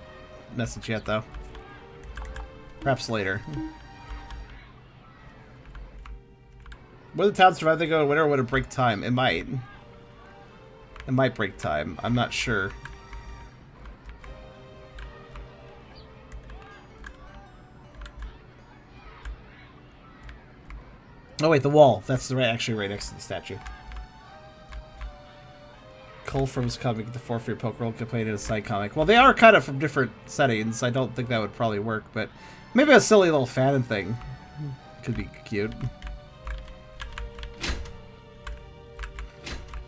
message yet, though. Perhaps later. Would the town survive they go to winter, or would it break time? It might. It might break time. I'm not sure. Oh wait, the wall. That's actually right next to the statue. Cole from his comic, the 4 for your poke roll campaign in a side comic. Well, they are kind of from different settings. I don't think that would probably work, but maybe a silly little fan thing could be cute.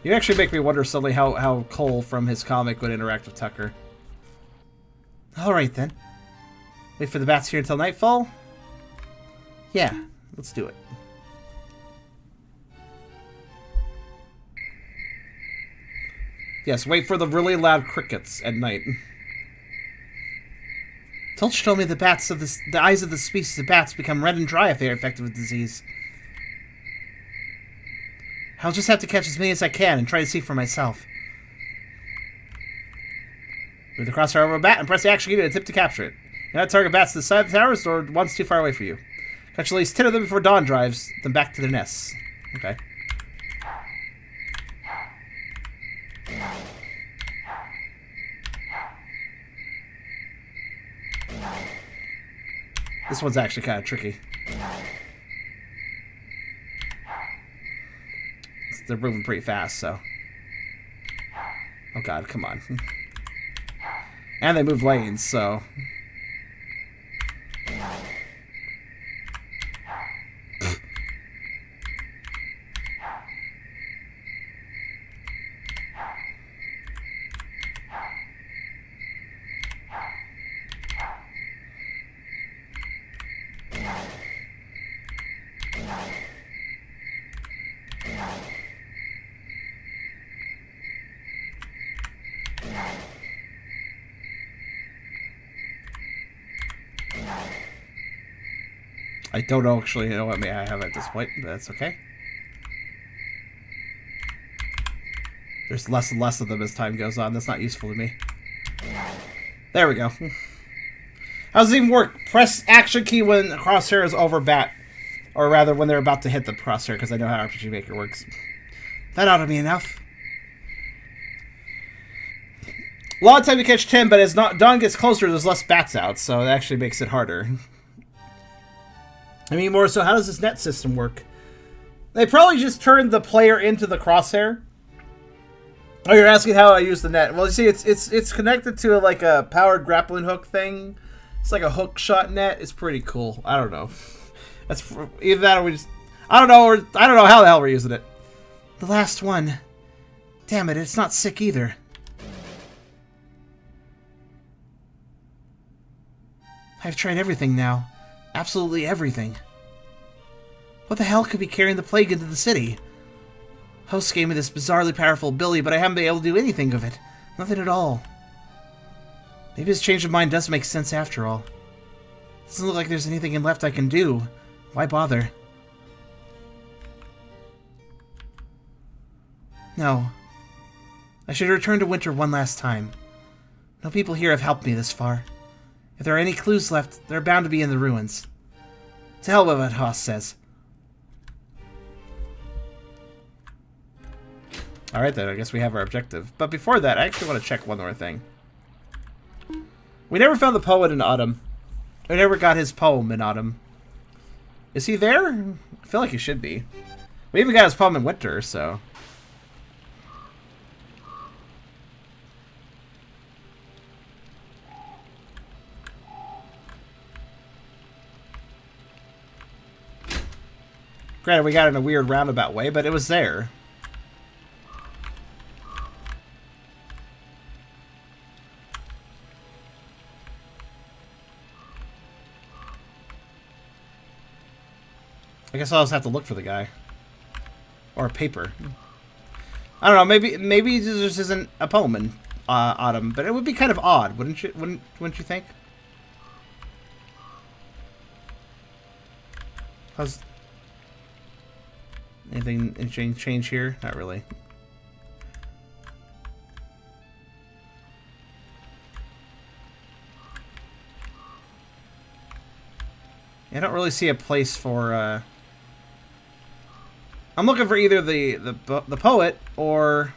You actually make me wonder suddenly how Cole from his comic would interact with Tucker. Alright then. Wait for the bats here until nightfall? Yeah, let's do it. Yes, wait for the really loud crickets at night. Tolch told me the eyes of the species of bats become red and dry if they are infected with disease. I'll just have to catch as many as I can and try to see for myself. Move the crosshair over a bat and press the action key to attempt to capture it. You not target bats to the side of the towers or ones too far away for you. Catch at least 10 of them before dawn drives them back to their nests. Okay. This one's actually kind of tricky. They're moving pretty fast, so... Oh god, come on. And they move lanes, so... I don't actually know what may I have at this point, but that's okay. There's less and less of them as time goes on. That's not useful to me. There we go. How does it even work? Press action key when the crosshair is over bat. Or rather, when they're about to hit the crosshair, because I know how RPGMaker works. That ought to be enough. A lot of time to catch 10, but as dawn gets closer, there's less bats out, so it actually makes it harder. I mean, more so, how does this net system work? They probably just turned the player into the crosshair. Oh, you're asking how I use the net. Well, you see, it's connected to like a powered grappling hook thing. It's like a hook shot net. It's pretty cool. I don't know. That's either that or we just... I don't know, or I don't know how the hell we're using it. The last one. Damn it, it's not sick either. I've tried everything now. Absolutely everything. What the hell could be carrying the plague into the city? Host gave me this bizarrely powerful ability, but I haven't been able to do anything of it. Nothing at all. Maybe his change of mind does make sense after all. Doesn't look like there's anything left I can do. Why bother? No. I should return to Winter one last time. No people here have helped me this far. If there are any clues left, they're bound to be in the ruins. To hell with what Haas says. Alright then, I guess we have our objective. But before that, I actually want to check one more thing. We never found the poet in Autumn. We never got his poem in Autumn. Is he there? I feel like he should be. We even got his poem in Winter, so... Granted, we got it in a weird roundabout way, but it was there. I guess I'll just have to look for the guy. Or a paper. I don't know, maybe there just isn't a poem in Autumn, but it would be kind of odd, wouldn't you think? How's... Anything change here? Not really. I don't really see a place for, I'm looking for either the poet or...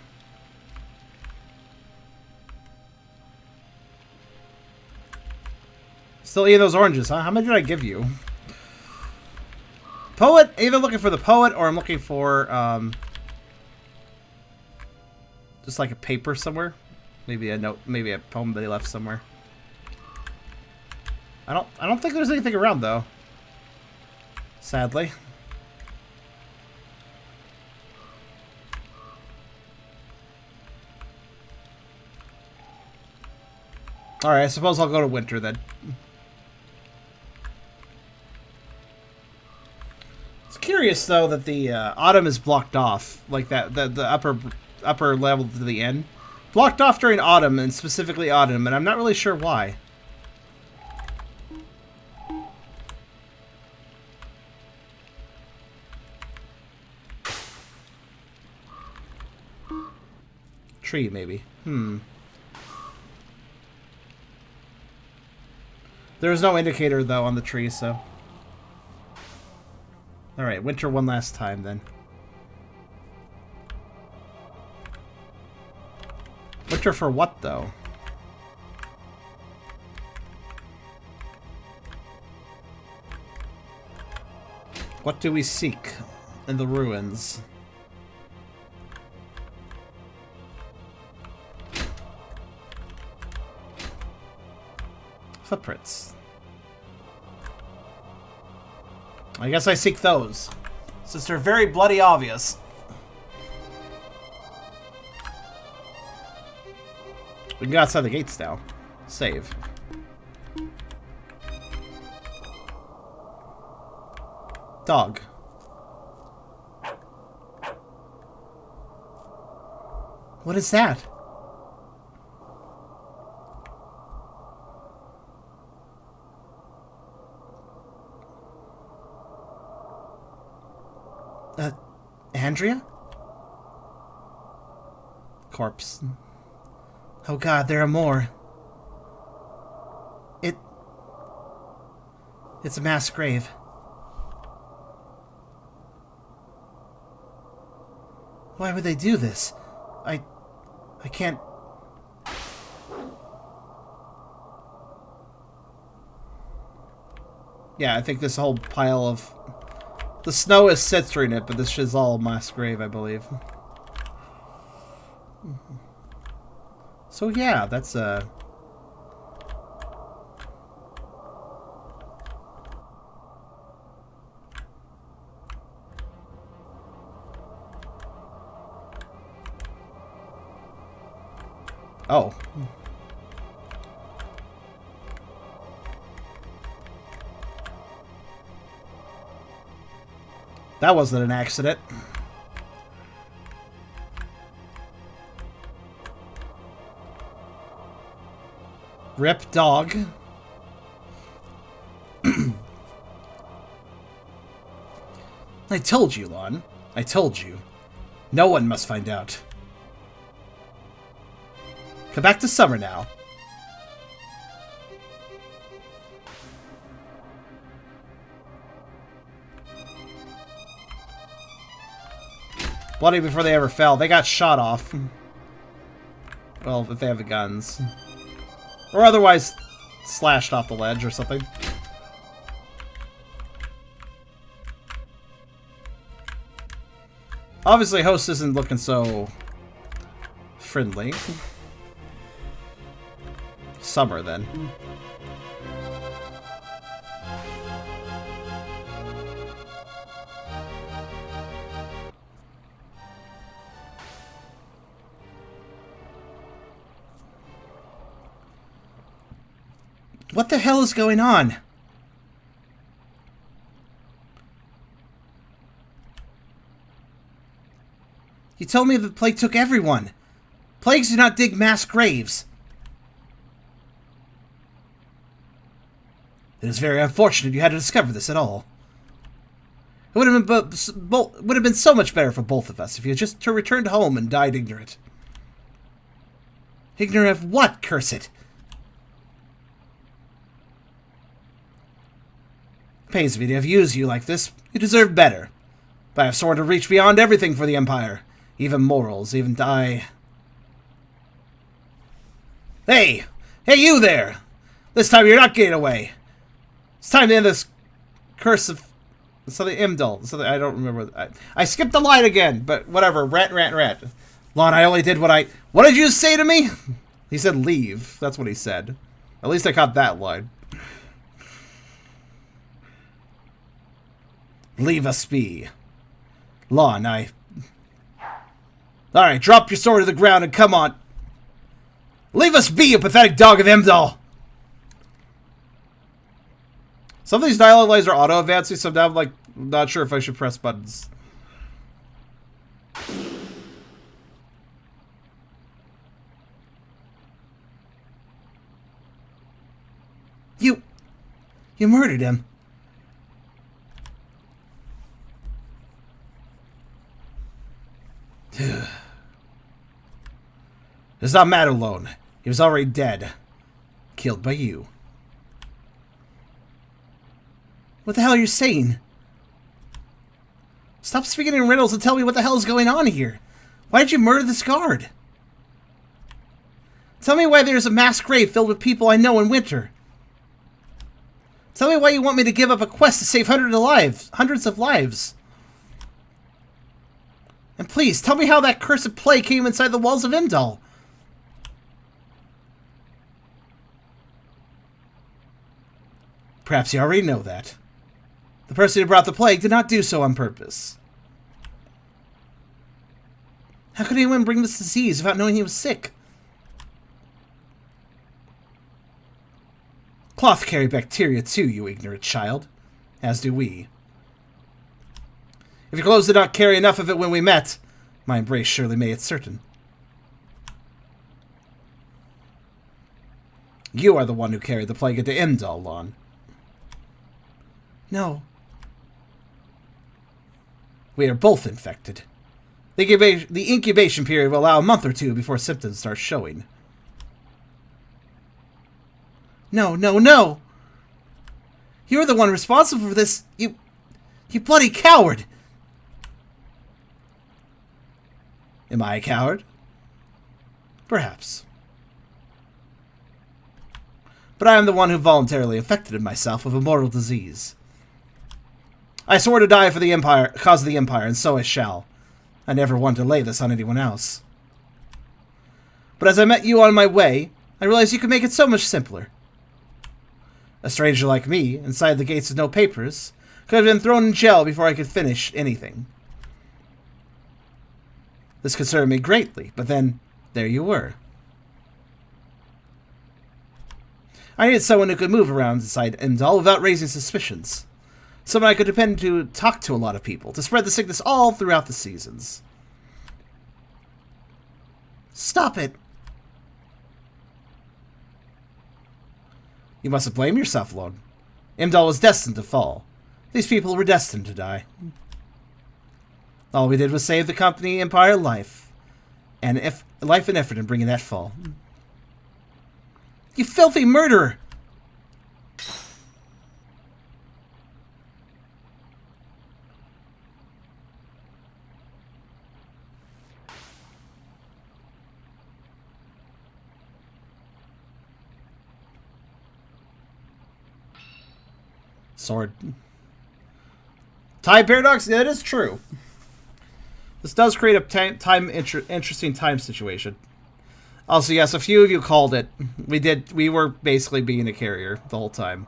Still eat those oranges, huh? How many did I give you? Poet, either looking for the poet or I'm looking for, just like a paper somewhere. Maybe a note, maybe a poem that he left somewhere. I don't think there's anything around though. Sadly. Alright, I suppose I'll go to Winter then. It's curious though that the Autumn is blocked off. Like that the upper level to the end. Blocked off during Autumn, and specifically Autumn, and I'm not really sure why. Tree, maybe. There was no indicator, though, on the tree, so... Alright, Winter one last time, then. Winter for what, though? What do we seek in the ruins? Footprints. I guess I seek those, since they're very bloody obvious. We can go outside the gates now. Save. Dog. What is that? Andrea? Corpse. Oh god, there are more. It's a mass grave. Why would they do this? I can't... Yeah, I think this whole pile of... The snow is censoring it, but this is all mass grave, I believe. So yeah, that's Oh. That wasn't an accident. Rip dog. I told you, Lohn. I told you. No one must find out. Come back to summer now. Bloody before they ever fell. They got shot off. Well, if they have the guns. Or otherwise slashed off the ledge or something. Obviously, host isn't looking so friendly. Summer, then. What the hell is going on? You told me the plague took everyone. Plagues do not dig mass graves. It is very unfortunate you had to discover this at all. It would have been so much better for both of us if you had just returned home and died ignorant. Ignorant of what, curse it? It pains me to have used you like this. You deserve better. But I have sworn to reach beyond everything for the Empire. Even morals, even die. Hey! Hey, you there! This time you're not getting away. It's time to end this curse of something Imdahl. Something I don't remember. I skipped the line again, but whatever. Rant. Lohn, I only did what I... What did you say to me? He said leave. That's what he said. At least I caught that line. Leave us be. Lohn, Alright, drop your sword to the ground and come on. Leave us be, you pathetic dog of Imdahl! Some of these dialogue lines are auto-advancing, so now I'm like, not sure if I should press buttons. You murdered him. Does not matter, Lohn. He was already dead. Killed by you. What the hell are you saying? Stop speaking in riddles and tell me what the hell is going on here. Why did you murder this guard? Tell me why there's a mass grave filled with people I know in winter. Tell me why you want me to give up a quest to save hundreds of lives. And please, tell me how that cursed plague came inside the walls of Imdahl. Perhaps you already know that. The person who brought the plague did not do so on purpose. How could anyone bring this disease without knowing he was sick? Cloth carry bacteria too, you ignorant child. As do we. If your clothes did not carry enough of it when we met, my embrace surely made it certain. You are the one who carried the plague into Imdahl, Lohn. No. We are both infected. The incubation period will allow a month or two before symptoms start showing. No. You're the one responsible for this. You bloody coward. Am I a coward? Perhaps. But I am the one who voluntarily infected myself with a mortal disease. I swore to die for the Empire, cause of the Empire, and so I shall. I never want to lay this on anyone else. But as I met you on my way, I realized you could make it so much simpler. A stranger like me, inside the gates with no papers, could have been thrown in jail before I could finish anything. This concerned me greatly, but then, there you were. I needed someone who could move around inside Imdahl without raising suspicions. Someone I could depend to talk to a lot of people, to spread the sickness all throughout the seasons. Stop it! You mustn't blame yourself, Lohn. Imdahl was destined to fall. These people were destined to die. All we did was save the company Empire life and effort in bringing that fall. You filthy murderer! Sword. Time paradox? Yeah, it is true. This does create a interesting time situation. Also, yes, a few of you called it. We were basically being a carrier the whole time.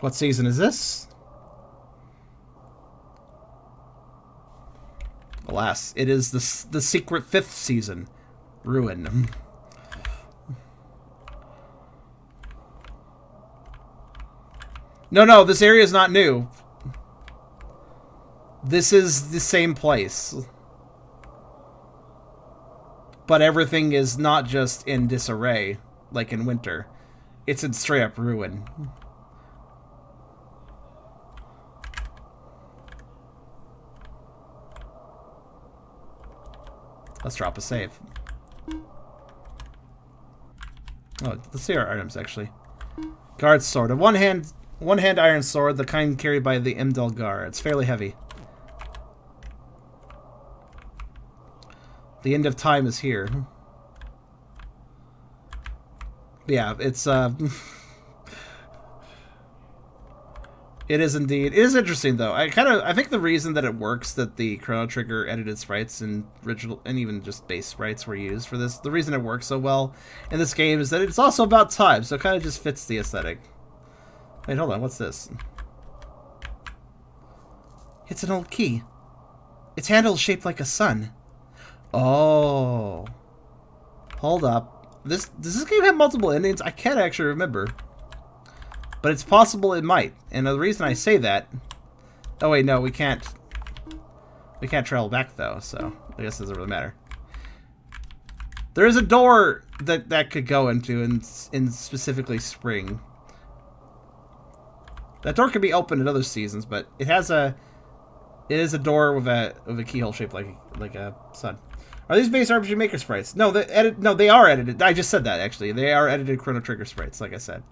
What season is this? Alas, it is the secret 5th season. Ruin. No, this area is not new. This is the same place. But everything is not just in disarray, like in winter. It's in straight up ruin. Let's drop a save. Oh, let's see our items, actually. Guard's sword. A one-hand iron sword, the kind carried by the Imdahl guard. It's fairly heavy. The end of time is here. Yeah, it's it is indeed. It is interesting though. I think the reason that it works that the Chrono Trigger edited sprites and original and even just base sprites were used for this, the reason it works so well in this game is that it's also about time, so it kind of just fits the aesthetic. Wait, hold on, what's this? It's an old key. Its handle is shaped like a sun. Oh. Hold up. Does this game have multiple endings? I can't actually remember. But it's possible it might. And the reason I say that... Oh wait, no, we can't... We can't travel back though, so I guess it doesn't really matter. There is a door that could go into in specifically spring. That door could be opened in other seasons, but it is a door with a keyhole shaped like a sun. Are these base RPGMaker sprites? No, they are edited. I just said that actually. They are edited Chrono Trigger sprites, like I said.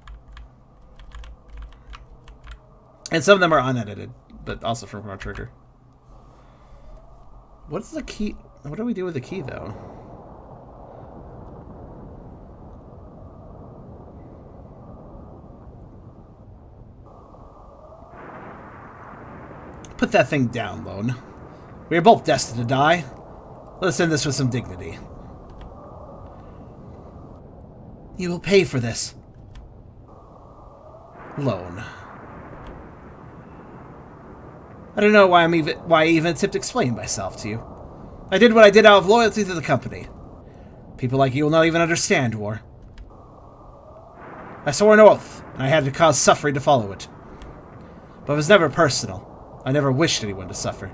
And some of them are unedited, but also from Chrono Trigger. What's the key? What do we do with the key though? Put that thing down, Lohn. We are both destined to die. Let's end this with some dignity. You will pay for this. Lohn. I don't know why I even attempt to explain myself to you. I did what I did out of loyalty to the company. People like you will not even understand war. I swore an oath, and I had to cause suffering to follow it. But it was never personal. I never wished anyone to suffer.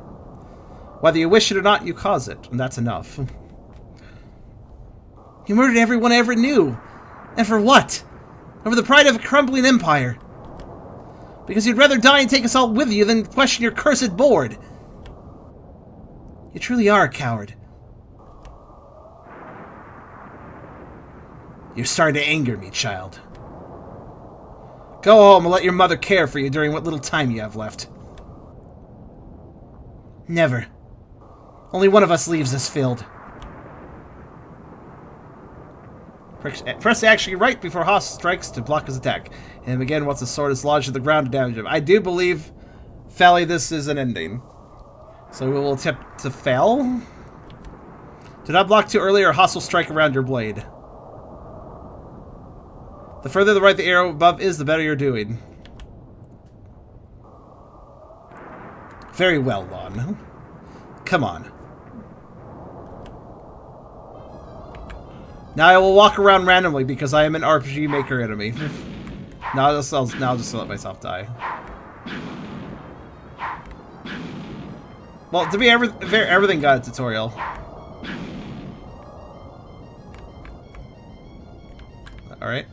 Whether you wish it or not, you cause it, and that's enough. You murdered everyone I ever knew. And for what? Over the pride of a crumbling empire. Because you'd rather die and take us all with you than question your cursed board. You truly are a coward. You're starting to anger me, child. Go home and let your mother care for you during what little time you have left. Never. Only one of us leaves this field. Press actually right before Haas strikes to block his attack. And again, once the sword is lodged in the ground to damage him. I do believe, Fally, this is an ending. So we will attempt to fail. Do not block too early or Haas will strike around your blade. The further to the right the arrow above is, the better you're doing. Very well, Lohn. Come on. Now I will walk around randomly because I am an RPGMaker enemy. Now I'll just let myself die. Well, to be everything got a tutorial. All right.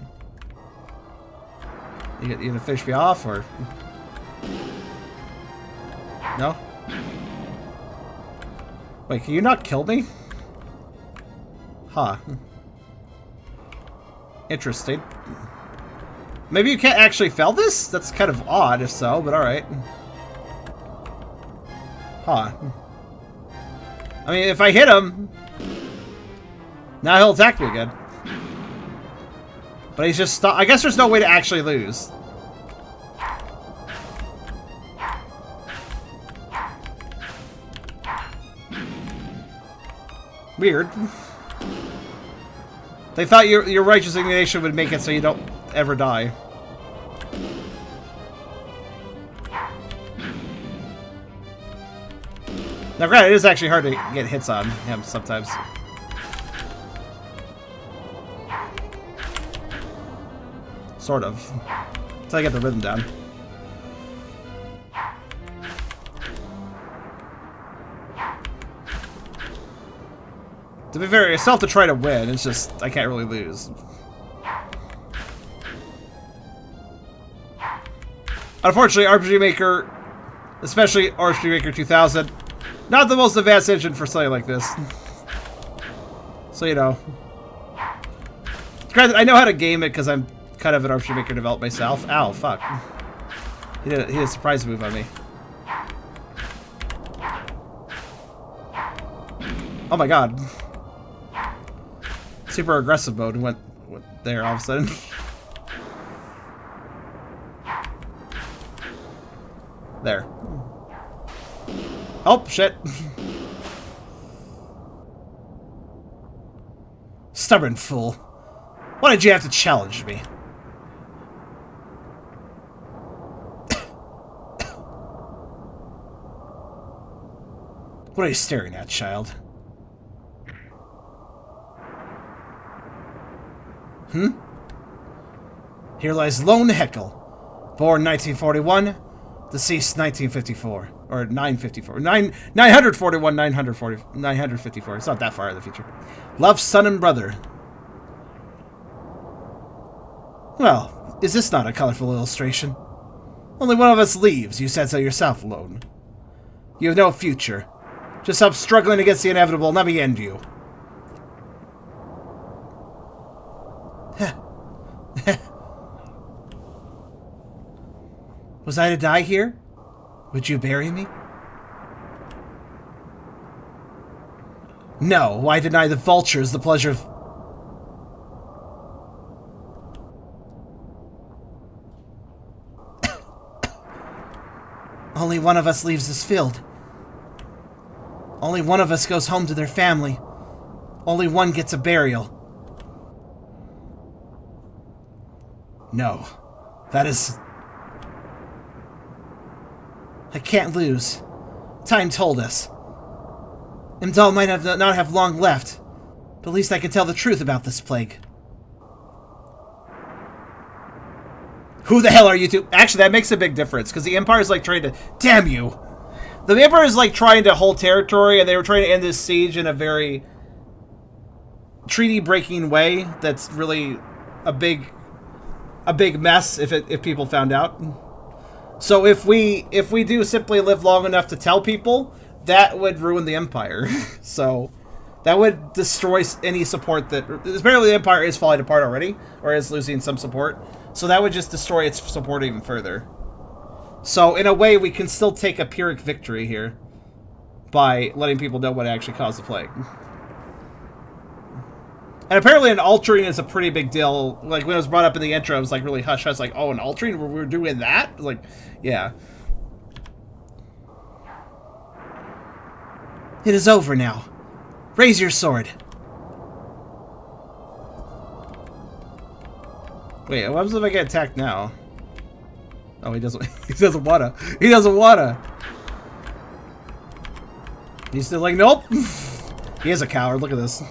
You gonna finish me off or no? Wait, can you not kill me? Huh. Interesting. Maybe you can't actually fail this? That's kind of odd if so, but alright. Huh. I mean, if I hit him, now he'll attack me again. But he's just stuck. I guess there's no way to actually lose. Weird. They thought your righteous indignation would make it so you don't ever die. Now, granted, it is actually hard to get hits on him sometimes. Sort of. Until I get the rhythm down. To be fair, I still have to try to win. It's just, I can't really lose. Unfortunately, RPGMaker, especially RPGMaker 2000, not the most advanced engine for something like this. So, you know. Granted, I know how to game it because I'm kind of an RPGMaker developer myself. Ow, fuck. He did a surprise move on me. Oh my god. Super aggressive mode went there all of a sudden. There. Oh, shit. Stubborn fool. Why did you have to challenge me? What are you staring at, child? Here lies Lohn Heckel, born 1941, deceased 1954, or 954, 941, 954. It's not that far in the future. Love, son, and brother. Well, is this not a colorful illustration? Only one of us leaves, you said so yourself, Lohn. You have no future. Just stop struggling against the inevitable and let me end you. Was I to die here? Would you bury me? No, why deny the vultures the pleasure of... Only one of us leaves this field. Only one of us goes home to their family. Only one gets a burial. No, that is... I can't lose. Time told us. Imdahl might not have long left, but at least I can tell the truth about this plague. Who the hell are you two? Actually, that makes a big difference, because the Empire's like trying to... Damn you! The Empire is like trying to hold territory, and they were trying to end this siege in a very treaty-breaking way that's really a big mess if people found out. So if we do simply live long enough to tell people, that would ruin the Empire. So that would destroy any support that... Apparently the Empire is falling apart already, or is losing some support. So that would just destroy its support even further. So in a way, we can still take a Pyrrhic victory here by letting people know what actually caused the plague. And apparently an altering is a pretty big deal. Like, when it was brought up in the intro, I was like really hush-hush, like, oh, an altering? We're doing that? Like, yeah. It is over now. Raise your sword. Wait, what happens if I get attacked now? Oh, he doesn't. He doesn't wanna. He doesn't wanna. He's still like, nope. He is a coward. Look at this.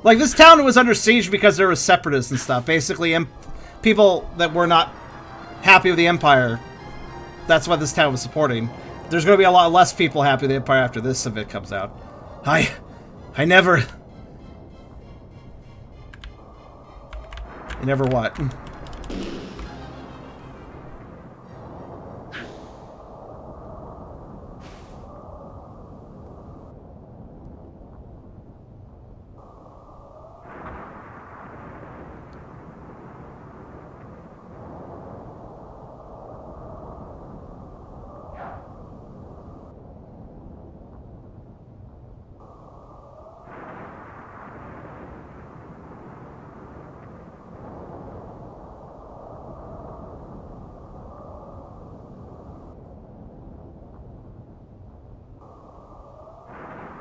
Like, this town was under siege because there was separatists and stuff. Basically, people that were not happy with the Empire. That's what this town was supporting. There's going to be a lot less people happy with the Empire after this civic comes out. I never... You never what?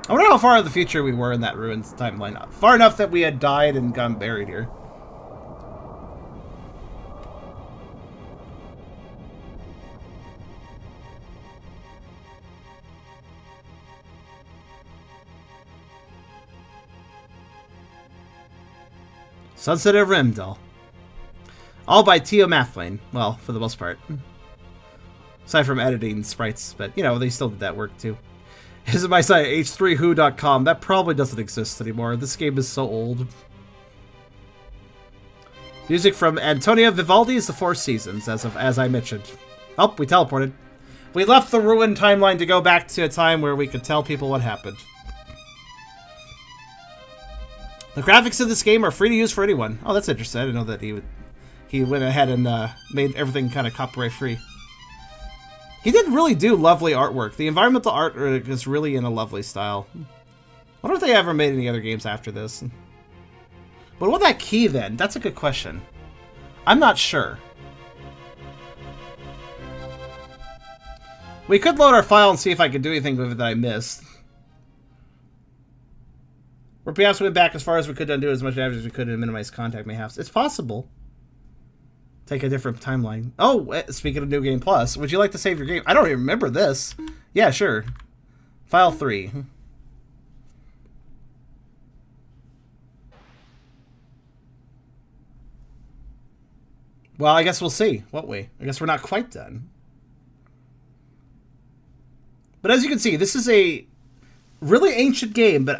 I wonder how far in the future we were in that ruins timeline. Far enough that we had died and gone buried here. Sunset Over Imdahl. All by Tio Mathlane. Well, for the most part. Aside from editing sprites, but, you know, they still did that work, too. This is my site, h3who.com. That probably doesn't exist anymore. This game is so old. Music from Antonio Vivaldi's The Four Seasons, as I mentioned. Oh, we teleported. We left the ruined timeline to go back to a time where we could tell people what happened. The graphics of this game are free to use for anyone. Oh, that's interesting. I didn't know that he went ahead and made everything kind of copyright free. He did really do lovely artwork. The environmental art is really in a lovely style. I wonder if they ever made any other games after this. But what that key then? That's a good question. I'm not sure. We could load our file and see if I could do anything with it that I missed. Or perhaps we went back as far as we could undo as much damage as we could and minimize contact mayhaps. It's possible. Take a different timeline. Oh, speaking of New Game Plus, would you like to save your game? I don't even remember this. Yeah, sure. File 3. Well, I guess we'll see, won't we? I guess we're not quite done. But as you can see, this is a really ancient game, but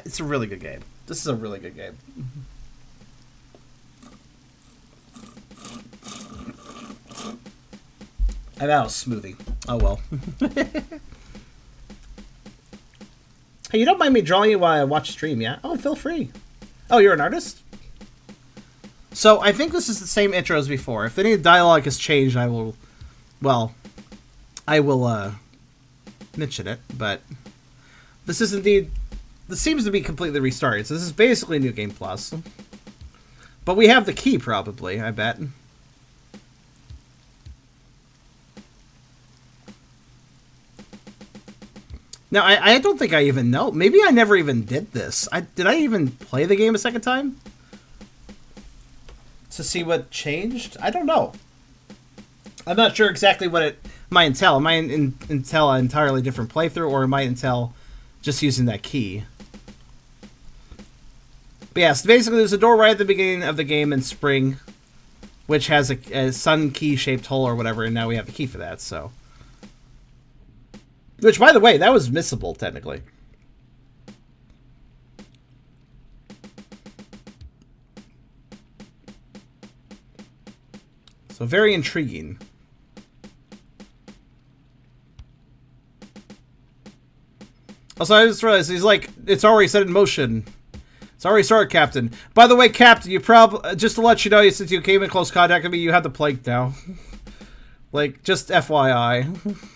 it's a really good game. This is a really good game. And that was smoothie. Oh well. Hey, you don't mind me drawing you while I watch stream, yeah? Oh, feel free. Oh, you're an artist? So, I think this is the same intro as before. If any dialogue has changed, I will mention it, but this is indeed, this seems to be completely restarted, so this is basically New Game Plus. But we have the key, probably, I bet. Now, I don't think I even know. Maybe I never even did this. Did I even play the game a second time? To see what changed? I don't know. I'm not sure exactly what it might entail. It might entail an entirely different playthrough, or it might entail just using that key. But yeah, so basically there's a door right at the beginning of the game in spring, which has a sun key-shaped hole or whatever, and now we have the key for that, so... Which, by the way, that was missable, technically. So, very intriguing. Also, I just realized, he's like, it's already set in motion. It's already started, Captain. By the way, Captain, you probably, just to let you know, since you came in close contact with me, you have the plague now. Like, just FYI.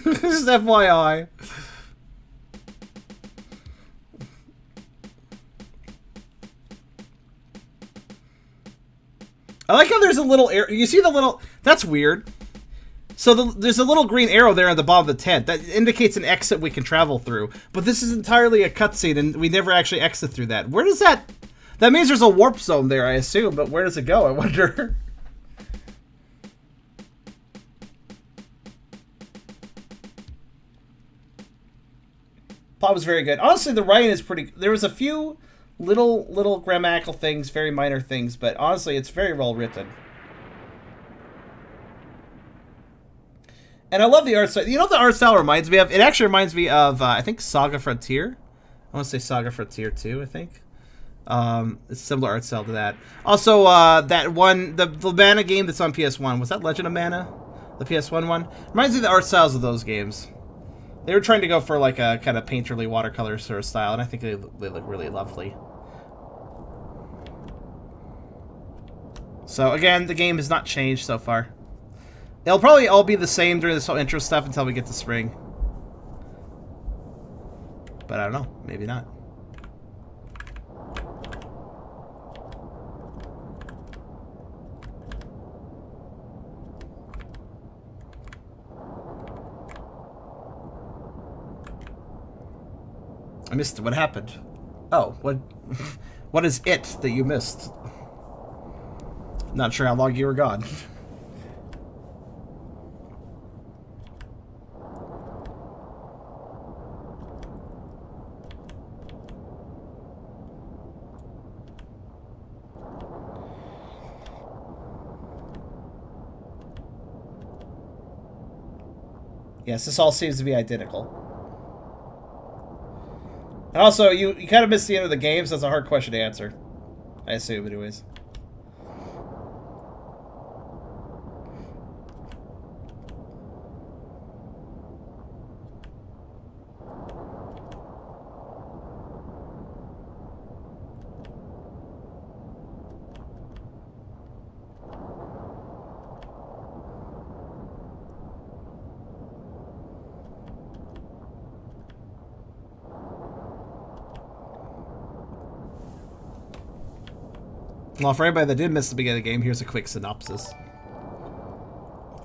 Just FYI. I like how there's a little arrow. You see the little... That's weird. So there's a little green arrow there at the bottom of the tent. That indicates an exit we can travel through. But this is entirely a cutscene, and we never actually exit through that. Where does that... That means there's a warp zone there, I assume. But where does it go? I wonder... Plot was very good. Honestly, the writing is pretty... There was a few little grammatical things, very minor things, but honestly, it's very well written. And I love the art style. You know what the art style reminds me of? It actually reminds me of, I think, Saga Frontier. I want to say Saga Frontier 2, I think. It's a similar art style to that. Also, that one, the Mana game that's on PS1. Was that Legend of Mana? The PS1 one? Reminds me of the art styles of those games. They were trying to go for like a kind of painterly watercolor sort of style, and I think they look really lovely. So again, the game has not changed so far. It'll probably all be the same during this whole intro stuff until we get to spring. But I don't know, maybe not. I missed it. What happened? Oh, what? What is it that you missed? Not sure how long you were gone. Yes, this all seems to be identical. And also, you kind of missed the end of the game, so that's a hard question to answer. I assume, anyways. Well, for anybody that did miss the beginning of the game, here's a quick synopsis.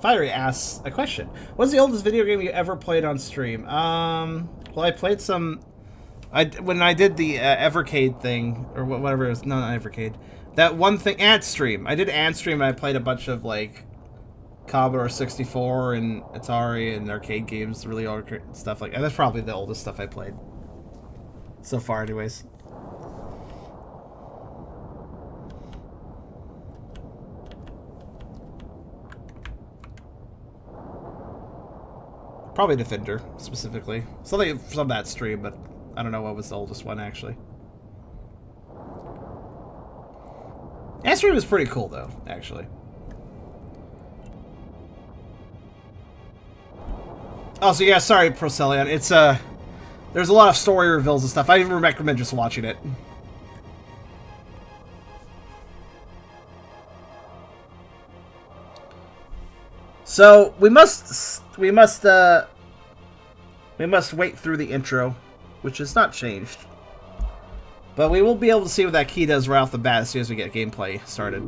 Fiery asks a question. What's the oldest video game you ever played on stream? Well, I played some... when I did the Evercade thing, or whatever it was, no, not Evercade. That one thing, Antstream. I did Antstream and I played a bunch of, like, Commodore 64 and Atari and arcade games, really old stuff like that. That's probably the oldest stuff I played. So far, anyways. Probably Defender, specifically. Something from that stream, but I don't know what was the oldest one, actually. That stream is pretty cool, though, actually. Oh, so yeah, sorry, Procelion. It's, there's a lot of story reveals and stuff. I even recommend just watching it. So, we must wait through the intro, which is not changed. But we will be able to see what that key does right off the bat as soon as we get gameplay started.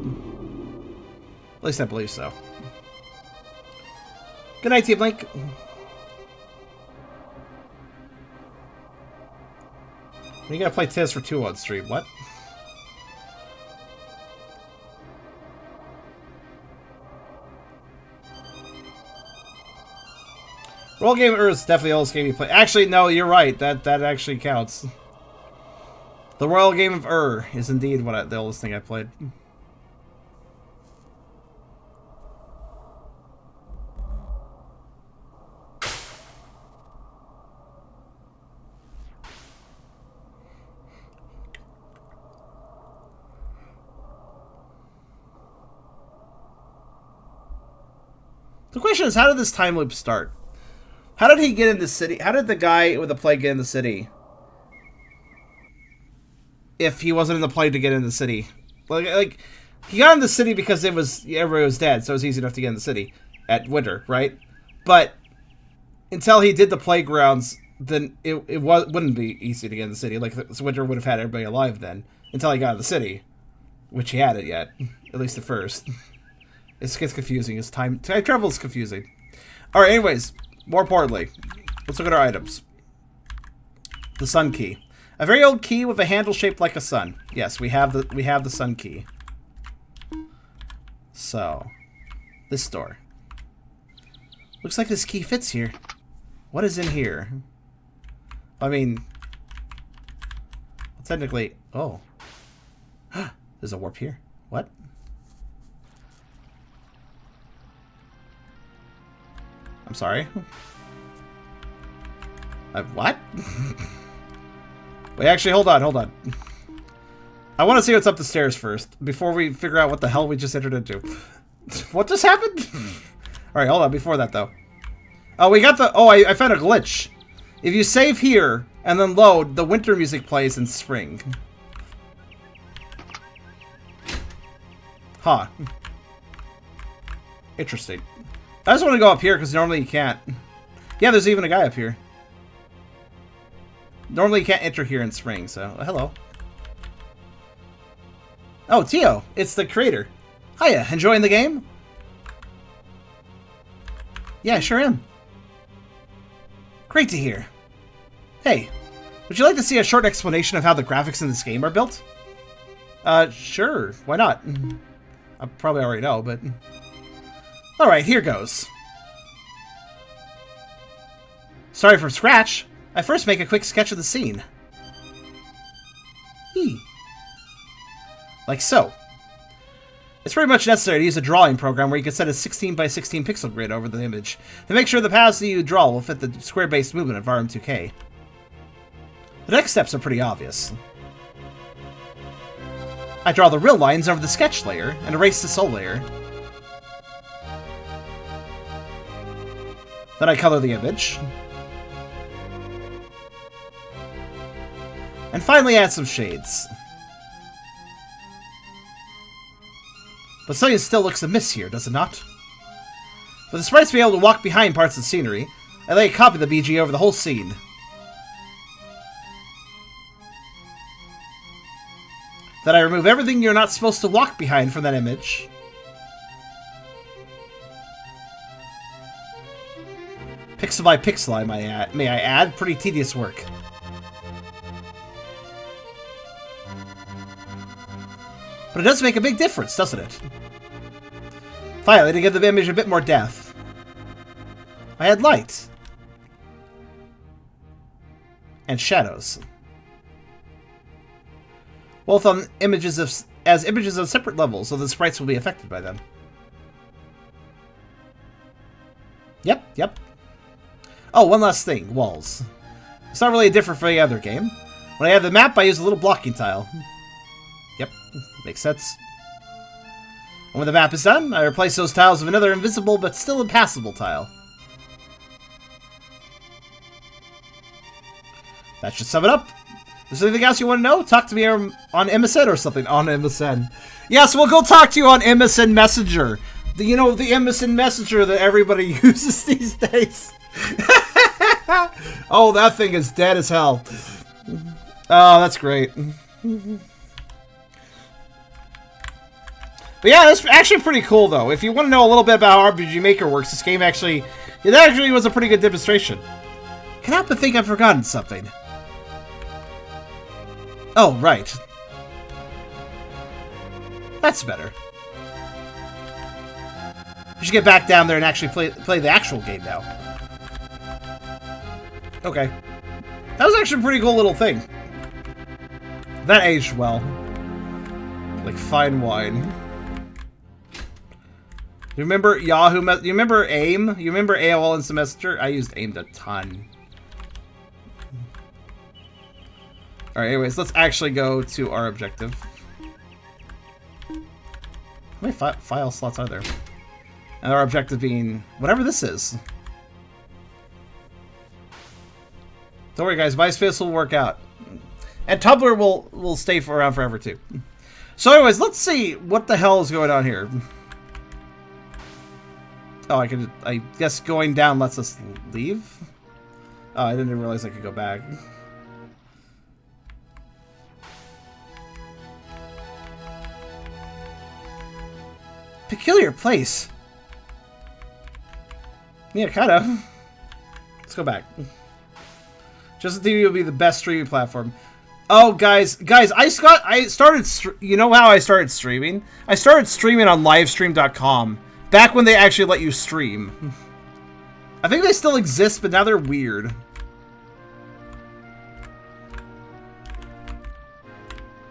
At least I believe so. Good night, Team Link. You gotta play Tez for 2 on stream. What? Roll Game of is definitely the oldest game you play. Actually, no, you're right. That actually counts. The Royal Game of is indeed the oldest thing I played. The question is, how did this time loop start? How did he get in the city? How did the guy with the plague get in the city? If he wasn't in the plague to get in the city. Like he got in the city because everybody was dead, so it was easy enough to get in the city at winter, right? But until he did the playgrounds, then it wouldn't be easy to get in the city. Like, winter would have had everybody alive then, until he got in the city. Which he hadn't yet. At least at first. It gets confusing. Time travel is confusing. Alright, anyways. More importantly, let's look at our items. The sun key. A very old key with a handle shaped like a sun. Yes, we have the sun key. So, this door. Looks like this key fits here. What is in here? I mean, technically, oh. There's a warp here. What? I'm sorry. What? Wait, actually, hold on. I want to see what's up the stairs first, before we figure out what the hell we just entered into. What just happened? Alright, hold on, before that, though. Oh, we got the... Oh, I found a glitch. If you save here, and then load, the winter music plays in spring. Huh. Interesting. I just want to go up here because normally you can't. Yeah, there's even a guy up here. Normally you can't enter here in spring, so hello. Oh, Tio, it's the creator. Hiya, enjoying the game? Yeah, I sure am. Great to hear. Hey, Would you like to see a short explanation of how the graphics in this game are built? Sure. Why not? I probably already know, but... Alright, here goes. Starting from scratch, I first make a quick sketch of the scene. Like so. It's pretty much necessary to use a drawing program where you can set a 16 by 16 pixel grid over the image to make sure the paths that you draw will fit the square-based movement of RM2K. The next steps are pretty obvious. I draw the real lines over the sketch layer and erase the soul layer. Then I color the image. And finally add some shades. But something still looks amiss here, does it not? For the sprites to be able to walk behind parts of the scenery, I lay a copy of the BG over the whole scene. Then I remove everything you're not supposed to walk behind from that image. Pixel by pixel, may I add. Pretty tedious work. But it does make a big difference, doesn't it? Finally, to give the image a bit more depth, I add light. And shadows. Both on images as images on separate levels, so the sprites will be affected by them. Yep. Oh, one last thing. Walls. It's not really different from any other game. When I add the map, I use a little blocking tile. Yep, makes sense. And when the map is done, I replace those tiles with another invisible but still impassable tile. That should sum it up. Is there anything else you want to know? Talk to me on MSN or something. On MSN. Yes, we'll go talk to you on MSN Messenger. You know, the MSN Messenger that everybody uses these days. Oh, that thing is dead as hell. Oh, that's great. But yeah, that's actually pretty cool, though. If you want to know a little bit about how RPGMaker works, this game actually was a pretty good demonstration. Can't help but think I've forgotten something. Oh, right. That's better. We should get back down there and actually play the actual game now. Okay. That was actually a pretty cool little thing. That aged well. Like fine wine. You remember Yahoo? You remember AIM? You remember AOL Instant Messenger? I used AIM a ton. Alright, anyways, let's actually go to our objective. How many file slots are there? And our objective being whatever this is. Don't worry, guys. MySpace will work out. And Tumblr will stay around forever, too. So anyways, let's see what the hell is going on here. Oh, I guess going down lets us leave? Oh, I didn't realize I could go back. Peculiar place. Yeah, kind of. Let's go back. Just TV will be the best streaming platform. Oh, guys, I started. You know how I started streaming? I started streaming on livestream.com back when they actually let you stream. I think they still exist, but now they're weird.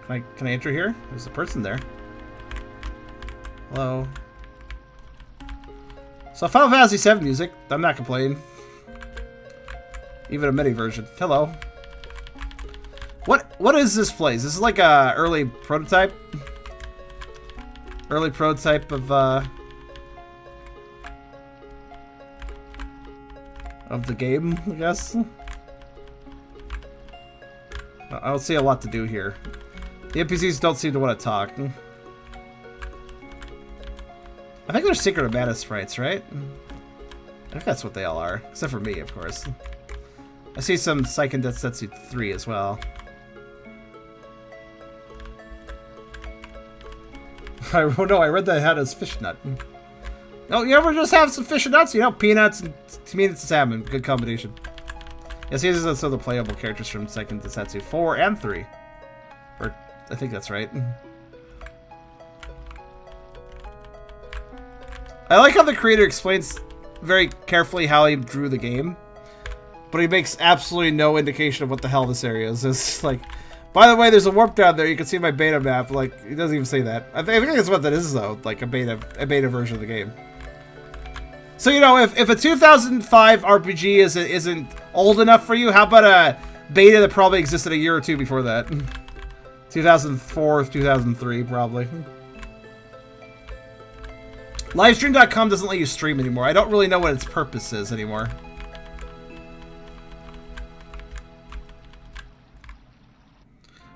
Can I enter here? There's a person there. Hello. So Final Fantasy VII music. I'm not complaining. Even a MIDI version. Hello. What is this place? This is like a early prototype. Early prototype of the game, I guess. I don't see a lot to do here. The NPCs don't seem to want to talk. I think they're Secret of Mana sprites, right? I think that's what they all are. Except for me, of course. I see some Seiken Densetsu 3 as well. I read that it had as fish nut. Oh, you ever just have some fish and nuts? You know, peanuts and tomatoes and salmon. Good combination. Yes, these are some of the playable characters from Second Densetsu 4 and 3. Or, I think that's right. I like how the creator explains very carefully how he drew the game, but he makes absolutely no indication of what the hell this area is. It's like, by the way, there's a warp down there. You can see my beta map. Like, he doesn't even say that. I think that's what that is, though. Like a beta version of the game. So, you know, if a 2005 RPG isn't old enough for you, how about a beta that probably existed a year or two before that? 2004, 2003, probably. Livestream.com doesn't let you stream anymore. I don't really know what its purpose is anymore.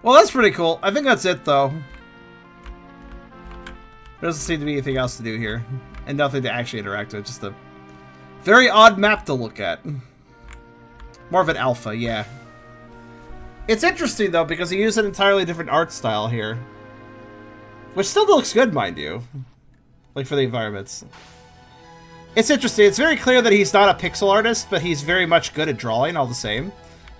Well, that's pretty cool. I think that's it, though. There doesn't seem to be anything else to do here. And nothing to actually interact with. Just a very odd map to look at. More of an alpha, yeah. It's interesting, though, because he used an entirely different art style here. Which still looks good, mind you. Like, for the environments. It's interesting. It's very clear that he's not a pixel artist, but he's very much good at drawing all the same.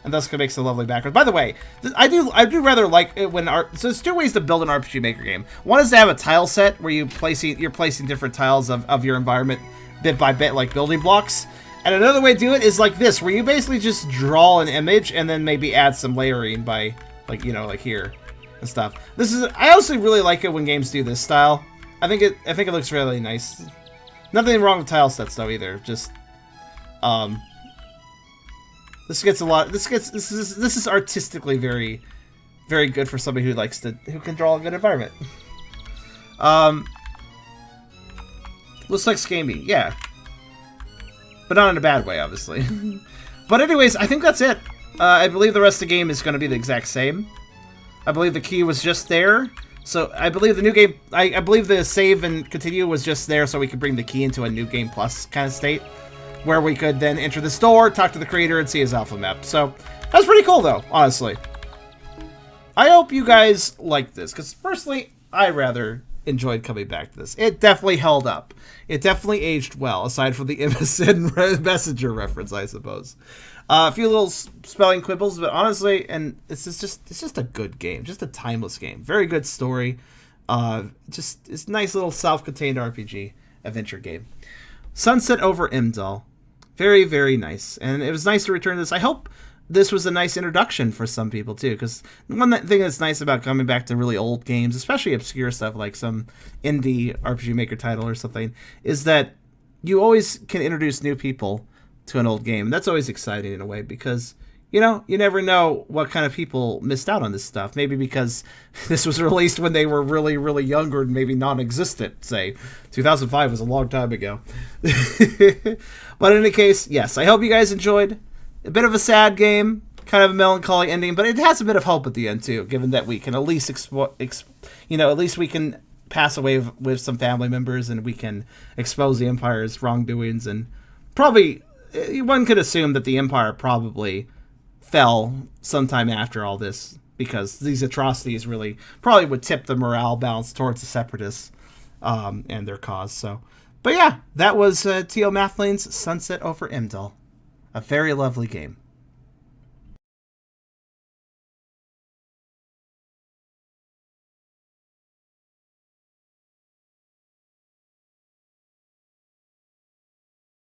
And thus makes a lovely background. By the way, I do rather like it when art. So there's two ways to build an RPG Maker game. One is to have a tile set where you're placing different tiles of your environment bit by bit, like building blocks. And another way to do it is like this, where you basically just draw an image and then maybe add some layering by, like, you know, like here and stuff. I honestly really like it when games do this style. I think it looks really nice. Nothing wrong with tile sets though either. Just this is artistically very, very good for somebody who can draw a good environment. Looks like Scamey, yeah, but not in a bad way, obviously. But anyways, I think that's it. I believe the rest of the game is going to be the exact same. I believe the key was just there. So I believe the new game, I believe the save and continue was just there so we could bring the key into a new game plus kind of state, where we could then enter the store, talk to the creator, and see his alpha map. So that's pretty cool, though, honestly. I hope you guys like this, because personally, I rather enjoyed coming back to this. It definitely held up. It definitely aged well, aside from the MSN Messenger reference, I suppose. A few little spelling quibbles, but honestly, and it's just a good game, just a timeless game. Very good story. Just it's a nice little self-contained RPG adventure game. Sunset Over Imdahl. Very, very nice. And it was nice to return to this. I hope this was a nice introduction for some people, too. Because one thing that's nice about coming back to really old games, especially obscure stuff like some indie RPG Maker title or something, is that you always can introduce new people to an old game. And that's always exciting in a way because, you know, you never know what kind of people missed out on this stuff. Maybe because this was released when they were really, really younger and maybe non-existent, say. 2005 was a long time ago. But in any case, yes, I hope you guys enjoyed. A bit of a sad game, kind of a melancholy ending, but it has a bit of hope at the end, too, given that we can at least, at least we can pass away with some family members and we can expose the Empire's wrongdoings. And probably, one could assume that the Empire probably fell sometime after all this, because these atrocities really probably would tip the morale balance towards the Separatists and their cause. So, but yeah, that was T.O. Mathling's Sunset Over Imdahl. A very lovely game.